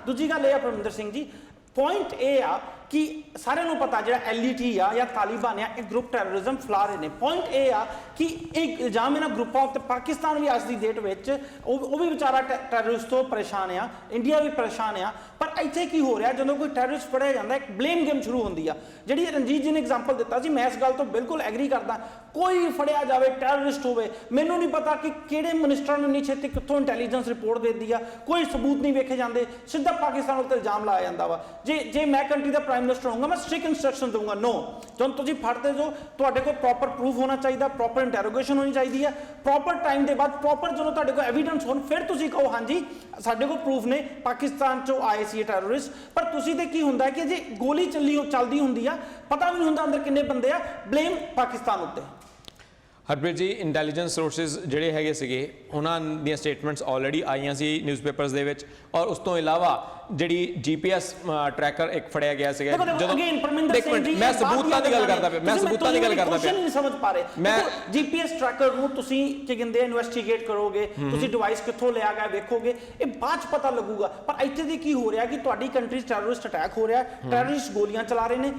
ਦੂਜੀ ਗੱਲ ਇਹ ਆ ਪਰਮਿੰਦਰ ਸਿੰਘ ਜੀ, ਪੁਆਇੰਟ ਇਹ ਆ ਕਿ ਸਾਰਿਆਂ ਨੂੰ ਪਤਾ ਜਿਹੜਾ LET ਆ ਜਾਂ ਤਾਲਿਬਾਨ ਆ ਇਹ ਗਰੁੱਪ ਟੈਰਰਿਜ਼ਮ ਫੈਲਾ ਰਹੇ ਨੇ। ਪੁਆਇੰਟ ਇਹ ਆ ਕਿ ਇਹ ਇਲਜ਼ਾਮ ਇਹਨਾਂ ਗਰੁੱਪਾਂ ਉੱਤੇ ਪਾਕਿਸਤਾਨ ਵੀ ਅੱਜ ਦੀ ਡੇਟ ਵਿੱਚ ਉਹ ਵੀ ਵਿਚਾਰਾ ਟੈਰਰਿਸਟ ਤੋਂ ਪਰੇਸ਼ਾਨ ਆ, ਇੰਡੀਆ ਵੀ ਪਰੇਸ਼ਾਨ ਆ। ਪਰ ਇੱਥੇ ਕੀ ਹੋ ਰਿਹਾ, ਜਦੋਂ ਕੋਈ ਟੈਰਰਿਸਟ ਫੜਿਆ ਜਾਂਦਾ ਇੱਕ ਬਲੇਮ ਗੇਮ ਸ਼ੁਰੂ ਹੁੰਦੀ ਆ। ਜਿਹੜੀ ਰਣਜੀਤ ਜੀ ਨੇ ਐਗਜ਼ਾਮਪਲ ਦਿੱਤਾ ਸੀ, ਮੈਂ ਇਸ ਗੱਲ ਤੋਂ ਬਿਲਕੁਲ ਐਗਰੀ ਕਰਦਾ। ਕੋਈ ਫੜਿਆ ਜਾਵੇ ਟੈਰਰਿਸਟ ਹੋਵੇ, ਮੈਨੂੰ ਨਹੀਂ ਪਤਾ ਕਿ ਕਿਹੜੇ ਮਿਨਿਸਟਰ ਨੂੰ ਇੰਨੀ ਛੇਤੀ ਕਿੱਥੋਂ ਇੰਟੈਲੀਜੈਂਸ ਰਿਪੋਰਟ ਦੇ ਦਿੰਦੀ ਆ, ਕੋਈ ਸਬੂਤ ਨਹੀਂ ਵੇਖੇ ਜਾਂਦੇ, ਸਿੱਧਾ ਪਾਕਿਸਤਾਨ ਉੱਤੇ ਇਲਜ਼ਾਮ ਲਾਇਆ ਜਾਂਦਾ ਵਾ। ਜੇ ਮੈਂ ਕੰਟਰੀ ਦਾ ਪ੍ਰਾਈਮ ਮਿਨਿਸਟਰ ਹੋਊਗਾ ਮੈਂ ਸਟ੍ਰਿਕਟ ਇੰਸਟਰਕਸ਼ਨ ਦਊਂਗਾ, ਨੋ, ਜਦੋਂ ਤੁਸੀਂ ਫੜਦੇ ਜੋ ਤੁਹਾਡੇ ਕੋਲ ਪ੍ਰੋਪਰ ਪ੍ਰੂਫ ਹੋਣਾ ਚਾਹੀਦਾ, ਪ੍ਰੋਪਰ ਇੰਟਰੋਗੇਸ਼ਨ ਹੋਣੀ ਚਾਹੀਦੀ ਹੈ, ਪ੍ਰੋਪਰ ਟਾਈਮ ਦੇ ਬਾਅਦ ਪ੍ਰੋਪਰ ਜਦੋਂ ਤੁਹਾਡੇ ਕੋਲ ਐਵੀਡੈਂਸ ਹੋਣ ਫਿਰ ਤੁਸੀਂ ਕਹੋ ਹਾਂਜੀ ਸਾਡੇ ਕੋਲ ਪ੍ਰੂਫ ਨੇ ਪਾਕਿਸਤਾਨ ਚੋਂ ਆਏ ਸੀ ਟੈਰਰਿਸਟ। ਪਰ ਤੁਸੀਂ ਤੇ ਕੀ ਹੁੰਦਾ ਕਿ ਜੇ ਗੋਲੀ ਚੱਲਦੀ ਹੁੰਦੀ ਆ, ਪਤਾ ਵੀ ਨਹੀਂ ਹੁੰਦਾ ਅੰਦਰ ਕਿੰਨੇ ਬੰਦੇ ਆ, ਬਲੇਮ ਪਾਕਿਸਤਾਨ ਉੱਤੇ। ਹਰਪ੍ਰੀਤ ਜੀ, ਇੰਟੈਲੀਜੈਂਸ ਸੋਰਸਿਸ ਜਿਹੜੇ ਹੈਗੇ ਸੀਗੇ ਉਹਨਾਂ ਦੀਆਂ ਸਟੇਟਮੈਂਟਸ ਆਲਰੇਡੀ ਆਈਆਂ ਸੀ ਨਿਊਜ਼ਪੇਪਰਸ ਦੇ ਵਿੱਚ, ਔਰ ਉਸ ਤੋਂ ਇਲਾਵਾ ਜਿਹੜੀ GPS ਟਰੈਕਰ ਇੱਕ ਫੜਿਆ ਗਿਆ ਸੀਗਾ ਜਦੋਂ ਮੈਂ ਸਬੂਤਾਂ ਦੀ ਗੱਲ ਕਰਦਾ ਪਿਆ ਨਹੀਂ ਸਮਝ ਪਾ ਰਹੇ। ਮੈਂ GPS ਟਰੈਕਰ ਨੂੰ ਤੁਸੀਂ ਕੀ ਕਹਿੰਦੇ ਇਨਵੈਸਟੀਗੇਟ ਕਰੋਗੇ, ਤੁਸੀਂ ਡਿਵਾਈਸ ਕਿੱਥੋਂ ਲਿਆ ਗਿਆ ਵੇਖੋਗੇ, ਇਹ ਬਾਅਦ ਚ ਪਤਾ ਲੱਗੂਗਾ। ਪਰ ਇੱਥੇ ਦੀ ਕੀ ਹੋ ਰਿਹਾ ਕਿ ਤੁਹਾਡੀ ਕੰਟਰੀ 'ਚ ਟੈਰਰਿਸਟ ਅਟੈਕ ਹੋ ਰਿਹਾ, ਟੈਰਰਿਸਟ ਗੋਲੀਆਂ ਚਲਾ ਰਹੇ ਨੇ,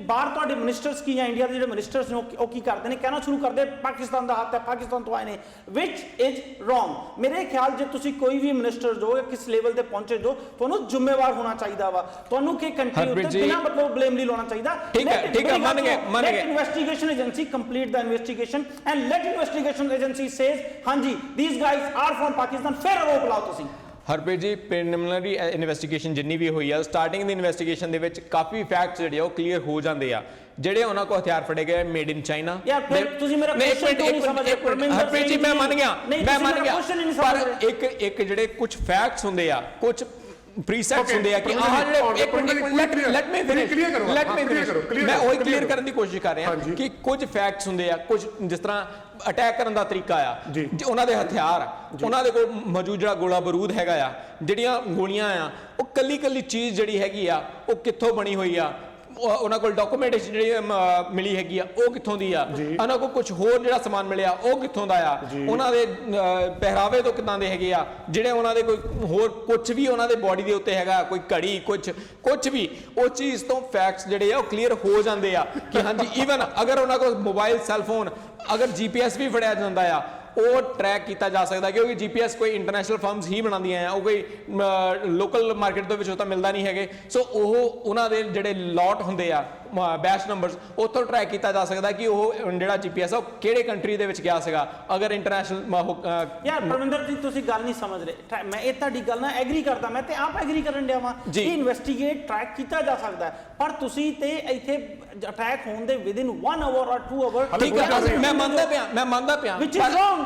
ਬਾਹਰ ਤੁਹਾਡੇ ਮਿਨਿਸਟਰਸ ਕੀ ਜਾਂ ਇੰਡੀਆ ਦੇ ਜਿਹੜੇ ਮਿਨਿਸਟਰਸ ਨੇ ਉਹ ਕੀ ਕਰਦੇ ਨੇ, ਕਹਿਣਾ ਸ਼ੁਰੂ ਕਰਦੇ ਪਾਕਿਸਤਾਨ ਦਾ ਹੱਥ ਹੈ, ਪਾਕਿਸਤਾਨ ਤੋਂ ਆਏ ਨੇ, ਵਿਚ ਇਜ਼ ਰੋਂਗ। ਮੇਰੇ ਖਿਆਲ ਜੇ ਤੁਸੀਂ ਕੋਈ ਵੀ ਮਿਨਿਸਟਰ ਜੋ ਕਿਸ ਲੈਵਲ ਤੇ ਪਹੁੰਚੇ ਜੋ ਤੁਹਾਨੂੰ ਜ਼ਿੰਮੇਵਾਰ ਹੋਣਾ ਚਾਹੀਦਾ ਵਾ, ਤੁਹਾਨੂੰ ਕਿ ਕੰਟਰੀ ਉੱਤੇ ਬਿਨਾਂ ਮਤਲਬ ਬਲੇਮ ਨਹੀਂ ਲਾਉਣਾ ਚਾਹੀਦਾ। ਠੀਕ ਹੈ ਮੰਨ ਗਏ investigation agency complete the investigation and let investigation agency says ਹਾਂਜੀ these guys are from Pakistan, ਫਿਰ ਆਰੋਪ ਲਾਓ ਤੁਸੀਂ। ਹਰਪ੍ਰੀਤ ਜੀ, ਪ੍ਰੀਲਿਮਿਨਰੀ ਇਨਵੈਸਟੀਗੇਸ਼ਨ ਜਿੰਨੀ ਵੀ ਹੋਈ ਆ, ਸਟਾਰਟਿੰਗ ਦੀ ਇਨਵੈਸਟੀਗੇਸ਼ਨ ਦੇ ਵਿੱਚ ਕਾਫੀ ਫੈਕਟਸ ਜਿਹੜੇ ਉਹ ਕਲੀਅਰ ਹੋ ਜਾਂਦੇ ਆ। ਜਿਹੜੇ ਉਹਨਾਂ ਕੋਲ ਹਥਿਆਰ ਫੜੇ ਗਏ ਮੇਡ ਇਨ ਚਾਈਨਾ। ਤੁਸੀਂ ਮੇਰਾ ਕੁਐਸਚਨ ਨਹੀਂ ਸਮਝਦੇ ਹਰਪ੍ਰੀਤ ਜੀ, ਮੈਂ ਮੰਨ ਗਿਆ ਪਰ ਇੱਕ ਜਿਹੜੇ ਕੁਝ ਫੈਕਟਸ ਹੁੰਦੇ ਆ, ਕੁਝ ਪ੍ਰੀਸੈਟਸ ਹੁੰਦੇ ਆ ਕਿ ਆਹ ਜਿਹੜੇ ਲੈਟ ਮੀ ਫਿਨਿਸ਼ ਮੈਂ ਉਹੀ ਕਲੀਅਰ ਕਰਨ ਦੀ ਕੋਸ਼ਿਸ਼ ਕਰ ਰਿਹਾ ਕਿ ਕੁਝ ਫੈਕਟਸ ਹੁੰਦੇ ਆ, ਕੁਝ ਜਿਸ ਤਰ੍ਹਾਂ ਅਟੈਕ ਕਰਨ ਦਾ ਤਰੀਕਾ ਆ, ਉਹਨਾਂ ਦੇ ਹਥਿਆਰ, ਉਹਨਾਂ ਦੇ ਕੋਲ ਮੌਜੂਦ ਜਿਹੜਾ ਗੋਲਾ ਬਰੂਦ ਹੈਗਾ ਆ, ਜਿਹੜੀਆਂ ਗੋਲੀਆਂ ਆ, ਉਹ ਕੱਲੀ ਚੀਜ਼ ਜਿਹੜੀ ਹੈਗੀ ਆ ਉਹ ਕਿੱਥੋਂ ਬਣੀ ਹੋਈ ਆ, ਉਹਨਾਂ ਕੋਲ ਡਾਕੂਮੈਂਟੇਸ਼ਨ ਜਿਹੜੀ ਮਿਲੀ ਹੈਗੀ ਆ ਉਹ ਕਿੱਥੋਂ ਦੀ ਆ, ਉਹਨਾਂ ਕੋਲ ਕੁਝ ਹੋਰ ਜਿਹੜਾ ਸਮਾਨ ਮਿਲਿਆ ਉਹ ਕਿੱਥੋਂ ਦਾ ਆ, ਉਹਨਾਂ ਦੇ ਪਹਿਰਾਵੇ ਤੋਂ ਕਿੱਦਾਂ ਦੇ ਹੈਗੇ ਆ, ਜਿਹੜੇ ਉਹਨਾਂ ਦੇ ਕੋਈ ਹੋਰ ਕੁਝ ਵੀ ਉਹਨਾਂ ਦੇ ਬੋਡੀ ਦੇ ਉੱਤੇ ਹੈਗਾ, ਕੋਈ ਘੜੀ, ਕੁਝ ਵੀ, ਉਹ ਚੀਜ਼ ਤੋਂ ਫੈਕਟਸ ਜਿਹੜੇ ਆ ਉਹ ਕਲੀਅਰ ਹੋ ਜਾਂਦੇ ਆ ਕਿ ਹਾਂਜੀ ਈਵਨ ਅਗਰ ਉਹਨਾਂ ਕੋਲ ਮੋਬਾਈਲ ਸੈੱਲਫੋਨ, ਅਗਰ GPS ਵੀ ਫੜਿਆ ਜਾਂਦਾ ਆ, ਉਹ ਟਰੈਕ ਕੀਤਾ ਜਾ ਸਕਦਾ, ਕਿਉਂਕਿ GPS ਕੋਈ ਇੰਟਰਨੈਸ਼ਨਲ ਫਰਮਸ ਹੀ ਬਣਾਉਂਦੀਆਂ ਆ, ਉਹ ਕੋਈ ਲੋਕਲ ਮਾਰਕੀਟ ਦੇ ਵਿੱਚੋਂ ਤਾਂ ਮਿਲਦਾ ਨਹੀਂ ਹੈਗੇ। ਸੋ ਉਹਨਾਂ ਦੇ ਜਿਹੜੇ ਲੋਟ ਹੁੰਦੇ ਆ ਬੈਚ ਨੰਬਰਸ, ਉੱਥੋਂ ਟਰੈਕ ਕੀਤਾ ਜਾ ਸਕਦਾ ਕਿ ਉਹ ਜਿਹੜਾ GPS ਆ ਉਹ ਕਿਹੜੇ ਕੰਟਰੀ ਦੇ ਵਿੱਚ ਗਿਆ ਸੀਗਾ, ਅਗਰ ਇੰਟਰਨੈਸ਼ਨਲ। ਯਾਰ ਪਰਮਿੰਦਰ ਜੀ ਤੁਸੀਂ ਗੱਲ ਨਹੀਂ ਸਮਝ ਰਹੇ, ਮੈਂ ਇਹ ਤੁਹਾਡੀ ਗੱਲ ਨਾਲ ਐਗਰੀ ਕਰਦਾ, ਮੈਂ ਤੇ ਆਪ ਐਗਰੀ ਕਰਨ ਡਿਆ ਵਾਂ ਕਿ ਇਨਵੈਸਟੀਗੇਟ ਟਰੈਕ ਕੀਤਾ ਜਾ ਸਕਦਾ, ਪਰ ਤੁਸੀਂ ਤੇ ਇੱਥੇ ਅਟੈਕ ਹੋਣ ਦੇ ਵਿਦਿਨ 1 ਆਵਰ ਔਰ 2 ਆਵਰ, ਠੀਕ ਹੈ ਮੈਂ ਮੰਨਦਾ ਪਿਆ which is wrong।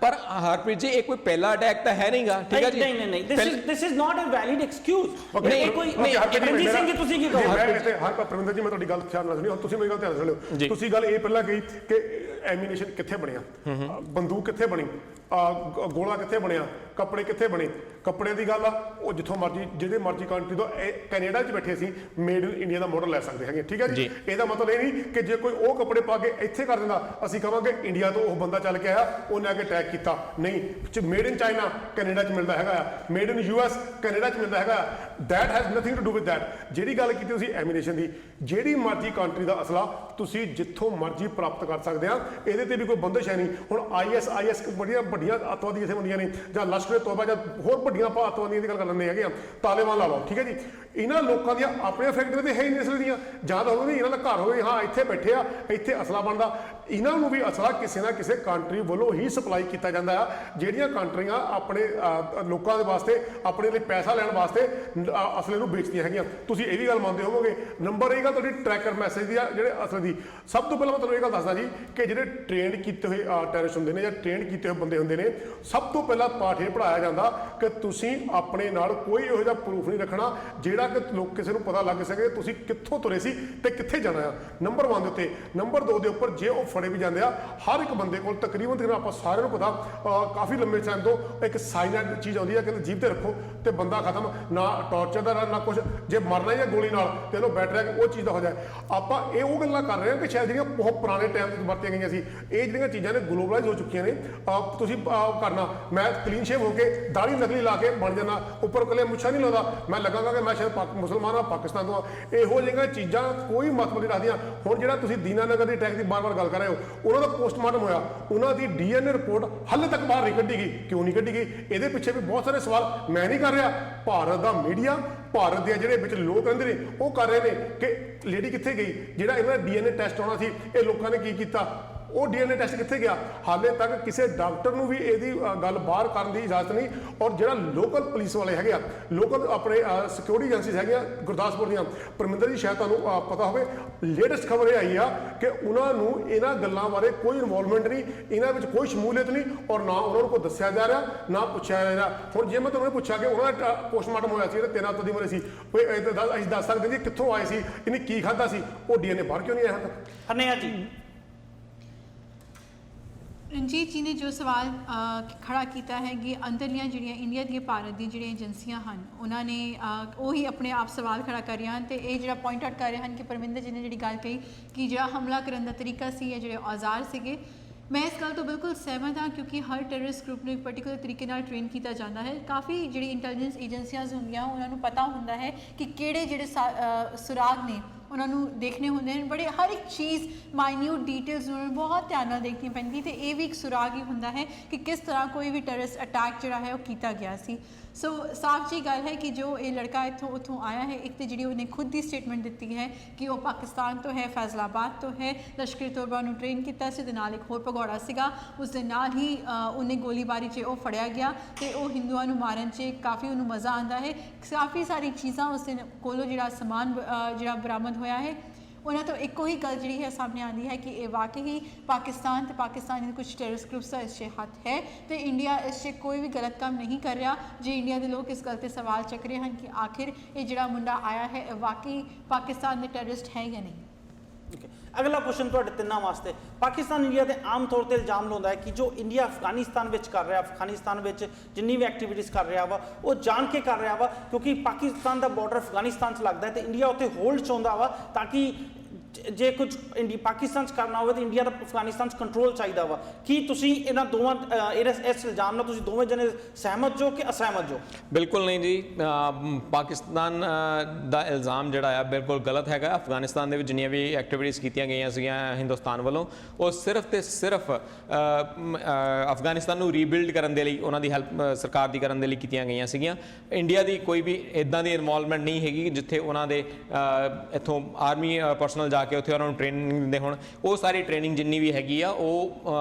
ਪਰ ਹਰਪ੍ਰੀਤ ਜੀ ਇਹ ਕੋਈ ਪਹਿਲਾ ਅਟੈਕ ਤਾਂ ਹੈ ਨਹੀਂਗਾ, ਠੀਕ ਹੈ ਜੀ? ਨਹੀਂ, this is not a valid excuse। ਨਹੀਂ ਕੋਈ ਰਣਜੀਤ ਸਿੰਘ ਜੀ ਤੁਸੀਂ ਕੀ ਕਹੋ? ਪਰਮਿੰਦਰ ਜੀ ਮੈਂ ਤੁਹਾਡੀ ਗੱਲ ਖਿਆਲ ਨਾਲ ਸੁਣੀ, ਹੁਣ ਤੁਸੀਂ ਮੇਰੀ ਗੱਲ ਧਿਆਨ ਨਾਲ ਸੁਣਿਓ। ਤੁਸੀਂ ਗੱਲ ਇਹ ਪਹਿਲਾਂ ਕਹੀ ਕਿ ਐਮੀਨੇਸ਼ਨ ਕਿੱਥੇ ਬਣਿਆ, ਬੰਦੂਕ ਕਿੱਥੇ ਬਣੀ, ਗੋਲਾ ਕਿੱਥੇ ਬਣਿਆ, ਕੱਪੜੇ ਕਿੱਥੇ ਬਣੇ। ਕੱਪੜੇ ਦੀ ਗੱਲ ਆ ਉਹ ਜਿੱਥੋਂ ਮਰਜੀ ਜਿਹੜੇ ਮਰਜੀ ਕੰਟਰੀ ਤੋਂ, ਕੈਨੇਡਾ 'ਚ ਬੈਠੇ ਅਸੀਂ made in India the model ਲੈ ਸਕਦੇ ਹੈਗੇ, ਠੀਕ ਹੈ ਜੀ? ਇਹਦਾ ਮਤਲਬ ਇਹ ਨਹੀਂ ਕਿ ਜੇ ਕੋਈ ਉਹ ਕੱਪੜੇ ਪਾ ਕੇ ਇੱਥੇ ਕਰ ਦਿੰਦਾ ਅਸੀਂ ਕਹਾਂਗੇ ਇੰਡੀਆ ਤੋਂ ਉਹ ਬੰਦਾ ਚੱਲ ਕੇ ਆਇਆ ਉਹਨੇ ਆ ਕੇ ਅਟੈਕ ਕੀਤਾ। ਨਹੀਂ, ਮੇਡ ਇਨ ਚਾਈਨਾ ਕੈਨੇਡਾ 'ਚ ਮਿਲਦਾ ਹੈਗਾ ਆ, ਮੇਡ ਇਨ US ਕੈਨੇਡਾ 'ਚ ਮਿਲਦਾ ਹੈਗਾ। That has nothing to do with that. ਜਿਹੜੀ ਗੱਲ ਕੀਤੀ ਤੁਸੀਂ ਐਮੀਨੇਸ਼ਨ ਦੀ, ਜਿਹੜੀ ਮਰਜੀ ਕੰਟਰੀ ਦਾ ਅਸਲਾ ਤੁਸੀਂ ਜਿੱਥੋਂ ਮਰਜੀ ਪ੍ਰਾਪਤ ਕਰ ਸਕਦੇ ਆ, ਇਹਦੇ ਤੇ ਵੀ ਕੋਈ ਬੰਦਿਸ਼ ਹੈ ਨਹੀਂ। ਹੁਣ IS ਬੜੀਆਂ ਵੱਡੀਆਂ ਅੱਤਵਾਦੀ ਜਿੱਥੇ ਹੁੰਦੀਆਂ ਨੇ, ਜਾਂ ਲਸ਼ਕਰ ਤੋਬਾ, ਜਾਂ ਹੋਰ ਵੱਡੀਆਂ ਆਪਾਂ ਅੱਤਵਾਦੀਆਂ ਦੀ ਗੱਲ ਕਰ ਲੈਂਦੇ ਹੈਗੇ ਆ, ਤਾਲਿਬਾਨ ਲਾ ਲਓ, ਠੀਕ ਹੈ ਜੀ? ਇਹਨਾਂ ਲੋਕਾਂ ਦੀਆਂ ਆਪਣੀਆਂ ਫੈਕਟਰੀਆਂ ਤੇ ਹੈ ਹੀ ਨਹੀਂ ਅਸਲ ਦੀਆਂ, ਜਾਂ ਤਾਂ ਹੋਵੇ ਇਹਨਾਂ ਦਾ ਘਰ ਹੋਵੇ, ਹਾਂ ਇੱਥੇ ਬੈਠੇ ਆ, ਇੱਥੇ ਅਸਲਾ ਬਣਦਾ। ਇਹਨਾਂ ਨੂੰ ਵੀ ਅਸਲਾ ਕਿਸੇ ਨਾ ਕਿਸੇ ਕੰਟਰੀ ਵੱਲੋਂ ਹੀ ਸਪਲਾਈ ਕੀਤਾ ਜਾਂਦਾ ਆ, ਜਿਹੜੀਆਂ ਕੰਟਰੀਆਂ ਆਪਣੇ ਲੋਕਾਂ ਦੇ ਵਾਸਤੇ, ਆਪਣੇ ਲਈ ਪੈਸਾ ਲੈਣ ਵਾਸਤੇ ਅਸਲੇ ਨੂੰ ਵੇਚਦੀਆਂ ਹੈਗੀਆਂ। ਤੁਸੀਂ ਇਹ ਵੀ ਗੱਲ ਮੰਨਦੇ ਹੋਵੋਗੇ। ਨੰਬਰ ਇਹ ਗੱਲ ਤੁਹਾਡੀ ਟਰੈਕਰ ਮੈਸੇਜ ਦੀ ਆ, ਜਿਹੜੇ ਅਸਲ ਦੀ। ਸਭ ਤੋਂ ਪਹਿਲਾਂ ਮੈਂ ਤੁਹਾਨੂੰ ਇਹ ਗੱਲ ਦੱਸਦਾ ਜੀ ਕਿ ਜਿਹੜੇ ਟ੍ਰੇਨਡ ਕੀਤੇ ਹੋਏ ਟੈਰਰਿਸਟ ਹੁੰਦੇ ਨੇ, ਜਾਂ ਟ੍ਰੇਨਡ ਕੀਤੇ ਹੋਏ ਬੰਦੇ ਹੁੰਦੇ ਨੇ, ਸਭ ਤੋਂ ਪਹਿਲਾਂ ਪਾਠ ਇਹ ਪੜਾਇਆ ਜਾਂਦਾ ਕਿ ਤੁਸੀਂ ਆਪਣੇ ਨਾਲ ਕੋਈ ਇਹੋ ਜਿਹਾ ਪ੍ਰੂਫ ਨਹੀਂ ਰੱਖਣਾ ਜਿਹੜਾ ਕਿ ਲੋਕ ਕਿਸੇ ਨੂੰ ਪਤਾ ਲੱਗ ਸਕੇ ਤੁਸੀਂ ਕਿੱਥੋਂ ਤੁਰੇ ਸੀ ਤੇ ਕਿੱਥੇ ਜਾਣਾ ਆ। ਨੰਬਰ 1 ਦੇ ਉੱਤੇ। ਨੰਬਰ 2 ਦੇ ਉੱਪਰ ਜੇ ਉਹ ਫੜੇ ਵੀ ਜਾਂਦੇ ਆ, ਹਰ ਇੱਕ ਬੰਦੇ ਕੋਲ ਤਕਰੀਬਨ ਆਪਾਂ ਸਾਰਿਆਂ ਨੂੰ ਪਤਾ ਕਾਫੀ ਲੰਬੇ ਟਾਈਮ ਤੋਂ ਇੱਕ ਸਾਈਨਾਈਡ ਚੀਜ਼ ਆਉਂਦੀ ਹੈ, ਕਹਿੰਦੇ ਜੀਭ ਤੇ ਰੱਖੋ ਤੇ ਬੰਦਾ ਖਤਮ, ਨਾ ਟਾਰਚਰ ਦਾ ਨਾ ਕੁਝ, ਜੇ ਮਰਨਾ ਜਾਂ ਗੋਲੀ ਨਾਲ ਤੇ ਇਹਨੂੰ ਬੈਟਰ ਹੈ ਕਿ ਉਹ ਚੀਜ਼ ਦਾ ਹੋ ਜਾਏ। ਆਪਾਂ ਇਹ ਉਹ ਗੱਲਾਂ ਕਰ ਰਹੇ ਹਾਂ ਕਿ ਸ਼ਾਇਦ ਜਿਹੜੀਆਂ ਬਹੁਤ ਪੁਰਾਣੇ ਟਾਈਮ ਤੋਂ ਵਰਤੀਆਂ ਗਈਆਂ ਸੀ, ਇਹ ਜਿਹੜੀਆਂ ਚੀਜ਼ਾਂ ਨੇ ਗਲੋਬਲਾਈਜ਼ ਹੋ ਚੁੱਕੀਆਂ ਨੇ। ਤੁਸੀਂ ਕਰਨਾ, ਮੈਂ ਕਲੀਨ ਸ਼ੇਵ ਹੋ ਕੇ ਦਾੜੀ ਨਕਲੀ ਲਾ ਕੇ ਬਣ ਜਾਣਾ, ਉੱਪਰ ਕੱਲੇ ਮੁੱਛਾਂ ਨਹੀਂ ਲਾਉਂਦਾ, ਮੈਂ ਲੱਗਾਂਗਾ ਕਿ ਮੈਂ ਸ਼ਾਇਦ ਮੁਸਲਮਾਨ ਆ, ਪਾਕਿਸਤਾਨ ਤੋਂ ਆ। ਇਹੋ ਜਿਹੀਆਂ ਚੀਜ਼ਾਂ ਕੋਈ ਮਤਲਬ ਨਹੀਂ ਰੱਖਦੀਆਂ। ਹੁਣ ਜਿਹੜਾ ਤੁਸੀਂ ਦੀਨਾਨਗਰ ਦੇ ਅਟੈਕ ਦੀ ਬਾਰ-ਬਾਰ ਗੱਲ ਕਰ ਰਹੇ ਹੋ, ਉਹਨਾਂ ਦਾ ਪੋਸਟਮਾਰਟਮ ਹੋਇਆ, ਉਹਨਾਂ ਦੀ DNA ਰਿਪੋਰਟ ਹਾਲੇ ਤੱਕ ਬਾਹਰ ਨਹੀਂ ਕੱਢੀ ਗਈ। ਕਿਉਂ ਨਹੀਂ ਕੱਢੀ ਗਈ? ਇਹਦੇ ਪਿੱਛੇ ਵੀ ਬਹੁਤ ਸਾਰੇ ਸਵਾਲ ਮੈਂ ਨਹੀਂ ਕਰ ਰਿਹਾ, ਭਾਰਤ ਦਾ ਮੀਡੀਆ, ਭਾਰਤ ਦੇ ਜਿਹੜੇ ਵਿੱਚ ਲੋਕ ਰਹਿੰਦੇ ਨੇ ਉਹ ਕਰ ਰਹੇ ਨੇ ਕਿ ਲੇਡੀ ਕਿੱਥੇ ਗਈ, ਜਿਹੜਾ ਇਹਨਾਂ ਦਾ DNA ਟੈਸਟ ਹੋਣਾ ਸੀ, ਇਹ ਲੋਕਾਂ ਨੇ ਕੀ ਕੀਤਾ, ਉਹ DNA ਟੈਸਟ ਕਿੱਥੇ ਗਿਆ? ਹਾਲੇ ਤੱਕ ਕਿਸੇ ਡਾਕਟਰ ਨੂੰ ਵੀ ਇਹਦੀ ਗੱਲ ਬਾਹਰ ਕਰਨ ਦੀ ਇਜਾਜ਼ਤ ਨਹੀਂ। ਔਰ ਜਿਹੜਾ ਲੋਕਲ ਪੁਲਿਸ ਵਾਲੇ ਹੈਗੇ ਆ, ਲੋਕਲ ਆਪਣੇ ਸਿਕਿਉਰਿਟੀ ਏਜੰਸੀਜ਼ ਹੈਗੀਆਂ ਗੁਰਦਾਸਪੁਰ ਦੀਆਂ, ਪਰਮਿੰਦਰ ਜੀ ਸ਼ਾਇਦ ਤੁਹਾਨੂੰ ਪਤਾ ਹੋਵੇ, ਲੇਟੈਸਟ ਖਬਰ ਇਹ ਆਈ ਆ ਕਿ ਉਹਨਾਂ ਨੂੰ ਇਹਨਾਂ ਗੱਲਾਂ ਬਾਰੇ ਕੋਈ ਇਨਵੋਲਵਮੈਂਟ ਨਹੀਂ, ਇਹਨਾਂ ਵਿੱਚ ਕੋਈ ਸ਼ਮੂਲੀਅਤ ਨਹੀਂ, ਔਰ ਨਾ ਉਹਨਾਂ ਨੂੰ ਕੋਈ ਦੱਸਿਆ ਜਾ ਰਿਹਾ, ਨਾ ਪੁੱਛਿਆ ਜਾ ਰਿਹਾ। ਹੁਣ ਜੇ ਮੈਂ ਤੁਹਾਨੂੰ ਪੁੱਛਿਆ ਕਿ ਉਹਨਾਂ ਦਾ ਪੋਸਟਮਾਰਟਮ ਹੋਇਆ ਸੀ, 13 ਤੋਂ ਦੀ ਮਰੇ ਸੀ, ਅਸੀਂ ਦੱਸ ਸਕਦੇ ਜੀ ਕਿੱਥੋਂ ਆਏ ਸੀ, ਇਹਨੇ ਕੀ ਖਾਧਾ ਸੀ, ਉਹ DNA ਬਾਹਰ ਕਿਉਂ ਨਹੀਂ ਆਇਆ ਹੁਣ ਤੱਕ? ਹਰਨਿਆ ਜੀ, ਰਣਜੀਤ ਜੀ ਨੇ ਜੋ ਸਵਾਲ ਖੜਾ ਕੀਤਾ ਹੈ ਕਿ ਅੰਦਰਲੀਆਂ ਜਿਹੜੀਆਂ ਇੰਡੀਆ ਦੀਆਂ ਭਾਰਤ ਦੀਆਂ ਜਿਹੜੀਆਂ ਏਜੰਸੀਆਂ ਹਨ, ਉਹਨਾਂ ਨੇ ਉਹੀ ਆਪਣੇ ਆਪ ਸਵਾਲ ਖੜਾ ਕਰ ਰਹੀਆਂ ਹਨ ਤੇ ਇਹ ਜਿਹੜਾ ਪੁਆਇੰਟ ਆਊਟ ਕਰ ਰਹੇ ਹਨ ਕਿ ਪਰਮਿੰਦਰ ਜੀ ਨੇ ਜਿਹੜੀ ਗੱਲ ਕਹੀ ਕਿ ਜਿਹੜਾ ਹਮਲਾ ਕਰਨ ਦਾ ਤਰੀਕਾ ਸੀ, ਇਹ ਜਿਹੜੇ ਔਜ਼ਾਰ ਸੀਗੇ, ਮੈਂ ਇਸ ਗੱਲ ਤੋਂ ਬਿਲਕੁਲ ਸਹਿਮਤ ਹਾਂ, ਕਿਉਂਕਿ ਹਰ ਟੈਰਰਿਸਟ ਗਰੁੱਪ ਨੂੰ ਇੱਕ ਪਾਰਟਿਕੂਲਰ ਤਰੀਕੇ ਨਾਲ ਟ੍ਰੇਨ ਕੀਤਾ ਜਾਂਦਾ ਹੈ। ਕਾਫੀ ਜਿਹੜੀ ਇੰਟੈਲੀਜੈਂਸ ਏਜੰਸੀਆਂ ਹੁੰਦੀਆਂ ਉਹਨਾਂ ਨੂੰ ਪਤਾ ਹੁੰਦਾ ਹੈ ਕਿ ਕਿਹੜੇ ਜਿਹੜੇ ਸੁਰਾਗ ਨੇ ਉਹਨਾਂ ਨੂੰ ਦੇਖਣੇ ਹੁੰਦੇ ਨੇ, ਬੜੇ ਹਰ ਇੱਕ ਚੀਜ਼ ਮਾਈਨਿਊਟ ਡਿਟੇਲਸ ਉਹਨਾਂ ਨੂੰ ਬਹੁਤ ਧਿਆਨ ਨਾਲ ਦੇਖਣੀ ਪੈਂਦੀ, ਤੇ ਇਹ ਵੀ ਇੱਕ ਸੁਰਾਗ ਹੀ ਹੁੰਦਾ ਹੈ ਕਿ ਕਿਸ ਤਰ੍ਹਾਂ ਕੋਈ ਵੀ ਟੈਰਰਿਸਟ ਅਟੈਕ ਜਿਹੜਾ ਹੈ ਉਹ ਕੀਤਾ ਗਿਆ ਸੀ। ਸੋ ਸਾਫ਼ ਜੀ ਗੱਲ ਹੈ ਕਿ ਜੋ ਇਹ ਲੜਕਾ ਉੱਥੋਂ ਆਇਆ ਹੈ, ਇੱਕ ਤਾਂ ਜਿਹੜੀ ਉਹਨੇ ਖੁਦ ਦੀ ਸਟੇਟਮੈਂਟ ਦਿੱਤੀ ਹੈ ਕਿ ਉਹ ਪਾਕਿਸਤਾਨ ਤੋਂ ਹੈ, ਫੈਜ਼ਲਾਬਾਦ ਤੋਂ ਹੈ, ਲਸ਼ਕਰ ਤੋਬਾ ਨੂੰ ਟ੍ਰੇਨ ਕੀਤਾ ਸੀ, ਤੇ ਨਾਲ ਇੱਕ ਹੋਰ ਭਗੌੜਾ ਸੀਗਾ, ਉਸ ਦੇ ਨਾਲ ਹੀ ਉਹਨੇ ਗੋਲੀਬਾਰੀ 'ਚ ਉਹ ਫੜਿਆ ਗਿਆ ਤੇ ਉਹ ਹਿੰਦੂਆਂ ਨੂੰ ਮਾਰਨ 'ਚ ਕਾਫੀ ਉਹਨੂੰ ਮਜ਼ਾ ਆਉਂਦਾ ਹੈ। ਕਾਫੀ ਸਾਰੀ ਚੀਜ਼ਾਂ ਉਸ ਦੇ ਕੋਲੋਂ ਜਿਹੜਾ ਸਮਾਨ ਜਿਹੜਾ ਬਰਾਮਦ ਹੋਇਆ ਹੈ ਉਹਨਾਂ ਤੋਂ ਇੱਕੋ ਹੀ ਗੱਲ ਜਿਹੜੀ ਹੈ ਸਾਹਮਣੇ ਆਉਂਦੀ ਹੈ ਕਿ ਇਹ ਵਾਕਈ ਹੀ ਪਾਕਿਸਤਾਨ ਤੇ ਪਾਕਿਸਤਾਨ ਦੇ ਕੁਝ ਟੈਰਰਿਸਟ ਗਰੁੱਪਸ ਦਾ ਇਸ 'ਚ ਹੱਥ ਹੈ ਤੇ ਇੰਡੀਆ ਇਸ 'ਚ ਕੋਈ ਵੀ ਗਲਤ ਕੰਮ ਨਹੀਂ ਕਰ ਰਿਹਾ। ਜੇ ਇੰਡੀਆ ਦੇ ਲੋਕ ਇਸ ਗੱਲ ਤੇ ਸਵਾਲ ਚੱਕ ਰਹੇ ਹਨ ਕਿ ਆਖਿਰ ਇਹ ਜਿਹੜਾ ਮੁੰਡਾ ਆਇਆ ਹੈ ਇਹ ਵਾਕਈ ਪਾਕਿਸਤਾਨ ਦੇ ਟੈਰਰਿਸਟ ਹੈ ਜਾਂ ਨਹੀਂ। ਅਗਲਾ ਕੁਐਸਚਨ ਤੁਹਾਡੇ ਤਿੰਨਾਂ ਵਾਸਤੇ। ਪਾਕਿਸਤਾਨ ਇੰਡੀਆ ਤੇ ਆਮ ਤੌਰ ਤੇ ਇਲਜ਼ਾਮ ਲਾਉਂਦਾ ਹੈ ਕਿ ਜੋ ਇੰਡੀਆ ਅਫਗਾਨਿਸਤਾਨ ਵਿੱਚ ਕਰ ਰਿਹਾ, ਅਫਗਾਨਿਸਤਾਨ ਵਿੱਚ ਜਿੰਨੀ ਵੀ ਐਕਟੀਵਿਟੀਜ਼ ਕਰ ਰਿਹਾ ਵਾ ਉਹ ਜਾਣ ਕੇ ਕਰ ਰਿਹਾ ਵਾ, ਕਿਉਂਕਿ ਪਾਕਿਸਤਾਨ ਦਾ ਬਾਰਡਰ ਅਫਗਾਨਿਸਤਾਨ 'ਚ ਲੱਗਦਾ ਹੈ ਤੇ ਇੰਡੀਆ ਉੱਥੇ ਹੋਲਡ ਚਾਹੁੰਦਾ ਵਾ ਤਾਂ ਕਿ ਜੇ ਕੁਝ ਪਾਕਿਸਤਾਨ 'ਚ ਕਰਨਾ ਹੋਵੇ ਤਾਂ ਇੰਡੀਆ ਦਾ ਅਫਗਾਨਿਸਤਾਨ 'ਚ ਕੰਟਰੋਲ ਚਾਹੀਦਾ ਵਾ। ਕੀ ਤੁਸੀਂ ਇਹਨਾਂ ਦੋਵਾਂ ਇਸ ਇਲਜ਼ਾਮ ਨਾਲ ਤੁਸੀਂ ਦੋਵੇਂ ਜਣੇ ਸਹਿਮਤ ਜੋ ਕਿ ਅਸਹਿਮਤ ਜੋ? ਬਿਲਕੁਲ ਨਹੀਂ ਜੀ, ਪਾਕਿਸਤਾਨ ਦਾ ਇਲਜ਼ਾਮ ਜਿਹੜਾ ਆ ਬਿਲਕੁਲ ਗਲਤ ਹੈਗਾ। ਅਫਗਾਨਿਸਤਾਨ ਦੇ ਵਿੱਚ ਜਿੰਨੀਆਂ ਵੀ ਐਕਟੀਵਿਟੀਜ਼ ਕੀਤੀਆਂ ਗਈਆਂ ਸੀਗੀਆਂ ਹਿੰਦੁਸਤਾਨ ਵੱਲੋਂ ਉਹ ਸਿਰਫ ਤੇ ਸਿਰਫ ਅਫਗਾਨਿਸਤਾਨ ਨੂੰ ਰੀਬਿਲਡ ਕਰਨ ਦੇ ਲਈ, ਉਹਨਾਂ ਦੀ ਹੈਲਪ ਸਰਕਾਰ ਦੀ ਕਰਨ ਦੇ ਲਈ ਕੀਤੀਆਂ ਗਈਆਂ ਸੀਗੀਆਂ। ਇੰਡੀਆ ਦੀ ਕੋਈ ਵੀ ਇਦਾਂ ਦੀ ਇਨਵੋਲਵਮੈਂਟ ਨਹੀਂ ਹੈਗੀ ਜਿੱਥੇ ਉਹਨਾਂ ਦੇ ਇੱਥੋਂ ਆਰਮੀ ਪਰਸਨਲ ਜਾ ਕੇ ਉੱਥੇ ਉਹਨਾਂ ਨੂੰ ਟ੍ਰੇਨਿੰਗ ਦਿੰਦੇ ਹੋਣ। ਉਹ ਸਾਰੀ ਟ੍ਰੇਨਿੰਗ ਜਿੰਨੀ ਵੀ ਹੈਗੀ ਆ ਉਹ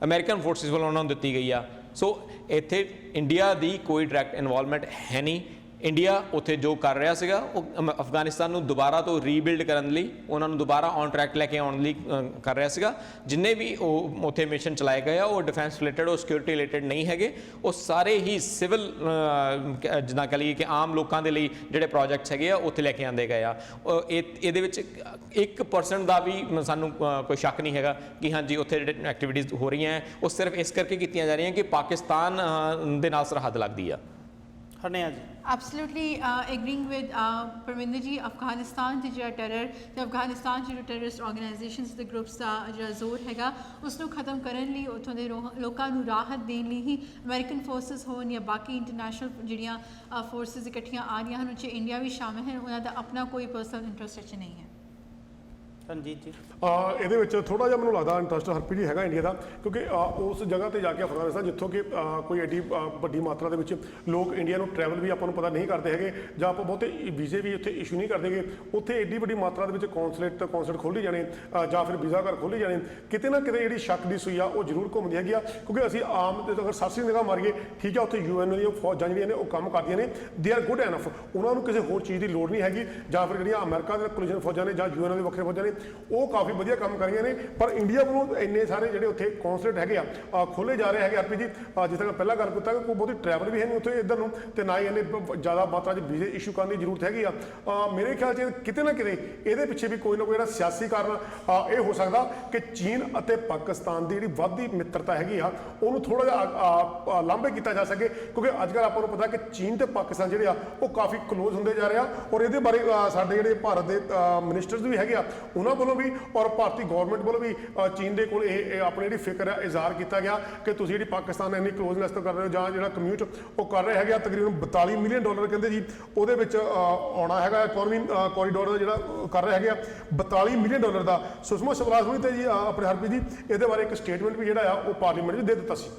ਅਮਰੀਕਨ ਫੋਰਸਿਸ ਵੱਲੋਂ ਉਹਨਾਂ ਨੂੰ ਦਿੱਤੀ ਗਈ ਆ। ਸੋ ਇੱਥੇ ਇੰਡੀਆ ਦੀ ਕੋਈ ਡਾਇਰੈਕਟ ਇਨਵੋਲਵਮੈਂਟ ਹੈ ਨਹੀਂ। ਇੰਡੀਆ ਉੱਥੇ ਜੋ ਕਰ ਰਿਹਾ ਸੀਗਾ ਉਹ ਅਫਗਾਨਿਸਤਾਨ ਨੂੰ ਦੁਬਾਰਾ ਤੋਂ ਰੀਬਿਲਡ ਕਰਨ ਲਈ, ਉਹਨਾਂ ਨੂੰ ਦੁਬਾਰਾ ਔਨ ਟਰੈਕ ਲੈ ਕੇ ਆਉਣ ਲਈ ਕਰ ਰਿਹਾ ਸੀਗਾ। ਜਿੰਨੇ ਵੀ ਉਹ ਉੱਥੇ ਮਿਸ਼ਨ ਚਲਾਏ ਗਏ ਆ ਉਹ ਡਿਫੈਂਸ ਰਿਲੇਟਡ, ਉਹ ਸਿਕਿਉਰਿਟੀ ਰਿਲੇਟਡ ਨਹੀਂ ਹੈਗੇ। ਉਹ ਸਾਰੇ ਹੀ ਸਿਵਲ ਜਿੱਦਾਂ ਕਹ ਲਈਏ ਕਿ ਆਮ ਲੋਕਾਂ ਦੇ ਲਈ ਜਿਹੜੇ ਪ੍ਰੋਜੈਕਟਸ ਹੈਗੇ ਆ ਉੱਥੇ ਲੈ ਕੇ ਆਂਦੇ ਗਏ ਆ। ਇਹਦੇ ਵਿੱਚ 1% ਦਾ ਵੀ ਸਾਨੂੰ ਕੋਈ ਸ਼ੱਕ ਨਹੀਂ ਹੈਗਾ ਕਿ ਹਾਂਜੀ ਉੱਥੇ ਜਿਹੜੇ ਐਕਟੀਵਿਟੀਜ਼ ਹੋ ਰਹੀਆਂ ਉਹ ਸਿਰਫ ਇਸ ਕਰਕੇ ਕੀਤੀਆਂ ਜਾ ਰਹੀਆਂ ਕਿ ਪਾਕਿਸਤਾਨ ਦੇ ਨਾਲ ਸਰਹੱਦ ਲੱਗਦੀ ਆ। ਹਰਨਿਆ ਜੀ। Absolutely agreeing with Parminder ji, Afghanistan 'ਚ ਜਿਹੜਾ ਟੈਰਰ ਤੇ ਅਫਗਾਨਿਸਤਾਨ 'ਚ ਜਿਹੜੇ ਟੈਰਰਿਸਟ ਆਰਗੇਨਾਈਜੇਸ਼ਨਸ ਦੇ ਗਰੁੱਪਸ ਦਾ ਜਿਹੜਾ ਜ਼ੋਰ ਹੈਗਾ ਉਸ ਨੂੰ ਖਤਮ ਕਰਨ ਲਈ, ਉੱਥੋਂ ਦੇ ਲੋਕਾਂ ਨੂੰ ਰਾਹਤ ਦੇਣ ਲਈ ਹੀ ਅਮਰੀਕਨ ਫੋਰਸਿਸ ਹੋਣ ਜਾਂ ਬਾਕੀ ਇੰਟਰਨੈਸ਼ਨਲ ਜਿਹੜੀਆਂ ਫੋਰਸਿਸ ਇਕੱਠੀਆਂ ਆ ਰਹੀਆਂ ਹਨ ਉਹ 'ਚ ਇੰਡੀਆ ਵੀ ਸ਼ਾਮਿਲ ਹੈ। ਉਹਨਾਂ ਦਾ ਆਪਣਾ ਕੋਈ ਪਰਸਨਲ ਇੰਟਰਸਟ 'ਚ ਨਹੀਂ ਹੈ। ਰਣਜੀਤ ਜੀ। ਇਹਦੇ ਵਿੱਚ ਥੋੜਾ ਜਿਹਾ ਮੈਨੂੰ ਲੱਗਦਾ ਇੰਟਰਸਟ ਹਰਪ੍ਰੀਤ ਜੀ ਹੈਗਾ ਇੰਡੀਆ ਦਾ, ਕਿਉਂਕਿ ਉਸ ਜਗ੍ਹਾ ਤੇ ਜਾ ਕੇ ਅਫਗਾਨਿਸਤਾਨ ਜਿੱਥੋਂ ਕਿ ਕੋਈ ਐਡੀ ਵੱਡੀ ਮਾਤਰਾ ਦੇ ਵਿੱਚ ਲੋਕ ਇੰਡੀਆ ਨੂੰ ਟਰੈਵਲ ਵੀ ਆਪਾਂ ਨੂੰ ਪਤਾ ਨਹੀਂ ਕਰਦੇ ਹੈਗੇ ਜਾਂ ਆਪਾਂ ਬਹੁਤੇ ਵੀਜ਼ੇ ਵੀ ਉੱਥੇ ਇਸ਼ੂ ਨਹੀਂ ਕਰਦੇਗੇ। ਉੱਥੇ ਐਡੀ ਵੱਡੀ ਮਾਤਰਾ ਦੇ ਵਿੱਚ ਕੌਂਸਲੇਟ ਖੋਲ੍ਹੀ ਜਾਣੇ ਜਾਂ ਫਿਰ ਵੀਜ਼ਾ ਘਰ ਖੋਲ੍ਹੇ ਜਾਣੇ, ਕਿਤੇ ਨਾ ਕਿਤੇ ਜਿਹੜੀ ਸ਼ੱਕ ਦੀ ਸੂਈ ਆ ਉਹ ਜ਼ਰੂਰ ਘੁੰਮਦੀ ਹੈਗੀ ਆ। ਕਿਉਂਕਿ ਅਸੀਂ ਆਮ ਅਗਰ ਸਰਸਰੀ ਨਿਗਾਹ ਮਾਰੀਏ, ਠੀਕ ਆ, ਉੱਥੇ UN ਦੀਆਂ ਫੌਜਾਂ ਜਿਹੜੀਆਂ ਨੇ ਉਹ ਕੰਮ ਕਰਦੀਆਂ ਨੇ, ਦੇ ਆਰ ਗੁੱਡ ਐਨਫ, ਉਹਨਾਂ ਨੂੰ ਕਿਸੇ ਹੋਰ ਚੀਜ਼ ਦੀ ਲੋੜ ਨਹੀਂ ਹੈਗੀ। ਜਾਂ ਫਿਰ ਜਿਹੜੀਆਂ ਅਮਰੀਕਾ ਦੇ ਕੋਲੀਜਨ ਫੌਜਾਂ ਨੇ ਜਾਂ UN ਦੇ ਵੱਖਰੇ ਫੌਜਾਂ ਨੇ ਉਹ ਕਾਫੀ ਵਧੀਆ ਕੰਮ ਕਰ ਰਹੀਆਂ ਨੇ। ਪਰ ਇੰਡੀਆ ਵੱਲੋਂ ਇੰਨੇ ਸਾਰੇ ਜਿਹੜੇ ਉੱਥੇ ਕੌਂਸਲੇਟ ਹੈਗੇ ਆ ਖੋਲ੍ਹੇ ਜਾ ਰਹੇ ਹੈਗੇ। ਹਰਪ੍ਰੀਤ ਜੀ, ਜਿਸ ਤਰ੍ਹਾਂ ਪਹਿਲਾਂ ਗੱਲ ਕੀਤਾ ਕਿ ਕੋਈ ਬਹੁਤੀ ਟਰੈਵਲ ਵੀ ਹੈ ਨਹੀਂ ਉੱਥੇ ਇੱਧਰ ਨੂੰ, ਤੇ ਨਾ ਹੀ ਇਹਨੇ ਜ਼ਿਆਦਾ ਮਾਤਰਾ 'ਚ ਵੀਜ਼ੇ ਇਸ਼ੂ ਕਰਨ ਦੀ ਜ਼ਰੂਰਤ ਹੈਗੀ ਆ। ਮੇਰੇ ਖਿਆਲ 'ਚ ਕਿਤੇ ਨਾ ਕਿਤੇ ਇਹਦੇ ਪਿੱਛੇ ਵੀ ਕੋਈ ਨਾ ਕੋਈ ਜਿਹੜਾ ਸਿਆਸੀ ਕਾਰਨ ਇਹ ਹੋ ਸਕਦਾ ਕਿ ਚੀਨ ਅਤੇ ਪਾਕਿਸਤਾਨ ਦੀ ਜਿਹੜੀ ਵੱਧਦੀ ਮਿੱਤਰਤਾ ਹੈਗੀ ਆ ਉਹਨੂੰ ਥੋੜ੍ਹਾ ਜਿਹਾ ਲਾਂਭੇ ਕੀਤਾ ਜਾ ਸਕੇ। ਕਿਉਂਕਿ ਅੱਜ ਕੱਲ੍ਹ ਆਪਾਂ ਨੂੰ ਪਤਾ ਕਿ ਚੀਨ ਤੇ ਪਾਕਿਸਤਾਨ ਜਿਹੜੇ ਆ ਉਹ ਕਾਫੀ ਕਲੋਜ਼ ਹੁੰਦੇ ਜਾ ਰਹੇ ਆ। ਔਰ ਇਹਦੇ ਬਾਰੇ ਸਾਡੇ ਜਿਹੜੇ ਭਾਰਤ ਦੇ ਮਿਨਿਸਟਰਸ ਵੀ ਹੈਗੇ ਆ ਉਹਨਾਂ ਵੱਲੋਂ ਵੀ ਔਰ ਭਾਰਤੀ ਗੌਰਮੈਂਟ ਵੱਲੋਂ ਵੀ ਚੀਨ ਦੇ ਕੋਲ ਇਹ ਆਪਣੀ ਜਿਹੜੀ ਫਿਕਰ ਹੈ ਇਜ਼ਹਾਰ ਕੀਤਾ ਗਿਆ ਕਿ ਤੁਸੀਂ ਜਿਹੜੀ ਪਾਕਿਸਤਾਨ ਨਾਲ ਇੰਨੀ ਕਲੋਜ਼ਨੈਸ ਕਰ ਰਹੇ ਹੋ ਜਾਂ ਜਿਹੜਾ ਕਮਿਊਟ ਉਹ ਕਰ ਰਹੇ ਹੈਗੇ ਆ। ਤਕਰੀਬਨ $42 ਮਿਲੀਅਨ ਕਹਿੰਦੇ ਜੀ ਉਹਦੇ ਵਿੱਚ ਆਉਣਾ ਹੈਗਾ ਇਕਨੋਮੀ ਕੋਰੀਡੋਰ ਦਾ ਜਿਹੜਾ ਕਰ ਰਹੇ ਹੈਗੇ ਆ $42 ਮਿਲੀਅਨ ਦਾ। ਸੁਸ਼ਮਾ ਸਵਰਾਜ ਹੋਣੀ ਤੇ ਜੀ ਆਪਣੇ ਹਰਪ੍ਰੀਤ ਜੀ ਇਹਦੇ ਬਾਰੇ ਇੱਕ ਸਟੇਟਮੈਂਟ ਵੀ ਜਿਹੜਾ ਆ ਉਹ ਪਾਰਲੀਮੈਂਟ ਵਿੱਚ ਦੇ ਦਿੱਤਾ ਸੀ।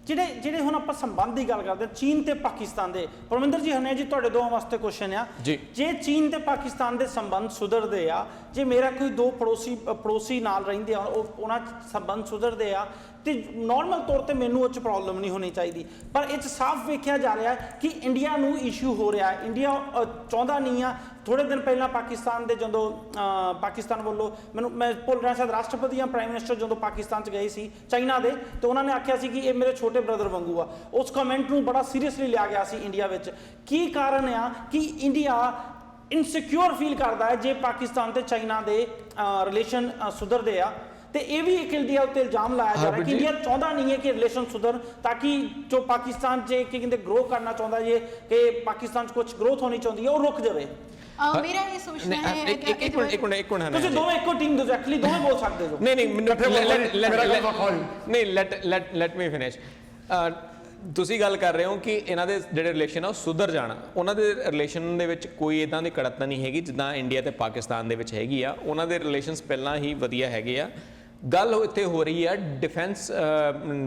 ਜਿਹੜੇ ਹੁਣ ਆਪਾਂ ਸੰਬੰਧ ਦੀ ਗੱਲ ਕਰਦੇ ਚੀਨ ਤੇ ਪਾਕਿਸਤਾਨ ਦੇ, ਪਰਮਿੰਦਰ ਜੀ ਹਰਨਿਆ ਜੀ ਤੁਹਾਡੇ ਦੋਵਾਂ ਵਾਸਤੇ ਕੁਐਸਚਨ ਆ ਜੀ। ਜੇ ਚੀਨ ਤੇ ਪਾਕਿਸਤਾਨ ਦੇ ਸੰਬੰਧ ਸੁਧਰਦੇ ਆ, ਜੇ ਮੇਰਾ ਕੋਈ ਦੋ ਪੜੋਸੀ ਨਾਲ ਰਹਿੰਦੇ ਆ ਉਹਨਾਂ ਸੰਬੰਧ ਸੁਧਰਦੇ ਆ ਤੇ ਨਾਰਮਲ ਤੌਰ ਤੇ ਮੈਨੂੰ ਉਹ 'ਚ ਪ੍ਰੋਬਲਮ ਨਹੀਂ ਹੋਣੀ ਚਾਹੀਦੀ। ਪਰ ਇਹ 'ਚ ਸਾਫ਼ ਵੇਖਿਆ ਜਾ ਰਿਹਾ ਕਿ ਇੰਡੀਆ ਨੂੰ ਇਸ਼ੂ ਹੋ ਰਿਹਾ ਹੈ। ਇੰਡੀਆ ਚਾਹੁੰਦਾ ਨਹੀਂ ਆ। ਥੋੜੇ ਦਿਨ ਪਹਿਲਾਂ ਪਾਕਿਸਤਾਨ ਦੇ ਜਦੋਂ ਪਾਕਿਸਤਾਨ ਵੱਲੋਂ ਮੈਂ ਭੁੱਲ ਰਿਹਾ ਸ਼ਾਇਦ ਰਾਸ਼ਟਰਪਤੀ ਜਾਂ ਪ੍ਰਾਈਮ ਮਿਨਿਸਟਰ ਜਦੋਂ ਪਾਕਿਸਤਾਨ 'ਚ ਗਏ ਸੀ ਚਾਈਨਾ ਦੇ, ਤੇ ਉਹਨਾਂ ਨੇ ਆਖਿਆ ਸੀ ਕਿ ਇਹ ਮੇਰੇ ਛੋਟੇ ਬ੍ਰਦਰ ਵਾਂਗੂ ਆ। ਉਸ ਕਮੈਂਟ ਨੂੰ ਬੜਾ ਸੀਰੀਅਸਲੀ ਲਿਆ ਗਿਆ ਸੀ ਇੰਡੀਆ ਵਿੱਚ। ਕੀ ਕਾਰਨ ਆ ਕਿ ਇੰਡੀਆ ਇਨਸਿਕਿਉਰ ਫੀਲ ਕਰਦਾ ਹੈ ਜੇ ਪਾਕਿਸਤਾਨ ਤੇ ਚਾਈਨਾ ਦੇ ਰਿਲੇਸ਼ਨ ਸੁਧਰਦੇ ਆ? ਤੇ ਇਹ ਵੀ ਇੱਕ ਇੰਡੀਆ ਉੱਤੇ ਇਲਜ਼ਾਮ ਲਾਇਆ ਜਾ ਰਿਹਾ ਕਿ ਇੰਡੀਆ ਚਾਹੁੰਦਾ ਨਹੀਂ ਹੈ ਕਿ ਰਿਲੇਸ਼ਨ ਸੁਧਰਨ ਤਾਂ ਕਿ ਜੋ ਪਾਕਿਸਤਾਨ 'ਚ ਕੀ ਕਹਿੰਦੇ ਗਰੋ ਕਰਨਾ ਚਾਹੁੰਦਾ ਜੇ ਕਿ ਪਾਕਿਸਤਾਨ 'ਚ ਕੁਝ ਗਰੋਥ ਹੋਣੀ ਚਾਹੁੰਦੀ ਹੈ ਉਹ ਰੁਕ ਜਾਵੇ। ਮੇਰਾ ਇਹ ਸੋਚਣਾ ਹੈ ਇੱਕ ਮਿੰਟ ਤੁਸੀਂ ਦੋਵੇਂ ਇੱਕੋ ਟੀਮ ਦੇ ਐਕਚੁਅਲੀ ਦੋਵੇਂ ਬੋਲ ਸਕਦੇ ਹੋ। ਨਹੀਂ ਲੈਟ ਮੀ ਫਿਨਿਸ਼। ਤੁਸੀਂ ਗੱਲ ਕਰ ਰਹੇ ਹੋ ਕਿ ਇਹਨਾਂ ਦੇ ਜਿਹੜੇ ਰਿਲੇਸ਼ਨ ਆ ਉਹ ਸੁਧਰ ਜਾਣਾ। ਉਹਨਾਂ ਦੇ ਰਿਲੇਸ਼ਨ ਦੇ ਵਿੱਚ ਕੋਈ ਇਦਾਂ ਦੀ ਕੜਤਨਾ ਨਹੀਂ ਹੈਗੀ ਜਿੱਦਾਂ ਇੰਡੀਆ ਤੇ ਪਾਕਿਸਤਾਨ ਦੇ ਵਿੱਚ ਹੈਗੀ ਆ। ਉਹਨਾਂ ਦੇ ਰਿਲੇਸ਼ਨਸ ਪਹਿਲਾਂ ਹੀ ਵਧੀਆ ਹੈਗੇ ਆ। ਗੱਲ ਇੱਥੇ ਹੋ ਰਹੀ ਆ ਡਿਫੈਂਸ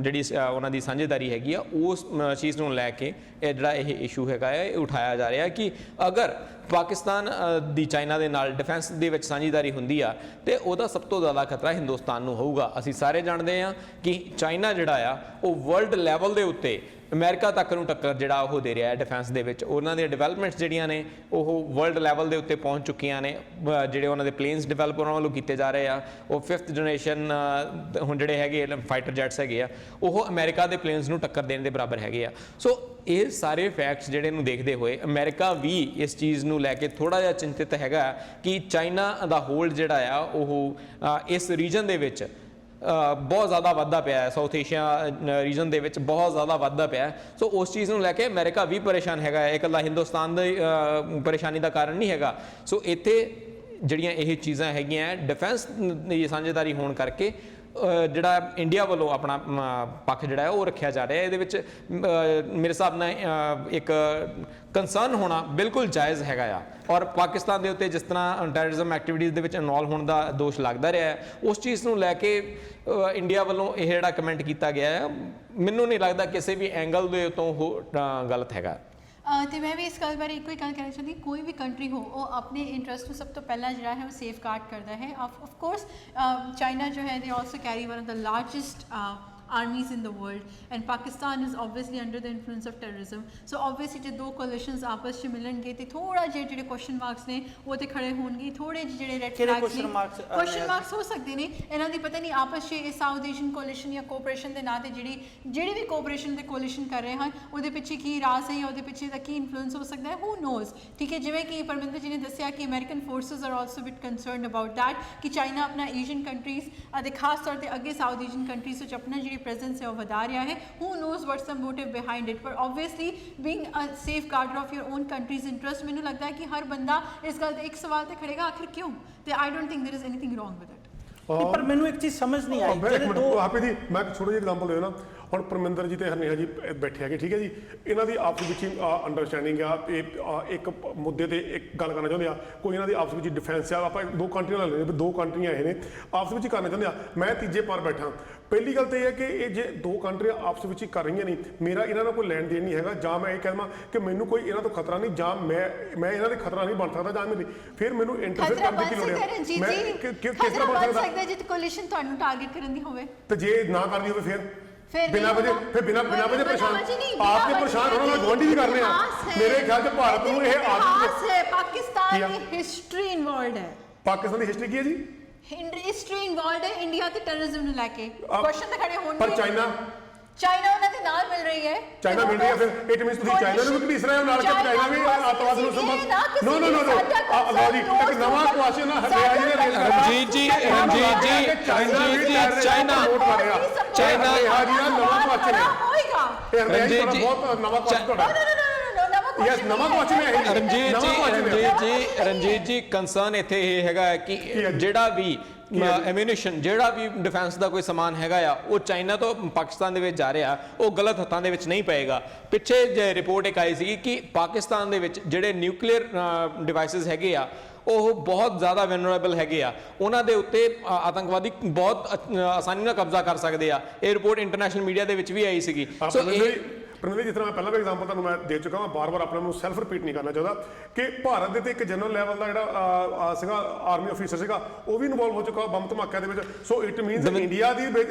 ਜਿਹੜੀ ਉਹਨਾਂ ਦੀ ਸਾਂਝੇਦਾਰੀ ਹੈਗੀ ਆ ਉਸ ਚੀਜ਼ ਨੂੰ ਲੈ ਕੇ ਇਹ ਜਿਹੜਾ ਇਹ ਇਸ਼ੂ ਹੈਗਾ ਹੈ ਇਹ ਉਠਾਇਆ ਜਾ ਰਿਹਾ ਕਿ ਅਗਰ ਪਾਕਿਸਤਾਨ ਦੀ ਚਾਈਨਾ ਦੇ ਨਾਲ ਡਿਫੈਂਸ ਦੇ ਵਿੱਚ ਸਾਂਝੇਦਾਰੀ ਹੁੰਦੀ ਆ ਤੇ ਉਹਦਾ ਸਭ ਤੋਂ ਜ਼ਿਆਦਾ ਖਤਰਾ ਹਿੰਦੁਸਤਾਨ ਨੂੰ ਹੋਊਗਾ। ਅਸੀਂ ਸਾਰੇ ਜਾਣਦੇ ਹਾਂ ਕਿ ਚਾਈਨਾ ਜਿਹੜਾ ਆ ਉਹ ਵਰਲਡ ਲੈਵਲ ਦੇ ਉੱਤੇ ਅਮਰੀਕਾ ਤੱਕ ਨੂੰ ਟੱਕਰ ਜਿਹੜਾ ਉਹ ਦੇ ਰਿਹਾ ਹੈ ਡਿਫੈਂਸ ਦੇ ਵਿੱਚ। ਉਹਨਾਂ ਦੀਆਂ ਡਿਵੈਲਪਮੈਂਟਸ ਜਿਹੜੀਆਂ ਨੇ ਉਹ ਵਰਲਡ ਲੈਵਲ ਦੇ ਉੱਤੇ ਪਹੁੰਚ ਚੁੱਕੀਆਂ ਨੇ। ਜਿਹੜੇ ਉਹਨਾਂ ਦੇ ਪਲੇਨਸ ਡਿਵੈਲਪ ਉਹਨਾਂ ਵੱਲੋਂ ਕੀਤੇ ਜਾ ਰਹੇ ਆ, ਉਹ 5th ਜਨਰੇਸ਼ਨ ਹੁਣ ਜਿਹੜੇ ਹੈਗੇ ਫਾਈਟਰ ਜੈਟਸ ਹੈਗੇ ਆ, ਉਹ ਅਮਰੀਕਾ ਦੇ ਪਲੇਨਸ ਨੂੰ ਟੱਕਰ ਦੇਣ ਦੇ ਬਰਾਬਰ ਹੈਗੇ ਆ। ਸੋ ਇਹ ਸਾਰੇ ਫੈਕਟਸ ਜਿਹੜੇ ਨੂੰ ਦੇਖਦੇ ਹੋਏ ਅਮਰੀਕਾ ਵੀ ਇਸ ਚੀਜ਼ ਨੂੰ ਲੈ ਕੇ ਥੋੜਾ ਜਿਹਾ ਚਿੰਤਿਤ ਹੈਗਾ ਕਿ ਚਾਈਨਾ ਦਾ ਹੋਲਡ ਜਿਹੜਾ ਆ ਉਹ ਇਸ ਰੀਜਨ ਦੇ ਵਿੱਚ ਬਹੁਤ ਜ਼ਿਆਦਾ ਵੱਧਦਾ ਪਿਆ ਹੈ। ਸਾਊਥ ਏਸ਼ੀਆ ਰੀਜਨ ਦੇ ਵਿੱਚ ਬਹੁਤ ਜ਼ਿਆਦਾ ਵੱਧਦਾ ਪਿਆ ਹੈ। ਸੋ ਉਸ ਚੀਜ਼ ਨੂੰ ਲੈ ਕੇ ਅਮਰੀਕਾ ਵੀ ਪਰੇਸ਼ਾਨ ਹੈਗਾ ਹੈ। ਇਕੱਲਾ ਹਿੰਦੁਸਤਾਨ ਦੀ ਪਰੇਸ਼ਾਨੀ ਦਾ ਕਾਰਨ ਨਹੀਂ ਹੈਗਾ। ਸੋ ਇੱਥੇ ਜਿਹੜੀਆਂ ਇਹ ਚੀਜ਼ਾਂ ਹੈਗੀਆਂ ਡਿਫੈਂਸ ਦੀ ਸਾਂਝੇਦਾਰੀ ਹੋਣ ਕਰਕੇ ਜਿਹੜਾ ਇੰਡੀਆ ਵੱਲੋਂ ਆਪਣਾ ਪੱਖ ਜਿਹੜਾ ਹੈ ਉਹ ਰੱਖਿਆ ਜਾ ਰਿਹਾ ਹੈ। ਇਹਦੇ ਵਿੱਚ ਮੇਰੇ ਹਿਸਾਬ ਨਾਲ ਇੱਕ ਕੰਸਰਨ ਹੋਣਾ ਬਿਲਕੁਲ ਜਾਇਜ਼ ਹੈਗਾ ਆ। ਔਰ ਪਾਕਿਸਤਾਨ ਦੇ ਉੱਤੇ ਜਿਸ ਤਰ੍ਹਾਂ ਟੈਰਰਿਜ਼ਮ ਐਕਟੀਵਿਟੀਜ਼ ਦੇ ਵਿੱਚ ਇਨਵੋਲਵ ਹੋਣ ਦਾ ਦੋਸ਼ ਲੱਗਦਾ ਰਿਹਾ ਹੈ, ਉਸ ਚੀਜ਼ ਨੂੰ ਲੈ ਕੇ ਇੰਡੀਆ ਵੱਲੋਂ ਇਹ ਜਿਹੜਾ ਕਮੈਂਟ ਕੀਤਾ ਗਿਆ ਹੈ, ਮੈਨੂੰ ਨਹੀਂ ਲੱਗਦਾ ਕਿਸੇ ਵੀ ਐਂਗਲ ਦੇ ਤੋਂ ਉਹ ਗਲਤ ਹੈਗਾ। ਤੇ ਮੈਂ ਵੀ ਇਸ ਗੱਲ ਬਾਰੇ ਇੱਕੋ ਹੀ ਗੱਲ ਕਹਿਣਾ ਚਾਹੁੰਦੀ, ਕੋਈ ਵੀ ਕੰਟਰੀ ਹੋ ਉਹ ਆਪਣੇ ਇੰਟਰਸਟ ਨੂੰ ਸਭ ਤੋਂ ਪਹਿਲਾਂ ਜਿਹੜਾ ਹੈ ਉਹ ਸੇਫਗਾਰਡ ਕਰਦਾ ਹੈ। ਆਫ ਕੋਰਸ ਚਾਈਨਾ ਜੋ ਹੈ ਦੇ also carry one of the largest armies in the world, and Pakistan is obviously under the influence of terrorism. So obviously ਜੇ ਦੋ coalitions ਆਪਸ 'ਚ ਮਿਲਣਗੇ ਤੇ ਥੋੜਾ ਜਿਹੇ ਜਿਹੜੇ ਕੁਐਸਚਨ ਮਾਰਕਸ ਨੇ ਉਹ ਤੇ ਖੜੇ ਹੋਣਗੇ, ਥੋੜੇ ਜਿਹੇ ਜਿਹੜੇ ਰੈਡ ਫਲੈਗਸ ਨੇ ਕੁਐਸਚਨ ਮਾਰਕਸ ਹੋ ਸਕਦੇ ਨੇ ਇਹਨਾਂ ਦੀ। ਪਤਾ ਨਹੀਂ ਆਪਸ 'ਚ ਇਹ ਸਾਊਥ ਏਸ਼ੀਅਨ ਕੋalition ਜਾਂ ਕੋਆਪਰੇਸ਼ਨ ਦੇ ਨਾਂ ਤੇ ਜਿਹੜੀ ਵੀ ਕੋਆਪਰੇਸ਼ਨ ਤੇ ਕੋalition ਕਰ ਰਹੇ ਹਨ ਉਹਦੇ ਪਿੱਛੇ ਕੀ ਰਾਜ਼ ਹੈ ਜਾਂ ਉਹਦੇ ਪਿੱਛੇ ਦਾ ਕੀ ਇਨਫਲੂਐਂਸ ਹੋ ਸਕਦਾ ਹੈ, ਹੂ ਨੋਜ਼। ਠੀਕ ਹੈ, ਜਿਵੇਂ ਕਿ ਪਰਮਿੰਦਰ ਜੀ ਨੇ ਦੱਸਿਆ ਕਿ American forces are also bit concerned about that ਕਿ ਚਾਈਨਾ ਆਪਣਾ ਏਸ਼ੀਅਨ ਕੰਟਰੀਜ਼ ਅਤੇ ਖਾਸ ਤੌਰ ਤੇ ਅੱਗੇ ਸਾਊਥ ਏਸ਼ੀਅਨ ਕੰਟਰੀਜ਼ ਵਿੱਚ ਆਪਣਾ ਜਿਹੜੀ presence है वो बता रहा है। Who knows what's the motive behind it, but obviously being a safeguarder of your own country's interest, मैंने लगता है कि हर बंदा इस गल एक सवाल ते खड़ेगा आखिर क्यों, ते I don't think there is anything wrong with it। पर मैनू एक चीज समझ नहीं आई ਇੱਕ ਮਿੰਟ ਆਪੇ ਦੀ ਮੈਂ ਛੋਟਾ ਜਿਹਾ ਐਗਜ਼ਾਮਪਲ ਦੇ ਨਾ। ਹੁਣ ਪਰਮਿੰਦਰ ਜੀ ਤੇ ਹਰਨੇਹਾ ਜੀ ਬੈਠੇ ਹੈਗੇ, ਠੀਕ ਹੈ ਜੀ, ਇਹਨਾਂ ਦੀ ਆਪਸ ਵਿੱਚ ਹੀ ਅੰਡਰਸਟੈਂਡਿੰਗ ਆ। ਇਹ ਇੱਕ ਮੁੱਦੇ ਤੇ ਇੱਕ ਗੱਲ ਕਰਨਾ ਚਾਹੁੰਦੇ ਆ, ਕੋਈ ਇਹਨਾਂ ਦੀ ਆਪਸ ਵਿੱਚ ਡਿਫੈਂਸ ਆ। ਆਪਾਂ ਦੋ ਕੰਟਰੀਆਂ ਲੈ ਲੈਂਦੇ, ਦੋ ਕੰਟਰੀਆਂ ਇਹ ਨੇ ਆਪਸ ਵਿੱਚ ਹੀ ਕਰਨਾ ਚਾਹੁੰਦੇ ਆ। ਮੈਂ ਤੀਜੇ ਪਾਰ ਬੈਠਾ। ਪਹਿਲੀ ਗੱਲ ਤਾਂ ਇਹ ਹੈ ਕਿ ਇਹ ਜੇ ਦੋ ਕੰਟਰੀਆਂ ਆਪਸ ਵਿੱਚ ਹੀ ਕਰ ਰਹੀਆਂ ਨਹੀਂ, ਮੇਰਾ ਇਹਨਾਂ ਨਾਲ ਕੋਈ ਲੈਣ ਦੇਣ ਨਹੀਂ ਹੈਗਾ। ਜਾਂ ਮੈਂ ਇਹ ਕਹਿ ਦੇਵਾਂ ਕਿ ਮੈਨੂੰ ਕੋਈ ਇਹਨਾਂ ਤੋਂ ਖਤਰਾ ਨਹੀਂ, ਜਾਂ ਮੈਂ ਇਹਨਾਂ ਦੇ ਖਤਰਾ ਨਹੀਂ ਬਣ ਸਕਦਾ, ਜਾਂ ਫਿਰ ਮੈਨੂੰ ਇੰਟਰਫੇਅਰ ਕਰਨ ਦੀ ਕੀ ਲੋੜ ਹੈ। ਮੈਂ ਕਿਸ ਤਰ੍ਹਾਂ ਬਣ ਸਕਦਾ ਜੇ ਕੋalition ਤੁਹਾਨੂੰ ਟਾਰਗੇਟ ਕਰਨ ਦੀ ਹੋਵੇ ਤੇ ਜੇ ਨਾ ਕਰਨੀ ਹੋਵੇ ਫਿਰ ਬਿਨਾਂ ਵਜੇ ਪਰੇਸ਼ਾਨ ਆਪ ਦੇ ਪਰੇਸ਼ਾਨ ਹੋਣਾ। ਮੈਂ ਗਵਾਂਢੀ ਵੀ ਕਰਨੇ ਆ। ਮੇਰੇ ਖਿਆਲ 'ਚ ਭਾਰਤ ਨੂੰ ਇਹ ਆਦਤ ਹੈ। ਪਾਕਿਸਤਾਨ ਦੀ ਹਿਸਟਰੀ ਇਨਵੋਲਵਡ ਹੈ। ਪਾਕਿਸਤਾਨ ਦੀ ਹਿਸਟਰੀ ਕੀ ਹੈ ਜੀ? ਹਿਸਟਰੀ ਇਨਵੋਲਵਡ ਹੈ ਇੰਡੀਆ ਤੇ ਟੈਰਰਿਜ਼ਮ ਨੂੰ ਲੈ ਕੇ। ਕੁਐਸਚਨ ਤਾਂ ਖੜੇ ਹੋਣਗੇ। ਪਰ ਚਾਈਨਾ ਉਹਨਾਂ ਦੇ ਨਾਲ ਮਿਲ ਰਹੀ ਹੈ। ਚਾਈਨਾ ਮਿਲ ਰਹੀ ਹੈ, ਫਿਰ ਇਟ ਮੀਨਸ ਤੁਸੀਂ ਚਾਈਨਾ ਨੂੰ ਵੀ ਘੜੀਸ ਰਹੇ ਹੋ ਨਾਲ ਕਿ ਚਾਈਨਾ ਵੀ ਅੱਤਵਾਦ ਨੂੰ ਸੰਭਾਲ। ਨੋ ਲਓ ਜੀ, ਇੱਕ ਨਵਾਂ ਕੁਐਸਚਨ ਹਰਿਆਣਾ ਜੀ ਨੇ ਰੇਜ਼ ਕੀਤਾ। ਰਣਜੀਤ ਜੀ ਚਾਈਨਾ ਹਾਂ ਜੀ ਦਾ ਨਵਾਂ ਕੁਐਸਚਨ ਹੈ। ਹੋਏਗਾ ਰਣਜੀਤ ਜੀ ਬਹੁਤ ਨਵਾਂ ਕੁਐਸਚਨ ਤੁਹਾਡਾ। ਯੈਸ, ਨਵਾਂ ਕੁਐਸਚਨ ਹੈ ਇਹ। ਰਣਜੀਤ ਜੀ ਕੰਸਰਨ ਇੱਥੇ ਇਹ ਹੈਗਾ ਕਿ ਜਿਹੜਾ ਵੀ ਐਮੂਨੀਸ਼ਨ, ਜਿਹੜਾ ਵੀ ਡਿਫੈਂਸ ਦਾ ਕੋਈ ਸਮਾਨ ਹੈਗਾ ਆ, ਉਹ ਚਾਈਨਾ ਤੋਂ ਪਾਕਿਸਤਾਨ ਦੇ ਵਿੱਚ ਜਾ ਰਿਹਾ, ਉਹ ਗਲਤ ਹੱਥਾਂ ਦੇ ਵਿੱਚ ਨਹੀਂ ਪਏਗਾ। ਪਿੱਛੇ ਜੇ ਰਿਪੋਰਟ ਇੱਕ ਆਈ ਸੀ ਕਿ ਪਾਕਿਸਤਾਨ ਦੇ ਵਿੱਚ ਜਿਹੜੇ ਨਿਊਕਲੀਅਰ ਡਿਵਾਈਸਿਸ ਹੈਗੇ ਆ ਉਹ ਬਹੁਤ ਜ਼ਿਆਦਾ ਵੈਨਰੇਬਲ ਹੈਗੇ ਆ, ਉਹਨਾਂ ਦੇ ਉੱਤੇ ਆਤੰਕਵਾਦੀ ਬਹੁਤ ਆਸਾਨੀ ਨਾਲ ਕਬਜ਼ਾ ਕਰ ਸਕਦੇ ਆ। ਇਹ ਰਿਪੋਰਟ ਇੰਟਰਨੈਸ਼ਨਲ ਮੀਡੀਆ ਦੇ ਵਿੱਚ ਵੀ ਆਈ ਸੀਗੀ। ਸੋ ਇਹ ਪਰਮਿੰਦਰ ਜਿਸ ਤਰ੍ਹਾਂ ਮੈਂ ਪਹਿਲਾਂ ਵੀ ਐਗਜ਼ਾਮਪਲ ਤੁਹਾਨੂੰ ਮੈਂ ਦੇ ਚੁੱਕਾ, ਮੈਂ ਬਾਰ-ਬਾਰ ਆਪਣੇ ਨੂੰ ਸੈਲਫ ਰਿਪੀਟ ਨਹੀਂ ਕਰਨਾ ਚਾਹੁੰਦਾ ਕਿ ਭਾਰਤ ਦੇ ਤੇ ਇੱਕ ਜਨਰਲ ਲੈਵਲ ਦਾ ਜਿਹੜਾ ਸੀਗਾ ਆਰਮੀ ਅਫੀਸਰ ਸੀਗਾ, ਉਹ ਵੀ ਇਨਵੋਲਵ ਹੋ ਚੁੱਕਾ ਬੰਬ ਧਮਾਕਿਆਂ ਦੇ ਵਿੱਚ। So it means India the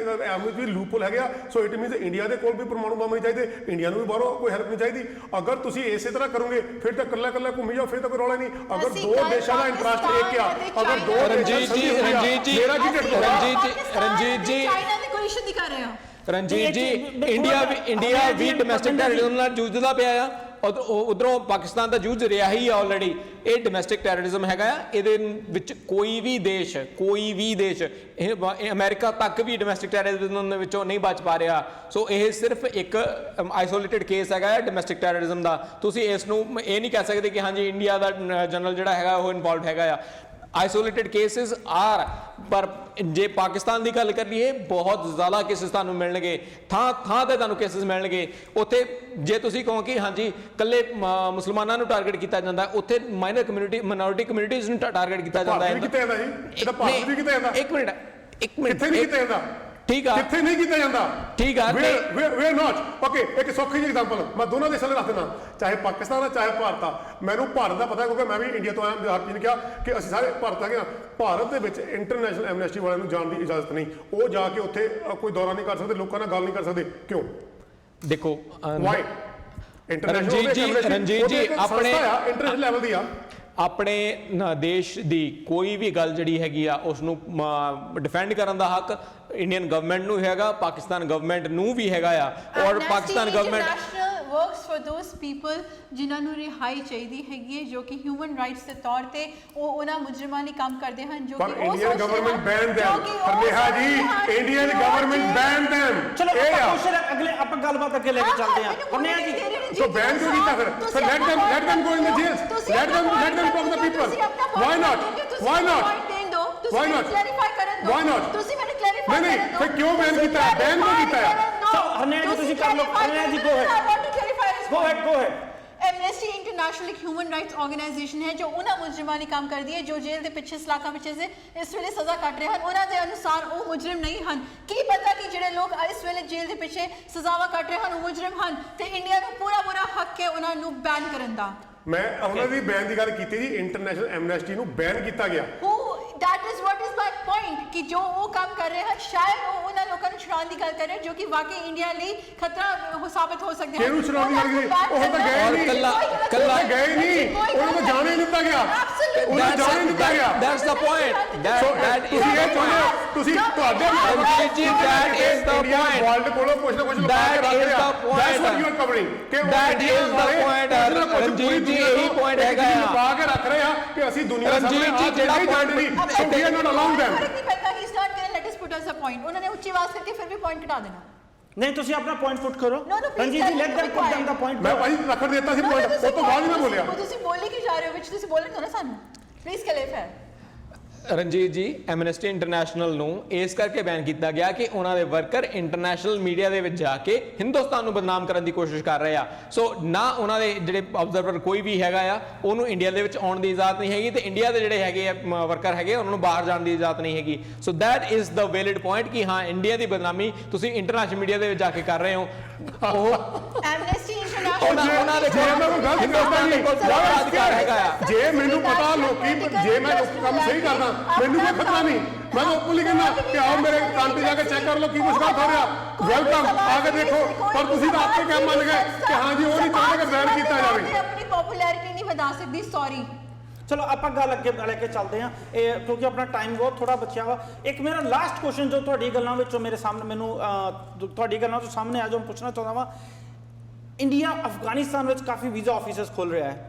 army ਵੀ ਲੂਪਹੋਲ ਹੈਗੇ ਆ। ਸੋ ਇਟ ਮੀਨਸ ਇੰਡੀਆ ਦੇ ਕੋਲ ਵੀ ਪਰਮਾਣੂ ਬੰਬ ਨਹੀਂ ਚਾਹੀਦੇ, ਇੰਡੀਆ ਨੂੰ ਵੀ ਬਾਹਰੋਂ ਕੋਈ ਹੈਲਪ ਨਹੀਂ ਚਾਹੀਦੀ। ਅਗਰ ਤੁਸੀਂ ਇਸੇ ਤਰ੍ਹਾਂ ਕਰੋਗੇ ਫਿਰ ਤਾਂ ਇਕੱਲਾ ਘੁੰਮੀ ਜਾਓ, ਫਿਰ ਤਾਂ ਕੋਈ ਰੌਲਾ ਨਹੀਂ। ਅਗਰ ਦੋ ਦੇਸ਼ਾਂ ਦਾ ਇੰਟਰਸਟ ਇੱਕ ਆ, ਅਗਰ ਦੋ ਰਣਜੀਤ ਜੀ ਚਾਈਨਾ ਦੀ ਕੋਈ ਇਸ਼ੂ ਦਿਖਾ ਰਹੇ ਹੋ। ਰਣਜੀਤ ਜੀ ਇੰਡੀਆ ਵੀ ਡੋਮੈਸਟਿਕ ਟੈਰਰਿਜ਼ਮ ਨਾਲ ਜੂਝਦਾ ਪਿਆ ਆ, ਉਧਰੋਂ ਪਾਕਿਸਤਾਨ ਦਾ ਜੂਝ ਰਿਹਾ ਹੀ ਆ ਆਲਰੇਡੀ। ਇਹ ਡੋਮੈਸਟਿਕ ਟੈਰਰਿਜ਼ਮ ਹੈਗਾ ਆ। ਇਹਦੇ ਵਿੱਚ ਕੋਈ ਵੀ ਦੇਸ਼ ਅਮਰੀਕਾ ਤੱਕ ਵੀ ਡੋਮੈਸਟਿਕ ਟੈਰਰਿਜ਼ਮ ਦੇ ਵਿੱਚੋਂ ਨਹੀਂ ਬਚ ਪਾ ਰਿਹਾ। ਸੋ ਇਹ ਸਿਰਫ ਇੱਕ ਆਈਸੋਲੇਟਡ ਕੇਸ ਹੈਗਾ ਹੈ ਡੋਮੈਸਟਿਕ ਟੈਰਰਿਜ਼ਮ ਦਾ। ਤੁਸੀਂ ਇਸ ਨੂੰ ਇਹ ਨਹੀਂ ਕਹਿ ਸਕਦੇ ਕਿ ਹਾਂਜੀ ਇੰਡੀਆ ਦਾ ਜਨਰਲ ਜਿਹੜਾ ਹੈਗਾ ਉਹ ਇਨਵੋਲਵਡ ਹੈਗਾ ਆ। ਆਈਸੋਲੇਟਡ ਕੇਸਿਸ ਆਰ, ਪਰ ਜੇ ਪਾਕਿਸਤਾਨ ਦੀ ਗੱਲ ਕਰੀਏ ਬਹੁਤ ਜ਼ਿਆਦਾ ਕੇਸਿਸ ਤੁਹਾਨੂੰ ਮਿਲਣਗੇ, ਥਾਂ ਤੇ ਤੁਹਾਨੂੰ ਕੇਸਿਸ ਮਿਲਣਗੇ। ਉੱਥੇ ਜੇ ਤੁਸੀਂ ਕਹੋ ਕਿ ਹਾਂਜੀ ਇਕੱਲੇ ਮੁਸਲਮਾਨਾਂ ਨੂੰ ਟਾਰਗੇਟ ਕੀਤਾ ਜਾਂਦਾ, ਉੱਥੇ ਮਾਈਨੋਰਿਟੀ ਕਮਿਊਨਿਟੀਜ਼ ਨੂੰ ਟਾਰਗੇਟ ਕੀਤਾ ਜਾਂਦਾ ਹੈ। ਇੱਕ ਮਿੰਟ ਕਿੱਥੇ ਨਹੀਂ ਕੀਤਾ ਜਾਂਦਾ? ਠੀਕ ਆ, ਕਿੱਥੇ ਨਹੀਂ ਕੀਤਾ ਜਾਂਦਾ? ਠੀਕ ਆ, ਵੇਅਰ ਨਾਟ ਓਕੇ। ਇੱਕ ਸੌਖੀ ਜਿਹੀ ਐਗਜ਼ਾਮਪਲ ਮੈਂ ਦੋਨਾਂ ਦੇਸ਼ਾਂ ਦੇ ਰੱਖ ਦਿੰਦਾ, ਚਾਹੇ ਪਾਕਿਸਤਾਨ ਆ ਚਾਹੇ ਭਾਰਤ ਆ। ਮੈਨੂੰ ਭਾਰਤ ਦਾ ਪਤਾ ਕਿਉਂਕਿ ਮੈਂ ਵੀ ਇੰਡੀਆ ਤੋਂ ਆਇਆ। ਹਰਪ੍ਰੀਤ ਨੇ ਕਿਹਾ ਕਿ ਅਸੀਂ ਸਾਰੇ ਭਾਰਤ ਆ ਗਏ। ਭਾਰਤ ਦੇ ਵਿੱਚ ਇੰਟਰਨੈਸ਼ਨਲ ਐਮਨੈਸਟੀ ਵਾਲਿਆਂ ਨੂੰ ਜਾਣ ਦੀ ਇਜਾਜ਼ਤ ਨਹੀਂ। ਉਹ ਜਾ ਕੇ ਉੱਥੇ ਕੋਈ ਦੌਰਾ ਨਹੀਂ ਕਰ ਸਕਦੇ, ਲੋਕਾਂ ਨਾਲ ਗੱਲ ਨਹੀਂ ਕਰ ਸਕਦੇ। ਕਿਉਂ? ਦੇਖੋ ਵਾਈ ਰਣਜੀਤ ਜੀ ਆਪਣੇ ਇੰਟਰਨੈਸ਼ਨਲ ਲੈਵਲ ਦੀ ਆ ਆਪਣੇ ਦੇਸ਼ ਦੀ ਕੋਈ ਵੀ ਗੱਲ ਜਿਹੜੀ ਹੈਗੀ ਆ ਉਸ ਨੂੰ ਡਿਫੈਂਡ ਕਰਨ ਦਾ ਹੱਕ ਇੰਡੀਅਨ ਗਵਰਨਮੈਂਟ ਨੂੰ ਹੈਗਾ, ਪਾਕਿਸਤਾਨ ਗਵਰਨਮੈਂਟ ਨੂੰ ਵੀ ਹੈਗਾ ਆ। ਔਰ Pakistan government works for those people ਜਿਨ੍ਹਾਂ ਨੂੰ ਰਿਹਾਈ ਚਾਹੀਦੀ ਹੈਗੀ ਹੈ, ਜੋ ਕਿ ਹਿਊਮਨ ਰਾਈਟਸ ਦੇ ਤੌਰ ਤੇ ਉਹ ਉਹਨਾਂ ਮੁਜਰਮਾਂ ਲਈ ਕੰਮ ਕਰਦੇ ਹਨ, ਜੋ ਪਰ ਕਿ ਉਹ ਇੰਡੀਅਨ ਗਵਰਨਮੈਂਟ ਬੈਨ ਜੋ them ਕਿ ਉਹ ਹਰਨੇਹਾ ਜੀ, ਇੰਡੀਅਨ ਗਵਰਨਮੈਂਟ ਬੈਨ them। ਚਲੋ ਇਹ ਆਪਾਂ ਆ ਕੁਐਸਚਨ ਅਗਲੇ ਆਪਾਂ ਗੱਲਬਾਤ ਅੱਗੇ ਲੈ ਕੇ ਚੱਲਦੇ ਹਾਂ। ਹਰਨੇਹਾ ਜੀ ਸੋ ਬੈਨ ਕਿਉਂ ਕੀਤਾ ਫਿਰ let them go in the jails, let them talk the people, why not Why not? Clarify ਕਰਨ ਦਿਓ। Why not? ਤੁਸੀਂ ਮੈਨੂੰ ਕਲੈਰੀਫਾਈ ਨਹੀਂ ਕਰਨ ਦਿਓ। ਫਿਰ ਕਿਉਂ ਬੈਨ ਕੀਤਾ ਹੈ? ਬੈਨ ਕਿਉਂ ਕੀਤਾ ਹੈ? So, ਹਰਨੇਹਾ ਜੀ ਤੁਸੀਂ ਕਰ ਲਓ। ਹਰਨੇਹਾ ਜੀ go ahead. I want to clarify this Go point. ahead, go ahead. Amnesty international ਇੱਕ ਹਿਊਮਨ ਰਾਈਟਸ ਆਰਗੇਨਾਈਜੇਸ਼ਨ ਹੈ ਜੋ ਉਹਨਾਂ ਮੁਜਰਮਾਂ ਲਈ ਕੰਮ ਕਰਦੀ ਹੈ ਜੋ ਜੇਲ੍ਹ ਦੇ ਪਿੱਛੇ ਸਲਾਖਾਂ ਪਿੱਛੇ ਸੇ ਇਸ ਵੇਲੇ ਸਜ਼ਾ ਕੱਟ ਰਹੇ ਹਨ। ਉਹਨਾਂ ਦੇ ਅਨੁਸਾਰ ਉਹ ਮੁਜਰਮ ਨਹੀਂ ਹਨ। ਕੀ ਪਤਾ ਕਿ ਜਿਹੜੇ ਲੋਕ ਇਸ ਵੇਲੇ ਜੇਲ੍ਹ ਦੇ ਪਿੱਛੇ ਸਜ਼ਾਵਾਂ ਕੱਟ ਰਹੇ ਹਨ ਉਹ ਮੁਜਰਮ ਹਨ, ਤੇ ਇੰਡੀਆ ਨੂੰ ਪੂਰਾ ਹੱਕ ਹੈ ਉਹਨਾਂ ਨੂੰ ਬੈਨ ਕਰਨ ਦਾ। ਮੈਂ ਉਹਨਾਂ ਦੀ ਬੈਨ ਦੀ ਗੱਲ ਕੀਤੀ ਜੀ, ਇੰਟਰਨੈਸ਼ਨਲ ਐਮਨੈਸਟੀ ਨੂੰ ਬੈਨ ਕੀਤਾ ਗਿਆ। That is what is my point ਕਿ ਜੋ ਉਹ ਕੰਮ ਕਰ ਰਹੇ ਹਨ ਸ਼ਾਇਦ ਉਹ ਉਹਨਾਂ ਲੋਕਾਂ ਨੂੰ ਛੁਡਾਉਣ ਦੀ ਗੱਲ ਕਰ ਰਹੇ ਜੋ ਕਿ ਵਾਕਈ ਇੰਡੀਆ ਲਈ ਖਤਰਾ ਸਾਬਤ ਹੋ ਸਕਦੇ ਹਨ। ਕਿਹਨੂੰ ਛੁਡਾਉਣ ਦੀ ਗੱਲ ਕੀਤੀ? ਉਹ ਤਾਂ ਗਏ ਨਹੀਂ, ਕੱਲਾ ਗਏ ਨਹੀਂ, ਉਹਨਾਂ ਨੂੰ ਜਾਣ ਹੀ ਨਹੀਂ ਦਿੱਤਾ ਗਿਆ, ਉਹਨਾਂ ਨੂੰ ਜਾਣ ਹੀ ਨਹੀਂ ਦਿੱਤਾ ਗਿਆ। That's the point. ਤੁਸੀਂ ਇਹ ਚਾਹੁੰਦੇ ਹੋ, ਤੁਸੀਂ ਤੁਹਾਡੇ Ranjit ji, that is the point. World ਕੋਲੋਂ ਕੁਝ ਨਾ ਕੁਝ ਲੁਕਾ ਕੇ ਰੱਖ ਰਿਹਾ। That's what you are covering. ਕਿ ਉਹ That is the point. Ranjit ਜੀ ਇਹੀ point ਹੈਗਾ ਆ। ਲੁਕਾ ਕੇ ਰੱਖ ਰਹੇ ਆ ਕਿ ਅਸੀਂ ਦੁਨੀਆ ਦੇ ਸਾਹਮਣੇ ਰਣਜੀਤ ਜੀ ਜਿਹੜਾ point so we are not allowing them. ਫਰਕ ਨਹੀਂ ਪੈਂਦਾ, he is not going to let us put as a point. ਉਹਨਾਂ ਨੇ ਉੱਚੀ ਆਵਾਜ਼ ਕਰਕੇ ਫਿਰ ਵੀ ਪੁਆਇੰਟ ਘਟਾ ਦੇਣਾ। ਨਹੀਂ ਤੁਸੀਂ ਆਪਣਾ ਪੁਆਇੰਟ ਪੁੱਟ ਕਰੋ। No, please ਰਣਜੀਤ ਜੀ light them put them the point. ਮੈਂ ਭਾਈ ਰੱਖਣ ਦਿੱਤਾ ਸੀ ਪੁਆਇੰਟ, ਉਹ ਤੋਂ ਬਾਅਦ ਹੀ ਮੈਂ ਬੋਲਿਆ। ਤੁਸੀਂ ਬੋਲੇ ਕਿਉਂ ਜਾ ਰਹੇ ਹੋ ਵਿੱਚ? ਤੁਸੀਂ ਬੋਲਣ ਦਿਓ ਨਾ ਸਾਨੂੰ ਪਲੀਜ਼ ਕਲੇਫਾਈ। ਰਣਜੀਤ ਜੀ, ਐਮਨੈਸਟੀ ਇੰਟਰਨੈਸ਼ਨਲ ਨੂੰ ਇਸ ਕਰਕੇ ਬੈਨ ਕੀਤਾ ਗਿਆ ਕਿ ਉਹਨਾਂ ਦੇ ਵਰਕਰ ਇੰਟਰਨੈਸ਼ਨਲ ਮੀਡੀਆ ਦੇ ਵਿੱਚ ਜਾ ਕੇ ਹਿੰਦੁਸਤਾਨ ਨੂੰ ਬਦਨਾਮ ਕਰਨ ਦੀ ਕੋਸ਼ਿਸ਼ ਕਰ ਰਹੇ ਆ। ਸੋ ਨਾ ਉਹਨਾਂ ਦੇ ਜਿਹੜੇ ਆਬਜ਼ਰਵਰ ਕੋਈ ਵੀ ਹੈਗਾ ਆ ਉਹਨੂੰ ਇੰਡੀਆ ਦੇ ਵਿੱਚ ਆਉਣ ਦੀ ਇਜਾਜ਼ਤ ਨਹੀਂ ਹੈਗੀ, ਤੇ ਇੰਡੀਆ ਦੇ ਜਿਹੜੇ ਹੈਗੇ ਆ ਵਰਕਰ ਹੈਗੇ ਉਹਨਾਂ ਨੂੰ ਬਾਹਰ ਜਾਣ ਦੀ ਇਜਾਜ਼ਤ ਨਹੀਂ ਹੈਗੀ। So that is the valid point ਕਿ ਹਾਂ ਇੰਡੀਆ ਦੀ ਬਦਨਾਮੀ ਤੁਸੀਂ ਇੰਟਰਨੈਸ਼ਨਲ ਮੀਡੀਆ ਦੇ ਵਿੱਚ ਜਾ ਕੇ ਕਰ ਰਹੇ ਹੋ। ਉਹ ਐਮਨੈਸਟੀ ਉਹਨਾਂ ਦੇ ਕੋਲ ਹਿੰਦੁਸਤਾਨ ਦੇ ਕੋਲ ਪੂਰਾ ਅਧਿਕਾਰ ਹੈਗਾ ਆ। ਜੇ ਮੈਨੂੰ ਪਤਾ ਲੋਕੀ, ਜੇ ਮੈਂ ਕੰਮ ਸਹੀ ਕਰਦਾ ਮੈਨੂੰ ਕੋਈ ਖਤਰਾ ਨਹੀਂ, ਮੈਂ ਤਾਂ ਓਪਨਲੀ ਕਹਿੰਦਾ ਕਿ ਆਓ ਮੇਰੇ ਕੰਟਰੀ ਜਾ ਕੇ ਚੈੱਕ ਕਰ ਲਓ ਕੀ ਕੁਛ ਕਰ ਰਿਹਾ, ਵੈਲਕਮ ਆ ਕੇ ਦੇਖੋ। ਪਰ ਤੁਸੀਂ ਤਾਂ ਆਪੇ ਕੰਮ ਮੰਨ ਗਏ ਕਿ ਹਾਂ ਜੀ ਉਹ ਨਹੀਂ ਚਾਹੁੰਦੇ ਕਿ ਬੈਨ ਕੀਤਾ ਜਾਵੇ। ਆਪਣੀ ਪਪੂਲੈਰਿਟੀ ਨਹੀਂ ਵਧਾ ਸਕਦੀ, ਸੌਰੀ। ਚਲੋ ਆਪਾਂ ਗੱਲ ਅੱਗੇ ਲੈ ਕੇ ਚੱਲਦੇ ਹਾਂ, ਇਹ ਕਿਉਂਕਿ ਆਪਣਾ ਟਾਈਮ ਬਹੁਤ ਥੋੜਾ ਬਚਿਆ ਵਾ। ਇੱਕ ਮੇਰਾ ਲਾਸਟ ਕੁਐਸਚਨ ਜੋ ਤੁਹਾਡੀ ਗੱਲਾਂ ਵਿੱਚੋਂ ਮੇਰੇ ਸਾਹਮਣੇ ਮੈਨੂੰ ਤੁਹਾਡੀ ਗੱਲਾਂ ਤੋਂ ਸਾਹਮਣੇ ਆ ਜੋ ਪੁੱਛਣਾ ਚਾਹੁੰਦਾ ਵਾਂ, ਇੰਡੀਆ ਅਫਗਾਨਿਸਤਾਨ ਵਿੱਚ ਕਾਫੀ ਵੀਜ਼ਾ ਆਫਿਸਸ ਖੋਲ ਰਿਹਾ ਹੈ,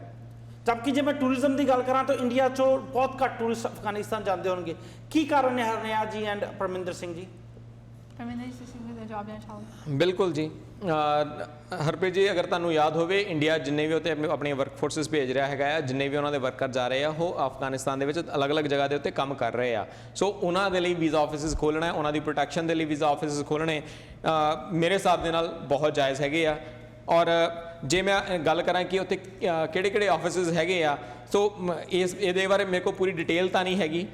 ਜਦਕਿ ਜੇ ਮੈਂ ਟੂਰਿਜ਼ਮ ਦੀ ਗੱਲ ਕਰਾਂ ਤਾਂ ਇੰਡੀਆ ਚੋਂ ਬਹੁਤ ਘੱਟ ਟੂਰਿਸਟ ਅਫਗਾਨਿਸਤਾਨ ਜਾਂਦੇ ਹੋਣਗੇ। ਕੀ ਕਾਰਨ ਹੈ ਹਰਨੇਹਾ ਜੀ ਐਂਡ ਪਰਮਿੰਦਰ ਸਿੰਘ ਜੀ? ਪਰਮਿੰਦਰ ਸਿੰਘ ਦਾ ਜਵਾਬ ਦੇਣਾ ਚਾਹੋਗੇ? ਬਿਲਕੁਲ ਜੀ। ਹਰਪ੍ਰੀਤ ਜੀ, ਅਗਰ ਤੁਹਾਨੂੰ ਯਾਦ ਹੋਵੇ ਇੰਡੀਆ ਜਿੰਨੇ ਵੀ ਉੱਤੇ ਆਪਣੀਆਂ ਵਰਕ ਫੋਰਸਿਸ ਭੇਜ ਰਿਹਾ ਹੈਗਾ ਆ, ਜਿੰਨੇ ਵੀ ਉਹਨਾਂ ਦੇ ਵਰਕਰ ਜਾ ਰਹੇ ਆ ਉਹ ਅਫਗਾਨਿਸਤਾਨ ਦੇ ਵਿੱਚ ਅਲੱਗ-ਅਲੱਗ ਜਗ੍ਹਾ ਦੇ ਉੱਤੇ ਕੰਮ ਕਰ ਰਹੇ ਆ। ਸੋ ਉਹਨਾਂ ਦੇ ਲਈ ਵੀਜ਼ਾ ਆਫਿਸਿਸ ਖੋਲ੍ਹਣਾ ਹੈ, ਉਹਨਾਂ ਦੀ ਪ੍ਰੋਟੈਕਸ਼ਨ ਦੇ ਲਈ ਵੀਜ਼ਾ ਆਫਿਸਿਸ ਖੋਲ੍ਹਣੇ ਮੇਰੇ ਹਿਸਾਬ ਦੇ ਨਾਲ ਬਹੁਤ ਜਾਇਜ਼ ਹੈਗੇ ਆ। ਔਰ ਜੇ ਮੈਂ ਗੱਲ ਕਰਾਂ ਕਿ ਉੱਥੇ ਕਿਹੜੇ-ਕਿਹੜੇ ਆਫਿਸਿਸ ਹੈਗੇ ਆ, ਸੋ ਇਹਦੇ ਬਾਰੇ ਮੇਰੇ ਕੋਲ ਪੂਰੀ ਡਿਟੇਲ ਤਾਂ ਨਹੀਂ ਹੈਗੀ,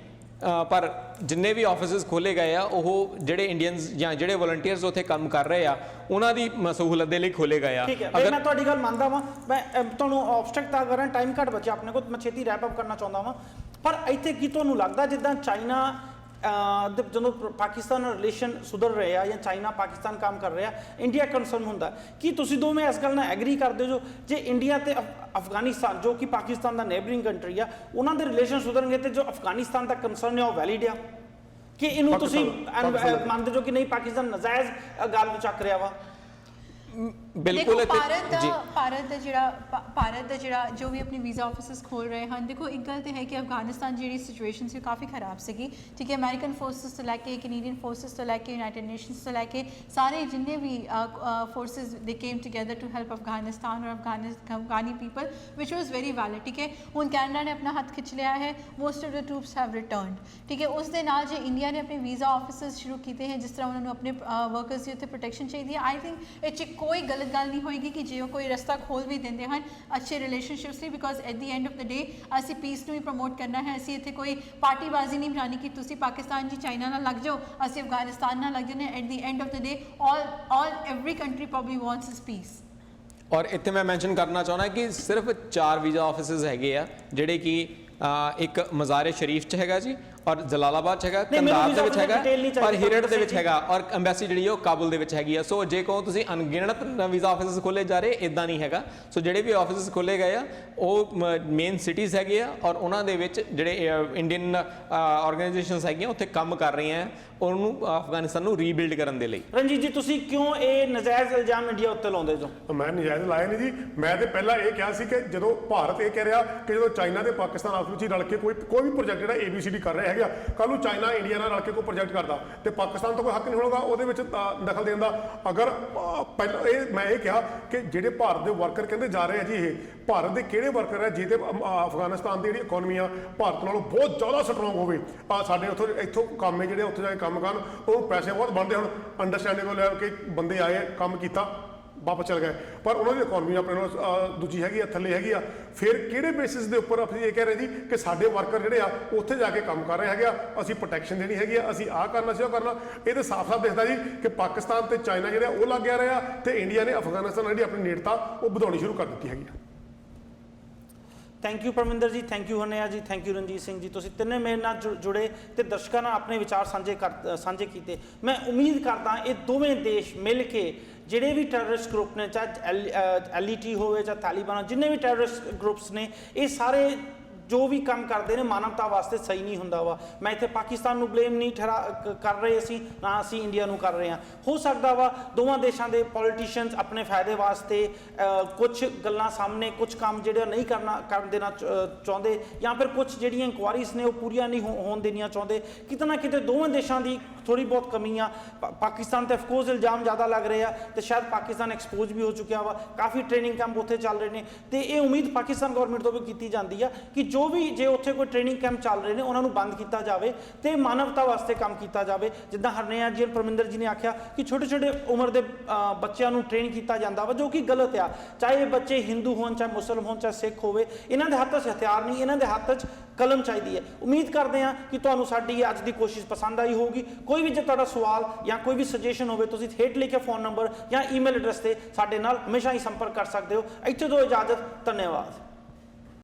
ਪਰ ਜਿੰਨੇ ਵੀ ਆਫਿਸਿਸ ਖੋਲੇ ਗਏ ਆ ਉਹ ਜਿਹੜੇ ਇੰਡੀਅਨਸ ਜਾਂ ਜਿਹੜੇ ਵਲੰਟੀਅਰਸ ਉੱਥੇ ਕੰਮ ਕਰ ਰਹੇ ਆ ਉਹਨਾਂ ਦੀ ਸਹੂਲਤ ਦੇ ਲਈ ਖੋਲੇ ਗਏ ਆ। ਠੀਕ ਹੈ, ਮੈਂ ਤੁਹਾਡੀ ਗੱਲ ਮੰਨਦਾ ਵਾਂ। ਮੈਂ ਤੁਹਾਨੂੰ ਆਬਸਟੈਕਟ ਤਾਂ ਕਰਾਂ, ਟਾਈਮ ਘੱਟ ਬਚਿਆ ਆਪਣੇ ਕੋਲ, ਮੈਂ ਛੇਤੀ ਰੈਪ ਅਪ ਕਰਨਾ ਚਾਹੁੰਦਾ ਵਾਂ। ਪਰ ਇੱਥੇ ਕੀ ਤੁਹਾਨੂੰ ਲੱਗਦਾ ਜਿੱਦਾਂ ਚਾਈਨਾ ਜਦੋਂ ਪਾਕਿਸਤਾਨ ਨਾਲ ਰਿਲੇਸ਼ਨ ਸੁਧਰ ਰਹੇ ਆ ਜਾਂ ਚਾਈਨਾ ਪਾਕਿਸਤਾਨ ਕੰਮ ਕਰ ਰਿਹਾ, ਇੰਡੀਆ ਕੰਸਰਨ ਹੁੰਦਾ, ਕੀ ਤੁਸੀਂ ਦੋਵੇਂ ਇਸ ਗੱਲ ਨਾਲ ਐਗਰੀ ਕਰਦੇ ਹੋ ਜੇ ਇੰਡੀਆ ਤੇ ਅਫਗਾਨਿਸਤਾਨ ਜੋ ਕਿ ਪਾਕਿਸਤਾਨ ਦਾ ਨੇਬਰਿੰਗ ਕੰਟਰੀ ਆ ਉਹਨਾਂ ਦੇ ਰਿਲੇਸ਼ਨ ਸੁਧਰਨਗੇ ਤੇ ਜੋ ਅਫਗਾਨਿਸਤਾਨ ਦਾ ਕੰਸਰਨ ਹੈ ਉਹ ਵੈਲਿਡ ਆ? ਕਿ ਇਹਨੂੰ ਤੁਸੀਂ ਮੰਨਦੇ ਹੋ ਕਿ ਨਹੀਂ ਪਾਕਿਸਤਾਨ ਨਜਾਇਜ਼ ਗੱਲ ਨੂੰ ਚੱਕ ਰਿਹਾ ਵਾ? ਬਿਲਕੁਲ। ਭਾਰਤ ਦਾ ਜਿਹੜਾ ਜੋ ਵੀ ਆਪਣੀ ਵੀਜ਼ਾ ਆਫਿਸਿਸ ਖੋਲ ਰਹੇ ਹਨ, ਦੇਖੋ ਇੱਕ ਗੱਲ ਤੇ ਹੈ ਕਿ ਅਫਗਾਨਿਸਤਾਨ ਜਿਹੜੀ ਸਿਚੁਏਸ਼ਨ ਸੀ ਕਾਫੀ ਖਰਾਬ ਸੀਗੀ, ਠੀਕ ਹੈ। ਅਮਰੀਕਨ ਫੋਰਸਿਸ ਤੋਂ ਲੈ ਕੇ ਕੈਨੇਡੀਅਨ ਫੋਰਸਿਸ ਤੋਂ ਲੈ ਕੇ ਯੂਨਾਈਟਿਡ ਨੇਸ਼ਨਸ ਤੋਂ ਲੈ ਕੇ ਸਾਰੇ ਜਿੰਨੇ ਵੀ forces they came together to help Afghanistan ਔਰ Afghani people which was very valid, ਠੀਕ ਹੈ। ਹੁਣ ਕੈਨੇਡਾ ਨੇ ਆਪਣਾ ਹੱਥ ਖਿੱਚ ਲਿਆ ਹੈ, most of the troops have returned, ਠੀਕ ਹੈ। ਉਸ ਦੇ ਨਾਲ ਜੇ ਇੰਡੀਆ ਨੇ ਆਪਣੇ ਵੀਜ਼ਾ ਆਫਿਸਿਸ ਸ਼ੁਰੂ ਕੀਤੇ ਹਨ, ਜਿਸ ਤਰ੍ਹਾਂ ਉਹਨਾਂ ਨੂੰ ਆਪਣੇ ਵਰਕਰਸ ਦੀ ਉੱਥੇ ਪ੍ਰੋਟੈਕਸ਼ਨ ਚਾਹੀਦੀ ਹੈ, ਆਈ ਥਿੰਕ ਇਹ 'ਚ ਕੋਈ ਗਲਤ ਗੱਲ ਨਹੀਂ ਹੋਏਗੀ ਕਿ ਜੇ ਉਹ ਕੋਈ ਰਸਤਾ ਖੋਲ ਵੀ ਦਿੰਦੇ ਹਨ ਅੱਛੇ ਰਿਲੇਸ਼ਨਸ਼ਿਪਸ ਲਈ, because at the end of the day ਅਸੀਂ ਪੀਸ ਨੂੰ ਹੀ ਪ੍ਰਮੋਟ ਕਰਨਾ ਹੈ। ਅਸੀਂ ਇੱਥੇ ਕੋਈ ਪਾਰਟੀਬਾਜ਼ੀ ਨਹੀਂ ਬਣਾਉਣੀ ਕਿ ਤੁਸੀਂ ਪਾਕਿਸਤਾਨ ਜੀ ਚਾਈਨਾ ਨਾਲ ਲੱਗ ਜਾਓ, ਅਸੀਂ ਅਫਗਾਨਿਸਤਾਨ ਨਾਲ ਲੱਗ ਜਾਂਦੇ ਹਾਂ। At the end of the day every country probably wants ਇਸ ਪੀਸ। ਔਰ ਇੱਥੇ ਮੈਂ ਮੈਂਸ਼ਨ ਕਰਨਾ ਚਾਹੁੰਦਾ ਕਿ ਸਿਰਫ 4 ਵੀਜ਼ਾ ਆਫਿਸਿਸ ਹੈਗੇ ਆ ਜਿਹੜੇ ਕਿ ਇੱਕ ਮਜ਼ਾਰ ਸ਼ਰੀਫ 'ਚ ਹੈਗਾ ਜੀ, ਔਰ ਜਲਾਲਾਬਾਦ 'ਚ ਹੈਗਾ, ਨਹੀਂ, ਮੈਨੂੰ ਕੰਦਾਰ ਦੇ visa ਵਿੱਚ ਹੈਗਾ, detail ਨਹੀਂ ਚਾਹੀਦੀ, ਔਰ ਹੀਰਟ ਦੇ ਦੱਸੋ ਵਿੱਚ ਜੀ। ਹੈਗਾ, ਔਰ ਐਮਬੈਸੀ ਜਿਹੜੀ ਉਹ ਕਾਬੁਲ ਦੇ ਵਿੱਚ ਹੈਗੀ ਆ। ਸੋ ਜੇ ਕਹੋ ਤੁਸੀਂ ਅਣਗਿਣਤ ਵੀਜ਼ਾ ਆਫਿਸਿਸ ਖੋਲੇ ਜਾ ਰਹੇ, ਇਦਾਂ ਨਹੀਂ ਹੈਗਾ। ਸੋ ਜਿਹੜੇ ਵੀ ਆਫਿਸਿਸ ਖੋਲੇ ਗਏ ਆ ਉਹ ਮੇਨ ਸਿਟੀਜ਼ ਹੈਗੇ ਆ, ਔਰ ਉਹਨਾਂ ਦੇ ਵਿੱਚ ਜਿਹੜੇ ਇੰਡੀਅਨ ਆਰਗੇਨਾਈਜੇਸ਼ਨਸ ਹੈਗੀਆਂ ਉੱਥੇ ਕੰਮ ਕਰ ਰਹੀਆਂ ਆ ਉਹਨੂੰ ਅਫਗਾਨਿਸਤਾਨ ਨੂੰ ਰੀਬਿਲਡ ਕਰਨ ਦੇ ਲਈ। ਰਣਜੀਤ ਜੀ, ਤੁਸੀਂ ਕਿਉਂ ਇਹ ਨਜਾਇਜ਼ ਇਲਜ਼ਾਮ ਇੰਡੀਆ ਉੱਤੇ ਲਾਉਂਦੇ ਜੋ? ਮੈਂ ਨਜਾਇਜ਼ ਲਾਇਆ ਨਹੀਂ ਜੀ। ਮੈਂ ਤੇ ਪਹਿਲਾਂ ਇਹ ਕਿਹਾ ਸੀ ਕਿ ਜਦੋਂ ਭਾਰਤ ਇਹ ਕਹਿ ਰਿਹਾ ਕਿ ਜਦੋਂ ਚਾਈਨਾ ਤੇ ਪਾਕਿਸਤਾਨ ਆਪਸ ਵਿੱਚ ਹੀ ਰਲ ਕੇ ਕੋਈ ਵੀ ਪ੍ਰੋਜੈਕਟ ਜਿਹੜਾ ABCD ਕਰ ਰਿਹਾ ਹੈਗਾ, ਕੱਲ ਨੂੰ ਚਾਈਨਾ ਇੰਡੀਆ ਨਾਲ ਰਲ ਕੇ ਕੋਈ ਪ੍ਰੋਜੈਕਟ ਕਰਦਾ ਤੇ ਪਾਕਿਸਤਾਨ ਤੋਂ ਕੋਈ ਹੱਕ ਨਹੀਂ ਹੋਣਾ ਉਹਦੇ ਵਿੱਚ ਦਖਲ ਦੇਣ ਦਾ। ਅਗਰ ਪਹਿਲਾਂ ਮੈਂ ਇਹ ਕਿਹਾ ਕਿ ਜਿਹੜੇ ਭਾਰਤ ਦੇ ਵਰਕਰ ਕਹਿੰਦੇ ਜਾ ਰਹੇ ਆ ਜੀ, ਇਹ ਭਾਰਤ ਦੇ ਕਿਹੜੇ ਵਰਕਰ ਹੈ ਜਿਹਦੇ ਅਫਗਾਨਿਸਤਾਨ ਦੀ ਜਿਹੜੀ ਇਕਨੋਮੀ ਆ ਭਾਰਤ ਨਾਲੋਂ ਬਹੁਤ ਜ਼ਿਆਦਾ ਸਟਰੋਂਗ ਹੋਵੇ, ਸਾਡੇ ਇੱਥੋਂ ਕੰਮ ਹੈ ਜਿਹੜੇ ਉੱਥੇ ਜਾ ਕੇ ਕੰਮ ਕਰਨ, ਉਹ ਪੈਸੇ ਬਹੁਤ ਬਣਦੇ। ਹੁਣ ਅੰਡਰਸਟੈਂਡੇਬਲ ਲੈ ਕੇ ਬੰਦੇ ਆਏ, ਕੰਮ ਕੀਤਾ, ਵਾਪਸ ਚਲ ਗਏ, ਪਰ ਉਹਨਾਂ ਦੀ ਇਕਨੋਮੀ ਆਪਣੇ ਨਾਲ ਦੂਜੀ ਹੈਗੀ ਆ, ਥੱਲੇ ਹੈਗੀ ਆ। ਫਿਰ ਕਿਹੜੇ ਬੇਸਿਸ ਦੇ ਉੱਪਰ ਅਸੀਂ ਇਹ ਕਹਿ ਰਹੇ ਜੀ ਕਿ ਸਾਡੇ ਵਰਕਰ ਜਿਹੜੇ ਆ ਉੱਥੇ ਜਾ ਕੇ ਕੰਮ ਕਰ ਰਹੇ ਹੈਗੇ ਆ, ਅਸੀਂ ਪ੍ਰੋਟੈਕਸ਼ਨ ਦੇਣੀ ਹੈਗੀ ਆ, ਅਸੀਂ ਆਹ ਕਰਨਾ ਸੀ ਉਹ ਕਰਨਾ। ਇਹ ਤਾਂ ਸਾਫ਼-ਸਾਫ਼ ਦਿਖਦਾ ਜੀ ਕਿ ਪਾਕਿਸਤਾਨ ਤੇ ਚਾਈਨਾ ਜਿਹੜੇ ਉਹ ਲੱਗ ਗਿਆ ਰਿਹਾ ਤੇ ਇੰਡੀਆ ਨੇ ਅਫਗਾਨਿਸਤਾਨ ਨਾਲ ਜਿਹੜੀ ਆਪਣੀ ਨੇੜਤਾ ਉਹ ਵਧਾਉਣੀ ਸ਼ੁਰੂ ਕਰ ਦਿੱਤੀ ਹੈਗੀ ਆ। Thank you Parminder ji, thank you ਹਨਿਆ ਜੀ, ਥੈਂਕ ਯੂ ਰਣਜੀਤ ਸਿੰਘ ਜੀ, ਤੁਸੀਂ ਤਿੰਨੇ ਮੇਰੇ ਨਾਲ ਜੁੜੇ ਤੇ ਦਰਸ਼ਕਾਂ ਨਾਲ ਆਪਣੇ ਵਿਚਾਰ ਸਾਂਝੇ ਕੀਤੇ। ਮੈਂ ਉਮੀਦ ਕਰਦਾ ਇਹ ਦੋਵੇਂ ਦੇਸ਼ ਮਿਲ ਕੇ ਜਿਹੜੇ ਵੀ ਟੈਰਰਿਸਟ ਗਰੁੱਪ ਨੇ, ਚਾਹੇ LET ਹੋਵੇ ਜਾਂ ਤਾਲਿਬਾਨ, ਜਿੰਨੇ ਵੀ ਟੈਰਰਿਸਟ ਗਰੁੱਪਸ ਨੇ, ਇਹ ਸਾਰੇ ਜੋ ਵੀ ਕੰਮ ਕਰਦੇ ਨੇ ਮਾਨਵਤਾ ਵਾਸਤੇ ਸਹੀ ਨਹੀਂ ਹੁੰਦਾ ਵਾ। ਮੈਂ ਇੱਥੇ ਪਾਕਿਸਤਾਨ ਨੂੰ ਬਲੇਮ ਨਹੀਂ ਕਰ ਰਹੇ ਅਸੀਂ, ਨਾ ਅਸੀਂ ਇੰਡੀਆ ਨੂੰ ਕਰ ਰਹੇ ਹਾਂ। ਹੋ ਸਕਦਾ ਵਾ ਦੋਵਾਂ ਦੇਸ਼ਾਂ ਦੇ ਪੋਲੀਟੀਸ਼ੀਅਨਸ ਆਪਣੇ ਫਾਇਦੇ ਵਾਸਤੇ ਕੁਝ ਗੱਲਾਂ ਸਾਹਮਣੇ, ਕੁਝ ਕੰਮ ਜਿਹੜੇ ਨਹੀਂ ਕਰਨ ਦੇਣਾ ਚਾਹੁੰਦੇ, ਜਾਂ ਫਿਰ ਕੁਝ ਜਿਹੜੀਆਂ ਇਨਕੁਆਇਰੀਜ਼ ਨੇ ਉਹ ਪੂਰੀਆਂ ਨਹੀਂ ਹੋਣ ਦੇਣੀਆਂ ਚਾਹੁੰਦੇ। ਕਿਤੇ ਨਾ ਕਿਤੇ ਦੋਵਾਂ ਦੇਸ਼ਾਂ ਦੀ ਥੋੜੀ ਬਹੁਤ ਕਮੀ ਆ। ਪਾਕਿਸਤਾਨ ਤੇ ਅਫਕੋਰਸ ਇਲਜ਼ਾਮ ਜ਼ਿਆਦਾ ਲੱਗ ਰਹੇ ਆ ਤੇ ਸ਼ਾਇਦ ਪਾਕਿਸਤਾਨ ਐਕਸਪੋਜ਼ ਵੀ ਹੋ ਚੁੱਕਿਆ ਵਾ, ਕਾਫੀ ਟ੍ਰੇਨਿੰਗ ਕੈਂਪ ਉੱਥੇ ਚੱਲ ਰਹੇ ਨੇ ਤੇ ਇਹ ਉਮੀਦ ਪਾਕਿਸਤਾਨ ਗਵਰਨਮੈਂਟ ਤੋਂ ਵੀ ਕੀਤੀ ਜਾਂਦੀ ਆ ਕਿ ਜੋ ਵੀ ਜੇ ਉੱਥੇ ਕੋਈ ਟ੍ਰੇਨਿੰਗ ਕੈਂਪ ਚੱਲ ਰਹੇ ਨੇ ਉਹਨਾਂ ਨੂੰ ਬੰਦ ਕੀਤਾ ਜਾਵੇ ਤੇ ਮਾਨਵਤਾ ਵਾਸਤੇ ਕੰਮ ਕੀਤਾ ਜਾਵੇ। ਜਿੱਦਾਂ ਹਰਨਿਆ ਜੀ, ਪਰਮਿੰਦਰ ਜੀ ਨੇ ਆਖਿਆ ਕਿ ਛੋਟੇ ਉਮਰ ਦੇ ਬੱਚਿਆਂ ਨੂੰ ਟ੍ਰੇਨ ਕੀਤਾ ਜਾਂਦਾ ਵਾ, ਜੋ ਕਿ ਗਲਤ ਆ। ਚਾਹੇ ਇਹ ਬੱਚੇ ਹਿੰਦੂ ਹੋਣ, ਚਾਹੇ ਮੁਸਲਮਾਨ ਹੋਣ, ਚਾਹੇ ਸਿੱਖ ਹੋਵੇ, ਇਹਨਾਂ ਦੇ ਹੱਥ 'ਚ ਹਥਿਆਰ ਨਹੀਂ, ਇਹਨਾਂ ਦੇ ਹੱਥ 'ਚ ਕਲਮ ਚਾਹੀਦੀ ਹੈ। ਉਮੀਦ ਕਰਦੇ ਹਾਂ ਕਿ ਤੁਹਾਨੂੰ ਸਾਡੀ ਅੱਜ ਦੀ ਕੋਸ਼ਿਸ਼ ਪਸੰਦ ਆਈ ਹੋਊਗੀ। ਕੋਈ ਵੀ ਜੇ ਤੁਹਾਡਾ ਸਵਾਲ ਜਾਂ ਕੋਈ ਵੀ ਸੁਜੈਸ਼ਨ ਹੋਵੇ, ਤੁਸੀਂ ਹੇਠ ਲਿਖੇ ਫੋਨ ਨੰਬਰ ਜਾਂ ਈਮੇਲ ਐਡਰੈਸ ਤੇ ਸਾਡੇ ਨਾਲ ਹਮੇਸ਼ਾ ਹੀ ਸੰਪਰਕ ਕਰ ਸਕਦੇ ਹੋ। ਇੱਥੇ ਤੋਂ ਇਜਾਜ਼ਤ, ਧੰਨਵਾਦ।